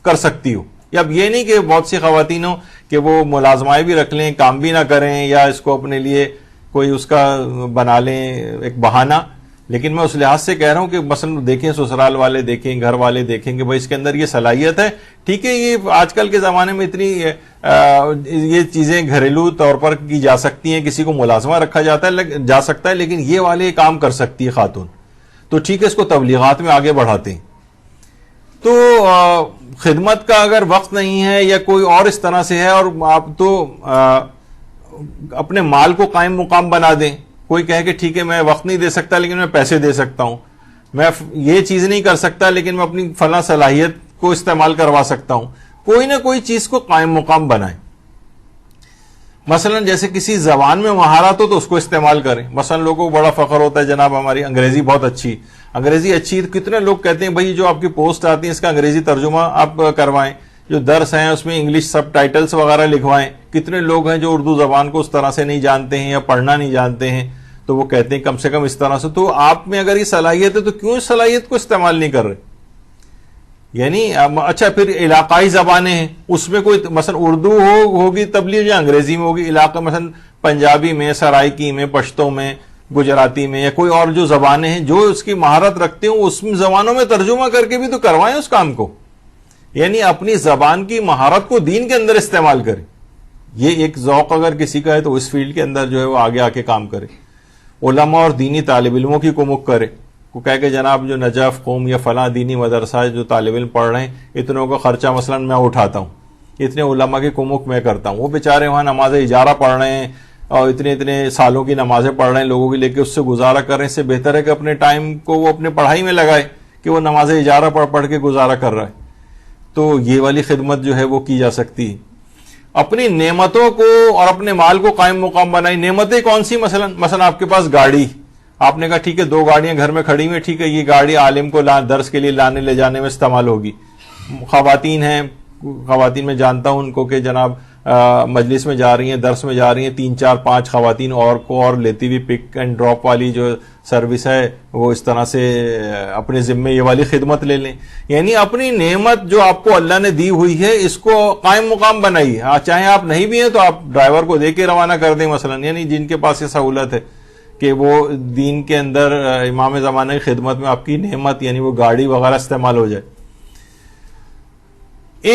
کر سکتی ہو. یا اب یہ نہیں کہ بہت سی خواتین ہو کہ وہ ملازمائیں بھی رکھ لیں، کام بھی نہ کریں، یا اس کو اپنے لیے کوئی اس کا بنا لیں ایک بہانہ. لیکن میں اس لحاظ سے کہہ رہا ہوں کہ مثلا دیکھیں سسرال والے دیکھیں، گھر والے دیکھیں کہ بھائی اس کے اندر یہ صلاحیت ہے. ٹھیک ہے، یہ آج کل کے زمانے میں اتنی یہ چیزیں گھریلو طور پر کی جا سکتی ہیں، کسی کو ملازمہ رکھا جا سکتا ہے، لیکن یہ والے کام کر سکتی ہے خاتون، تو ٹھیک ہے اس کو تبلیغات میں آگے بڑھاتے ہیں. تو خدمت کا اگر وقت نہیں ہے یا کوئی اور اس طرح سے ہے، اور آپ تو اپنے مال کو قائم مقام بنا دیں. کوئی کہے کہ ٹھیک ہے میں وقت نہیں دے سکتا لیکن میں پیسے دے سکتا ہوں، میں یہ چیز نہیں کر سکتا لیکن میں اپنی فلاں صلاحیت کو استعمال کروا سکتا ہوں. کوئی نہ کوئی چیز کو قائم مقام بنائیں. مثلا جیسے کسی زبان میں مہارت ہو تو اس کو استعمال کریں. مثلا لوگوں کو بڑا فخر ہوتا ہے جناب ہماری انگریزی بہت اچھی، انگریزی اچھی. کتنے لوگ کہتے ہیں بھائی جو آپ کی پوسٹ آتی ہے اس کا انگریزی ترجمہ آپ کروائیں، جو درس ہیں اس میں انگلش سب ٹائٹلز وغیرہ لکھوائیں. کتنے لوگ ہیں جو اردو زبان کو اس طرح سے نہیں جانتے ہیں یا پڑھنا نہیں جانتے ہیں، تو وہ کہتے ہیں کم سے کم اس طرح سے. تو آپ میں اگر یہ صلاحیت ہے تو کیوں اس صلاحیت کو استعمال نہیں کر رہے؟ یعنی اچھا پھر علاقائی زبانیں ہیں، اس میں کوئی مثلا اردو ہوگی تبلیغ یا انگریزی میں ہوگی. علاقہ مثلا پنجابی میں، سرائکی میں، پشتو میں، گجراتی میں، یا کوئی اور جو زبانیں ہیں جو اس کی مہارت رکھتے ہوں اس زبانوں میں ترجمہ کر کے بھی تو کروائیں اس کام کو. یعنی اپنی زبان کی مہارت کو دین کے اندر استعمال کریں. یہ ایک ذوق اگر کسی کا ہے تو اس فیلڈ کے اندر جو ہے وہ آگے آ کے کام کرے. علماء اور دینی طالب علموں کی کمک کرے. کو کہہ کہ جناب جو نجف قوم یا فلاں دینی مدرسہ جو طالب علم پڑھ رہے ہیں اتنوں کا خرچہ مثلا میں اٹھاتا ہوں، اتنے علماء کی کمک میں کرتا ہوں. وہ بیچارے وہاں نماز اجارہ پڑھ رہے ہیں اور اتنے سالوں کی نمازیں پڑھ رہے ہیں، لوگوں کی لے کے اس سے گزارا کر رہے ہیں. اس سے بہتر ہے کہ اپنے ٹائم کو وہ اپنے پڑھائی میں لگائے کہ وہ نماز اجارہ پڑھ کے گزارا کر رہا ہے. تو یہ والی خدمت جو ہے وہ کی جا سکتی ہے. اپنی نعمتوں کو اور اپنے مال کو قائم مقام بنائی. نعمتیں کون سی؟ مثلا آپ کے پاس گاڑی، آپ نے کہا ٹھیک ہے 2 گاڑیاں گھر میں کھڑی ہوئی، ٹھیک ہے یہ گاڑی عالم کو درس کے لیے لانے لے جانے میں استعمال ہوگی. خواتین ہیں، خواتین میں جانتا ہوں ان کو کہ جناب مجلس میں جا رہی ہیں، درس میں جا رہی ہیں، 3-4-5 خواتین اور لیتی ہوئی پک اینڈ ڈراپ والی جو سروس ہے وہ اس طرح سے اپنے ذمے یہ والی خدمت لے لیں. یعنی اپنی نعمت جو آپ کو اللہ نے دی ہوئی ہے اس کو قائم مقام بنائیے. چاہے آپ نہیں بھی ہیں تو آپ ڈرائیور کو دے کے روانہ کر دیں مثلا، یعنی جن کے پاس یہ سہولت ہے کہ وہ دین کے اندر امام زمانہ کی خدمت میں آپ کی نعمت یعنی وہ گاڑی وغیرہ استعمال ہو جائے.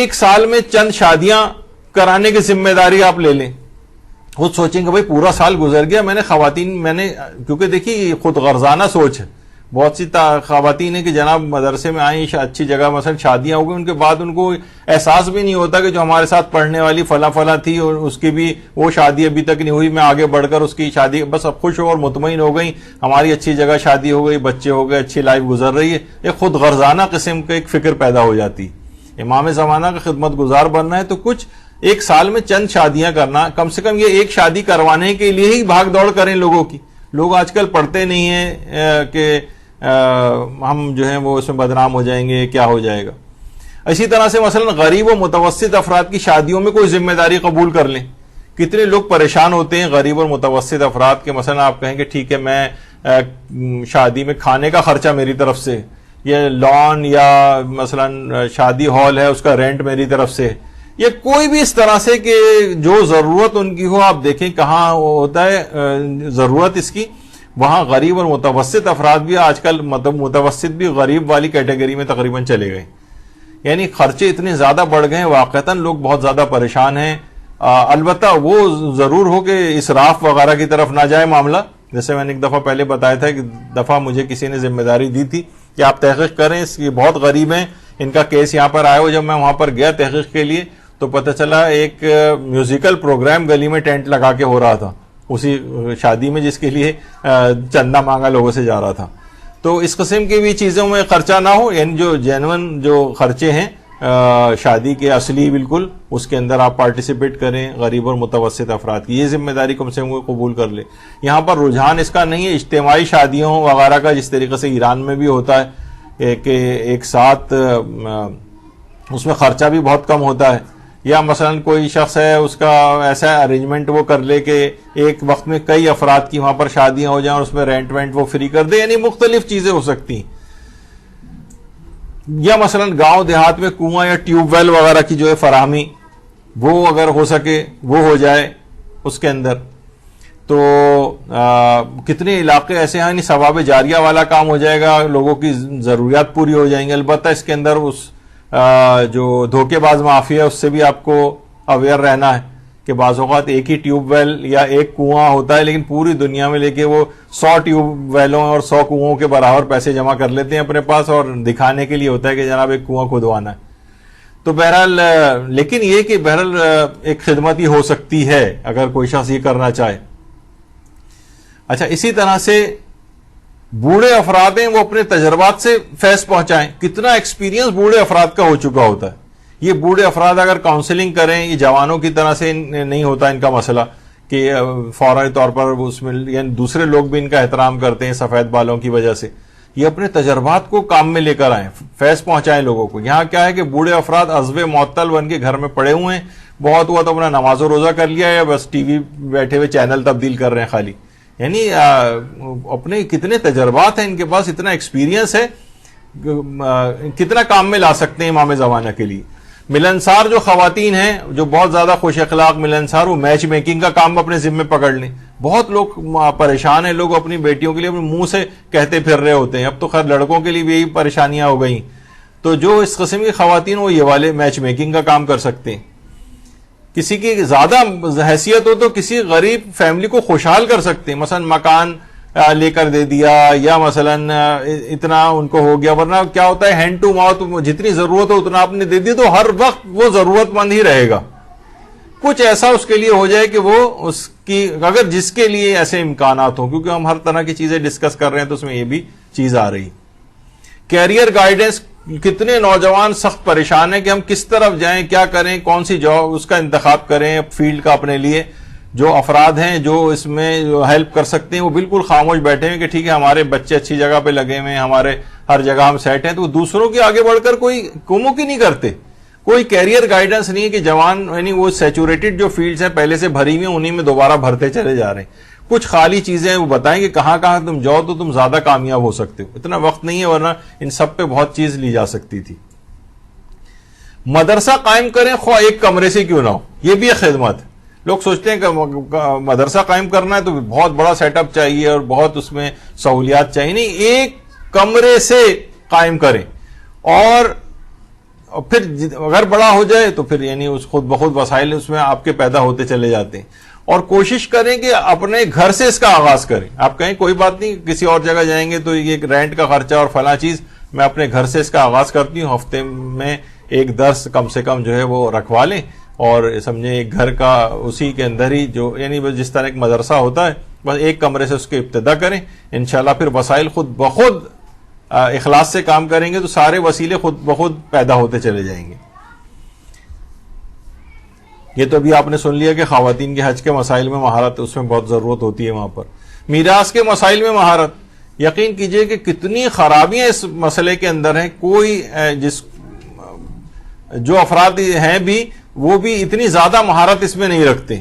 1 سال میں چند شادیاں کرانے کی ذمہ داری آپ لے لیں. خود سوچیں کہ بھائی پورا سال گزر گیا، میں نے کیونکہ دیکھیے خود غرضانہ سوچ ہے. بہت سی خواتین ہیں کہ جناب مدرسے میں آئیں، اچھی جگہ مثلا شادیاں ہو گئی، ان کے بعد ان کو احساس بھی نہیں ہوتا کہ جو ہمارے ساتھ پڑھنے والی فلاں تھی اور اس کی بھی وہ شادی ابھی تک نہیں ہوئی، میں آگے بڑھ کر اس کی شادی بس اب خوش ہو اور مطمئن ہو گئی، ہماری اچھی جگہ شادی ہو گئی، بچے ہو گئے، اچھی لائف گزر رہی ہے. ایک خود غرضانہ قسم کا ایک فکر پیدا ہو جاتی. امام زمانہ کا خدمت گزار بننا ہے تو کچھ 1 سال میں چند شادیاں کرنا، کم سے کم یہ ایک شادی کروانے کے لیے ہی بھاگ دوڑ کریں لوگوں کی. لوگ آج کل پڑھتے نہیں ہیں کہ ہم جو ہیں وہ اس میں بدنام ہو جائیں گے، کیا ہو جائے گا. اسی طرح سے مثلا غریب و متوسط افراد کی شادیوں میں کوئی ذمہ داری قبول کر لیں. کتنے لوگ پریشان ہوتے ہیں غریب اور متوسط افراد کے. مثلا آپ کہیں کہ ٹھیک ہے میں شادی میں کھانے کا خرچہ میری طرف سے، یہ لان یا مثلا شادی ہال ہے اس کا رینٹ میری طرف سے، یہ کوئی بھی اس طرح سے کہ جو ضرورت ان کی ہو. آپ دیکھیں کہاں ہوتا ہے ضرورت اس کی، وہاں غریب اور متوسط افراد بھی آج کل متوسط بھی غریب والی کیٹیگری میں تقریباً چلے گئے. یعنی خرچے اتنے زیادہ بڑھ گئے ہیں، واقعتاً لوگ بہت زیادہ پریشان ہیں. البتہ وہ ضرور ہو کہ اسراف وغیرہ کی طرف نہ جائے معاملہ. جیسے میں نے ایک دفعہ پہلے بتایا تھا کہ دفعہ مجھے کسی نے ذمہ داری دی تھی کہ آپ تحقیق کریں، یہ بہت غریب ہیں، ان کا کیس یہاں پر آیا ہو. جب میں وہاں پر گیا تحقیق کے لیے تو پتہ چلا ایک میوزیکل پروگرام گلی میں ٹینٹ لگا کے ہو رہا تھا اسی شادی میں، جس کے لیے چندہ مانگا لوگوں سے جا رہا تھا. تو اس قسم کی بھی چیزوں میں خرچہ نہ ہو. یعنی جو جینون جو خرچے ہیں شادی کے اصلی بالکل اس کے اندر آپ پارٹیسپیٹ کریں غریب اور متوسط افراد کی. یہ ذمہ داری کم سے کم قبول کر لیں. یہاں پر رجحان اس کا نہیں ہے اجتماعی شادیوں وغیرہ کا، جس طریقے سے ایران میں بھی ہوتا ہے کہ ایک ساتھ اس میں خرچہ بھی بہت کم ہوتا ہے. یا مثلا کوئی شخص ہے اس کا ایسا ارینجمنٹ وہ کر لے کہ ایک وقت میں کئی افراد کی وہاں پر شادیاں ہو جائیں اور اس میں رینٹ وینٹ وہ فری کر دے، یعنی مختلف چیزیں ہو سکتی ہیں. یا مثلا گاؤں دیہات میں کنواں یا ٹیوب ویل وغیرہ کی جو ہے فراہمی وہ اگر ہو سکے وہ ہو جائے اس کے اندر. تو کتنے علاقے ایسے ہیں ثواب جاریہ والا کام ہو جائے گا، لوگوں کی ضروریات پوری ہو جائیں گی. البتہ اس کے اندر اس جو دھوکے باز مافیا ہے اس سے بھی آپ کو اویئر رہنا ہے کہ بعض اوقات ایک ہی ٹیوب ویل یا ایک کنواں ہوتا ہے لیکن پوری دنیا میں لے کے وہ 100 ٹیوب ویلوں اور 100 کنووں کے برابر پیسے جمع کر لیتے ہیں اپنے پاس اور دکھانے کے لیے ہوتا ہے کہ جناب ایک کنواں کھدوانا ہے. تو بہرحال لیکن یہ کہ بہرحال ایک خدمت ہی ہو سکتی ہے اگر کوئی شخص یہ کرنا چاہے. اچھا، اسی طرح سے بوڑھے افراد ہیں وہ اپنے تجربات سے فیض پہنچائیں. کتنا ایکسپیرینس بوڑھے افراد کا ہو چکا ہوتا ہے. یہ بوڑھے افراد اگر کاؤنسلنگ کریں، یہ جوانوں کی طرح سے نہیں ہوتا ان کا مسئلہ کہ فوری طور پر اس میں یعنی دوسرے لوگ بھی ان کا احترام کرتے ہیں سفید بالوں کی وجہ سے. یہ اپنے تجربات کو کام میں لے کر آئیں، فیض پہنچائیں لوگوں کو. یہاں کیا ہے کہ بوڑھے افراد عزب معطل بن کے گھر میں پڑے ہوئے ہیں، بہت ہوا تو اپنا نماز و روزہ کر لیا یا بس ٹی وی بیٹھے ہوئے چینل تبدیل کر رہے ہیں خالی. یعنی اپنے کتنے تجربات ہیں ان کے پاس، اتنا ایکسپیرینس ہے، کتنا کام میں لا سکتے ہیں امام زمانہ کے لیے. ملنسار جو خواتین ہیں جو بہت زیادہ خوش اخلاق ملنسار، وہ میچ میکنگ کا کام اپنے ذمے پکڑ لیں. بہت لوگ پریشان ہیں، لوگ اپنی بیٹیوں کے لیے اپنے منہ سے کہتے پھر رہے ہوتے ہیں. اب تو خیر لڑکوں کے لیے بھی یہی پریشانیاں ہو گئیں. تو جو اس قسم کی خواتین وہ یہ والے میچ میکنگ کا کام کر سکتے ہیں. کسی کی زیادہ حیثیت ہو تو کسی غریب فیملی کو خوشحال کر سکتے ہیں، مثلا مکان لے کر دے دیا یا مثلا اتنا ان کو ہو گیا. ورنہ کیا ہوتا ہے ہینڈ ٹو ماؤتھ، جتنی ضرورت ہو اتنا آپ نے دے دی تو ہر وقت وہ ضرورت مند ہی رہے گا. کچھ ایسا اس کے لیے ہو جائے کہ وہ اس کی اگر جس کے لیے ایسے امکانات ہوں، کیونکہ ہم ہر طرح کی چیزیں ڈسکس کر رہے ہیں تو اس میں یہ بھی چیز آ رہی. کیریئر گائیڈنس، کتنے نوجوان سخت پریشان ہیں کہ ہم کس طرف جائیں، کیا کریں، کون سی جاب اس کا انتخاب کریں فیلڈ کا اپنے لیے. جو افراد ہیں جو اس میں ہیلپ کر سکتے ہیں وہ بالکل خاموش بیٹھے ہیں کہ ٹھیک ہے ہمارے بچے اچھی جگہ پہ لگے ہوئے ہیں، ہمارے ہر جگہ ہم سیٹ ہیں. تو دوسروں کے آگے بڑھ کر کوئی کمک ہی نہیں کرتے. کوئی کیریئر گائیڈنس نہیں ہے کہ جوان یعنی وہ سیچوریٹڈ جو فیلڈز ہیں پہلے سے بھری ہوئی ہیں انہی میں دوبارہ بھرتے چلے جا رہے ہیں. کچھ خالی چیزیں وہ بتائیں کہ کہاں کہاں تم جاؤ تو تم زیادہ کامیاب ہو سکتے ہو. اتنا وقت نہیں ہے ورنہ ان سب پہ بہت چیز لی جا سکتی تھی. مدرسہ قائم کریں خواہ ایک کمرے سے کیوں نہ ہو، یہ بھی ایک خدمت. لوگ سوچتے ہیں کہ مدرسہ قائم کرنا ہے تو بہت بڑا سیٹ اپ چاہیے اور بہت اس میں سہولیات چاہیے. نہیں، ایک کمرے سے قائم کریں اور پھر اگر بڑا ہو جائے تو پھر یعنی اس خود بخود وسائل اس میں آپ کے پیدا ہوتے چلے جاتے ہیں. اور کوشش کریں کہ اپنے گھر سے اس کا آغاز کریں. آپ کہیں کوئی بات نہیں کسی اور جگہ جائیں گے تو یہ رینٹ کا خرچہ اور فلاں چیز، میں اپنے گھر سے اس کا آغاز کرتی ہوں. ہفتے میں ایک درس کم سے کم جو ہے وہ رکھوا لیں اور سمجھیں ایک گھر کا اسی کے اندر ہی جو یعنی جس طرح ایک مدرسہ ہوتا ہے بس ایک کمرے سے اس کی ابتدا کریں. انشاءاللہ پھر وسائل خود بخود اخلاص سے کام کریں گے تو سارے وسیلے خود بخود پیدا ہوتے چلے جائیں گے. یہ تو ابھی آپ نے سن لیا کہ خواتین کے حج کے مسائل میں مہارت، اس میں بہت ضرورت ہوتی ہے وہاں پر. میراث کے مسائل میں مہارت، یقین کیجئے کہ کتنی خرابیاں اس مسئلے کے اندر ہیں. کوئی جو افراد ہیں بھی وہ بھی اتنی زیادہ مہارت اس میں نہیں رکھتے.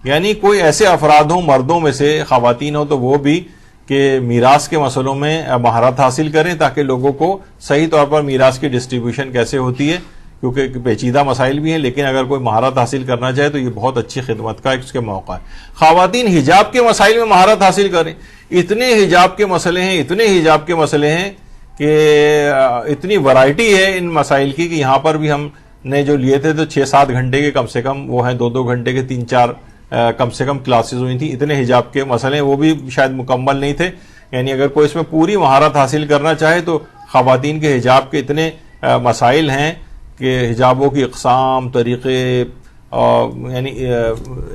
یعنی کوئی ایسے افراد ہوں مردوں میں سے، خواتین ہوں تو وہ بھی کہ میراث کے مسئلوں میں مہارت حاصل کریں تاکہ لوگوں کو صحیح طور پر میراث کی ڈسٹریبیوشن کیسے ہوتی ہے، کیونکہ پیچیدہ مسائل بھی ہیں. لیکن اگر کوئی مہارت حاصل کرنا چاہے تو یہ بہت اچھی خدمت کا اس کے موقع ہے. خواتین حجاب کے مسائل میں مہارت حاصل کریں. اتنے حجاب کے مسئلے ہیں کہ اتنی ورائٹی ہے ان مسائل کی کہ یہاں پر بھی ہم نے جو لیے تھے تو 6-7 گھنٹے کے کم سے کم وہ ہیں، 2-2 گھنٹے کے 3-4 کم سے کم کلاسز ہوئی تھیں. اتنے حجاب کے مسئلے وہ بھی شاید مکمل نہیں تھے. یعنی اگر کوئی اس میں پوری مہارت حاصل کرنا چاہے تو خواتین کے حجاب کے اتنے مسائل ہیں کہ حجابوں کی اقسام، طریقے، یعنی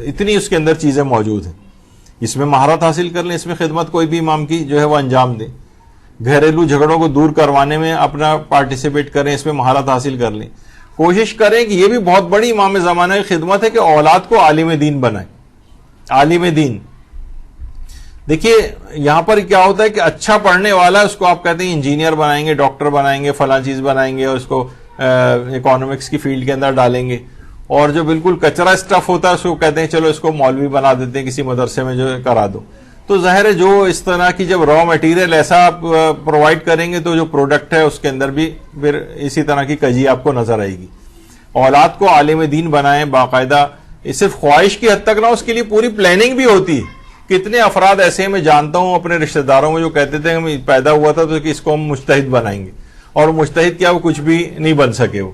اتنی اس کے اندر چیزیں موجود ہیں. اس میں مہارت حاصل کر لیں. اس میں خدمت کوئی بھی امام کی جو ہے وہ انجام دیں. گھریلو جھگڑوں کو دور کروانے میں اپنا پارٹیسپیٹ کریں، اس میں مہارت حاصل کر لیں. کوشش کریں کہ یہ بھی بہت بڑی امام زمانہ کی خدمت ہے کہ اولاد کو عالم دین بنائیں. عالم دین، دیکھیے یہاں پر کیا ہوتا ہے کہ اچھا پڑھنے والا اس کو آپ کہتے ہیں انجینئر بنائیں گے، ڈاکٹر بنائیں گے، فلاں چیز بنائیں گے اور اس کو اکنامکس کی فیلڈ کے اندر ڈالیں گے. اور جو بالکل کچرا اسٹف ہوتا ہے اس کو کہتے ہیں چلو اس کو مولوی بنا دیتے ہیں کسی مدرسے میں جو کرا دو. تو ظاہر ہے جو اس طرح کی جب را مٹیریل ایسا آپ پرووائڈ کریں گے تو جو پروڈکٹ ہے اس کے اندر بھی پھر اسی طرح کی کجی آپ کو نظر آئے گی. اولاد کو عالم دین بنائیں باقاعدہ, صرف خواہش کی حد تک نہ, اس کے لیے پوری پلاننگ بھی ہوتی ہے. کتنے افراد ایسے میں جانتا ہوں اپنے رشتہ داروں میں جو کہتے تھے ہم پیدا ہوا تھا تو کہ اس کو ہم مجتہد بنائیں گے, اور مجتہد کیا وہ کچھ بھی نہیں بن سکے وہ,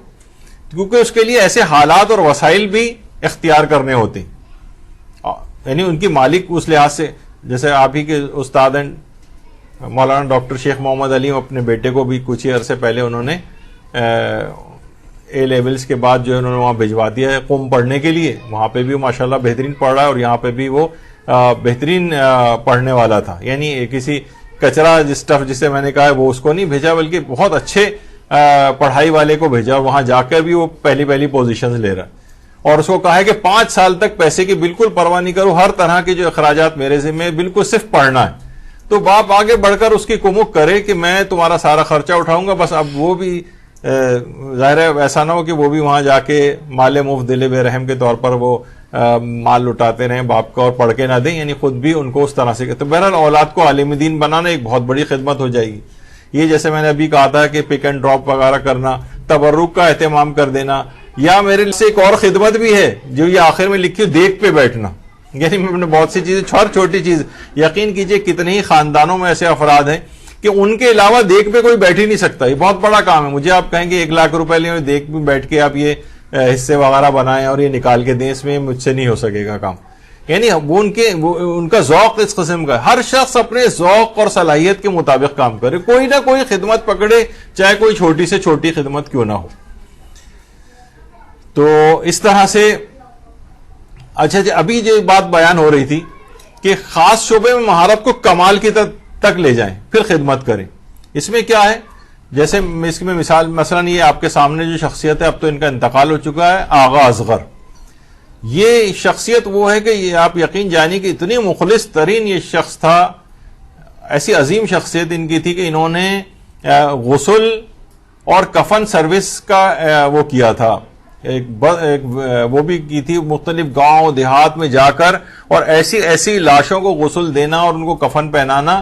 کیونکہ اس کے لیے ایسے حالات اور وسائل بھی اختیار کرنے ہوتے ہیں. یعنی ان کی مالک اس لحاظ سے, جیسے آپ ہی کے استاد ہیں مولانا ڈاکٹر شیخ محمد علی, اپنے بیٹے کو بھی کچھ ہی عرصے پہلے انہوں نے اے لیولز کے بعد جو انہوں نے وہاں بھجوا دیا ہے قم پڑھنے کے لیے. وہاں پہ بھی ماشاءاللہ بہترین پڑھ رہا ہے, اور یہاں پہ بھی وہ بہترین پڑھنے والا تھا. یعنی کسی کچرا اسٹف جسے میں نے کہا ہے وہ اس کو نہیں بھیجا, بلکہ بہت اچھے پڑھائی والے کو بھیجا, اور وہاں جا کر بھی وہ پہلی پوزیشن لے رہا ہے. اور اس کو کہا ہے کہ 5 سال تک پیسے کی بالکل پرواہ نہیں کرو, ہر طرح کے جو اخراجات میرے ذمہ, بالکل صرف پڑھنا ہے. تو باپ آگے بڑھ کر اس کی کمک کرے کہ میں تمہارا سارا خرچہ اٹھاؤں گا, بس اب وہ بھی ظاہر ہے ایسا نہ ہو کہ وہ بھی وہاں جا کے مال مفت دل بے رحم کے طور پر وہ مال لٹاتے رہیں باپ کا اور پڑھ کے نہ دیں, یعنی خود بھی ان کو اس طرح سے. تو بہرحال اولاد کو عالم دین بنانا ایک بہت بڑی خدمت ہو جائے گی. یہ جیسے میں نے ابھی کہا تھا کہ پک اینڈ ڈراپ وغیرہ کرنا, تبرک کا اہتمام کر دینا, یا میرے سے ایک اور خدمت بھی ہے جو یہ آخر میں لکھی دیکھ پہ بیٹھنا. یعنی میں نے بہت سی چیزیں, چھوٹی چیز, یقین کیجئے کتنے ہی خاندانوں میں ایسے افراد ہیں کہ ان کے علاوہ دیکھ پہ کوئی بیٹھ ہی نہیں سکتا. یہ بہت بڑا کام ہے. مجھے آپ کہیں گے 1 لاکھ روپے لیں, دیکھ پہ بیٹھ کے آپ یہ حصے وغیرہ بنائیں اور یہ نکال کے دیں, اس میں مجھ سے نہیں ہو سکے گا کام. یعنی وہ ان کا ذوق اس قسم کا ہے. ہر شخص اپنے ذوق اور صلاحیت کے مطابق کام کرے, کوئی نہ کوئی خدمت پکڑے, چاہے کوئی چھوٹی سے چھوٹی خدمت کیوں نہ ہو. تو اس طرح سے اچھا جی, ابھی جو بات بیان ہو رہی تھی کہ خاص شعبے میں مہارت کو کمال کی تک لے جائیں پھر خدمت کریں. اس میں کیا ہے, جیسے اس میں مثال مثلا یہ آپ کے سامنے جو شخصیت ہے, اب تو ان کا انتقال ہو چکا ہے, آغا اصغر. یہ شخصیت وہ ہے کہ یہ آپ یقین جانیں کہ اتنی مخلص ترین یہ شخص تھا, ایسی عظیم شخصیت ان کی تھی کہ انہوں نے غسل اور کفن سروس کا وہ کیا تھا, وہ بھی کی تھی مختلف گاؤں دیہات میں جا کر, اور ایسی لاشوں کو غسل دینا اور ان کو کفن پہنانا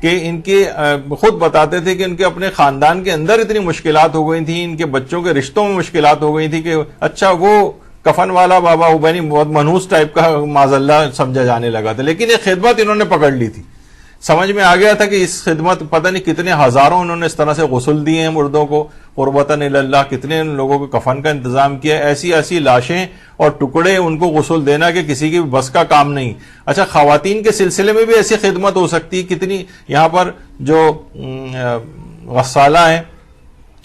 کہ ان کے خود بتاتے تھے کہ ان کے اپنے خاندان کے اندر اتنی مشکلات ہو گئی تھیں, ان کے بچوں کے رشتوں میں مشکلات ہو گئی تھی کہ اچھا وہ کفن والا بابا ہوبینی بہت منحوس ٹائپ کا معاذ اللہ سمجھا جانے لگا تھا. لیکن یہ خدمت انہوں نے پکڑ لی تھی, سمجھ میں آ گیا تھا کہ اس خدمت پتہ نہیں کتنے ہزاروں انہوں نے اس طرح سے غسل دیے ہیں مردوں کو قربتاً اللہ, کتنے لوگوں کو کفن کا انتظام کیا, ایسی لاشیں اور ٹکڑے ان کو غسل دینا کہ کسی کی بس کا کام نہیں. اچھا خواتین کے سلسلے میں بھی ایسی خدمت ہو سکتی, کتنی یہاں پر جو غسالہ ہیں,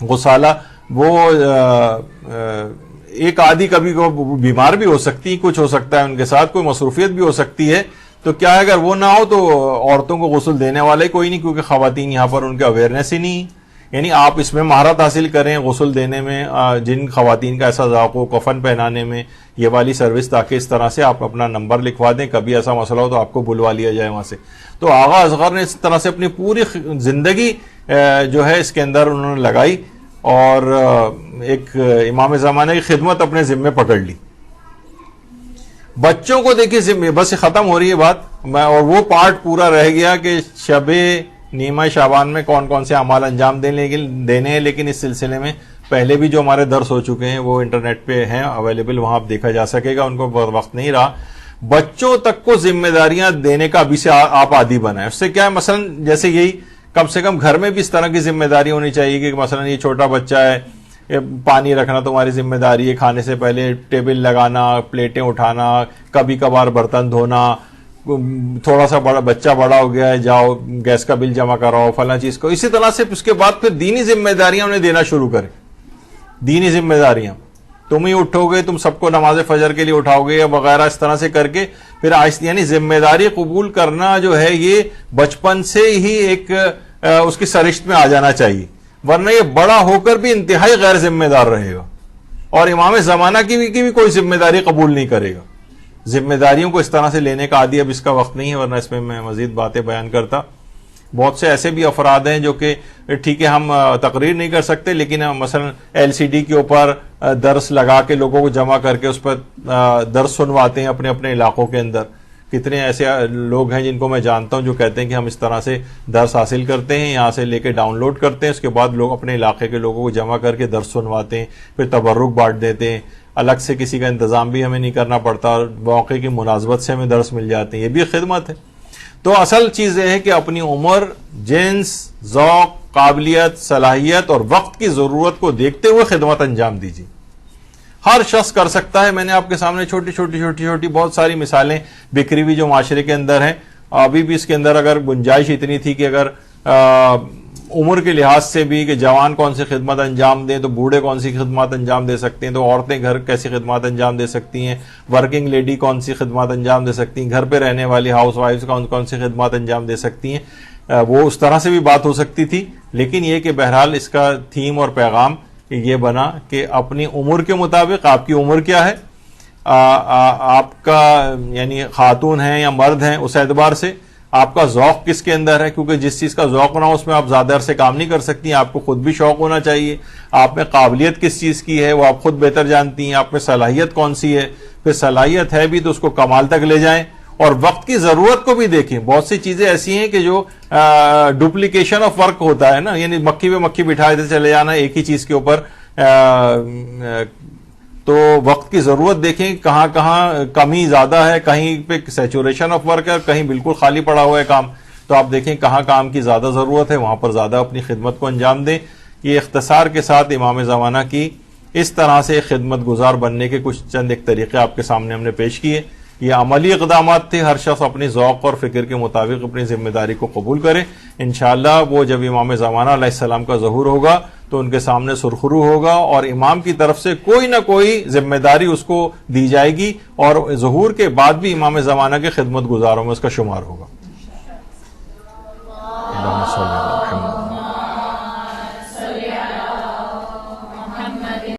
غسالہ وہ ایک آدھی کبھی کو بیمار بھی ہو سکتی, کچھ ہو سکتا ہے ان کے ساتھ, کوئی مصروفیت بھی ہو سکتی ہے. تو کیا ہے اگر وہ نہ ہو تو عورتوں کو غسل دینے والے کوئی نہیں, کیونکہ خواتین یہاں پر ان کے اویئرنیس ہی نہیں. یعنی آپ اس میں مہارت حاصل کریں غسل دینے میں, جن خواتین کا ایسا ذوق ہو, کفن پہنانے میں, یہ والی سروس, تاکہ اس طرح سے آپ اپنا نمبر لکھوا دیں, کبھی ایسا مسئلہ ہو تو آپ کو بلوا لیا جائے وہاں سے. تو آغا اصغر نے اس طرح سے اپنی پوری زندگی جو ہے اس کے اندر انہوں نے لگائی, اور ایک امام زمانہ کی خدمت اپنے ذمے پکڑ لی. بچوں کو دیکھیے, بس ختم ہو رہی ہے بات, اور وہ پارٹ پورا رہ گیا کہ شب نیمہ شعبان میں کون کون سے اعمال انجام دینے ہیں. لیکن اس سلسلے میں پہلے بھی جو ہمارے درس ہو چکے ہیں وہ انٹرنیٹ پہ ہیں اویلیبل, وہاں آپ دیکھا جا سکے گا, ان کو بہت وقت نہیں رہا. بچوں تک کو ذمہ داریاں دینے کا ابھی سے آپ عادی بنائیں. اس سے کیا ہے, مثلا جیسے یہی کم سے کم گھر میں بھی اس طرح کی ذمہ داری ہونی چاہیے کہ مثلا یہ چھوٹا بچہ ہے, پانی رکھنا تمہاری ذمہ داری ہے, کھانے سے پہلے ٹیبل لگانا, پلیٹیں اٹھانا, کبھی کبھار برتن دھونا, تھوڑا سا بچہ بڑا ہو گیا ہے, جاؤ گیس کا بل جمع کراؤ, فلاں چیز کو. اسی طرح سے اس کے بعد پھر دینی ذمہ داریاں انہیں دینا شروع کریں. دینی ذمہ داریاں تم ہی اٹھو گے, تم سب کو نماز فجر کے لیے اٹھاؤ گے یا وغیرہ, اس طرح سے کر کے پھر یعنی ذمہ داری قبول کرنا جو ہے یہ بچپن سے ہی ایک اس کی سرشت میں آ جانا چاہیے, ورنہ یہ بڑا ہو کر بھی انتہائی غیر ذمہ دار رہے گا, اور امام زمانہ کی بھی کوئی ذمہ داری قبول نہیں کرے گا. ذمہ داریوں کو اس طرح سے لینے کا عادی, اب اس کا وقت نہیں ہے ورنہ اس میں مزید باتیں بیان کرتا. بہت سے ایسے بھی افراد ہیں جو کہ ٹھیک ہے ہم تقریر نہیں کر سکتے لیکن مثلا LCD کے اوپر درس لگا کے لوگوں کو جمع کر کے اس پر درس سنواتے ہیں اپنے اپنے علاقوں کے اندر. کتنے ایسے لوگ ہیں جن کو میں جانتا ہوں جو کہتے ہیں کہ ہم اس طرح سے درس حاصل کرتے ہیں, یہاں سے لے کے ڈاؤن لوڈ کرتے ہیں, اس کے بعد لوگ اپنے علاقے کے لوگوں کو جمع کر کے درس سنواتے ہیں, پھر تبرک بانٹ دیتے ہیں, الگ سے کسی کا انتظام بھی ہمیں نہیں کرنا پڑتا, موقع کی مناسبت سے ہمیں درس مل جاتے ہیں. یہ بھی خدمت ہے. تو اصل چیز یہ ہے کہ اپنی عمر, جنس, ذوق, قابلیت, صلاحیت اور وقت کی ضرورت کو دیکھتے ہوئے خدمت انجام دیجیے. ہر شخص کر سکتا ہے. میں نے آپ کے سامنے چھوٹی بہت ساری مثالیں بکھری ہوئی جو معاشرے کے اندر ہیں. ابھی بھی اس کے اندر اگر گنجائش اتنی تھی کہ اگر عمر کے لحاظ سے بھی کہ جوان کون سی خدمت انجام دیں تو بوڑھے کون سی خدمات انجام دے سکتے ہیں, تو عورتیں گھر کیسی خدمات انجام دے سکتی ہیں, ورکنگ لیڈی کون سی خدمات انجام دے سکتی ہیں, گھر پہ رہنے والی ہاؤس وائفز کون سی خدمات انجام دے سکتی ہیں. وہ اس طرح سے بھی بات ہو سکتی تھی. لیکن یہ کہ بہرحال اس کا تھیم اور پیغام یہ بنا کہ اپنی عمر کے مطابق, آپ کی عمر کیا ہے, آپ کا یعنی خاتون ہیں یا مرد ہیں, اس اعتبار سے آپ کا ذوق کس کے اندر ہے, کیونکہ جس چیز کا ذوق نہ ہو اس میں آپ زیادہ عرصے کام نہیں کر سکتی. آپ کو خود بھی شوق ہونا چاہیے. آپ میں قابلیت کس چیز کی ہے وہ آپ خود بہتر جانتی ہیں. آپ میں صلاحیت کون سی ہے, پھر صلاحیت ہے بھی تو اس کو کمال تک لے جائیں. اور وقت کی ضرورت کو بھی دیکھیں. بہت سی چیزیں ایسی ہیں کہ جو ڈپلیکیشن آف ورک ہوتا ہے نا, یعنی مکھی پہ مکھی بٹھا دیتے چلے جانا ایک ہی چیز کے اوپر. تو وقت کی ضرورت دیکھیں کہاں کہاں کمی زیادہ ہے, کہیں پہ سیچوریشن آف ورک ہے, کہیں بالکل خالی پڑا ہوا ہے کام. تو آپ دیکھیں کہاں کام کی زیادہ ضرورت ہے, وہاں پر زیادہ اپنی خدمت کو انجام دیں. یہ اختصار کے ساتھ امام زمانہ کی اس طرح سے خدمت گزار بننے کے کچھ چند ایک طریقے آپ کے سامنے ہم نے پیش کیے. یہ عملی اقدامات تھے. ہر شخص اپنی ذوق اور فکر کے مطابق اپنی ذمہ داری کو قبول کرے. انشاءاللہ وہ جب امام زمانہ علیہ السلام کا ظہور ہوگا تو ان کے سامنے سرخرو ہوگا اور امام کی طرف سے کوئی نہ کوئی ذمہ داری اس کو دی جائے گی, اور ظہور کے بعد بھی امام زمانہ کے خدمت گزاروں میں اس کا شمار ہوگا.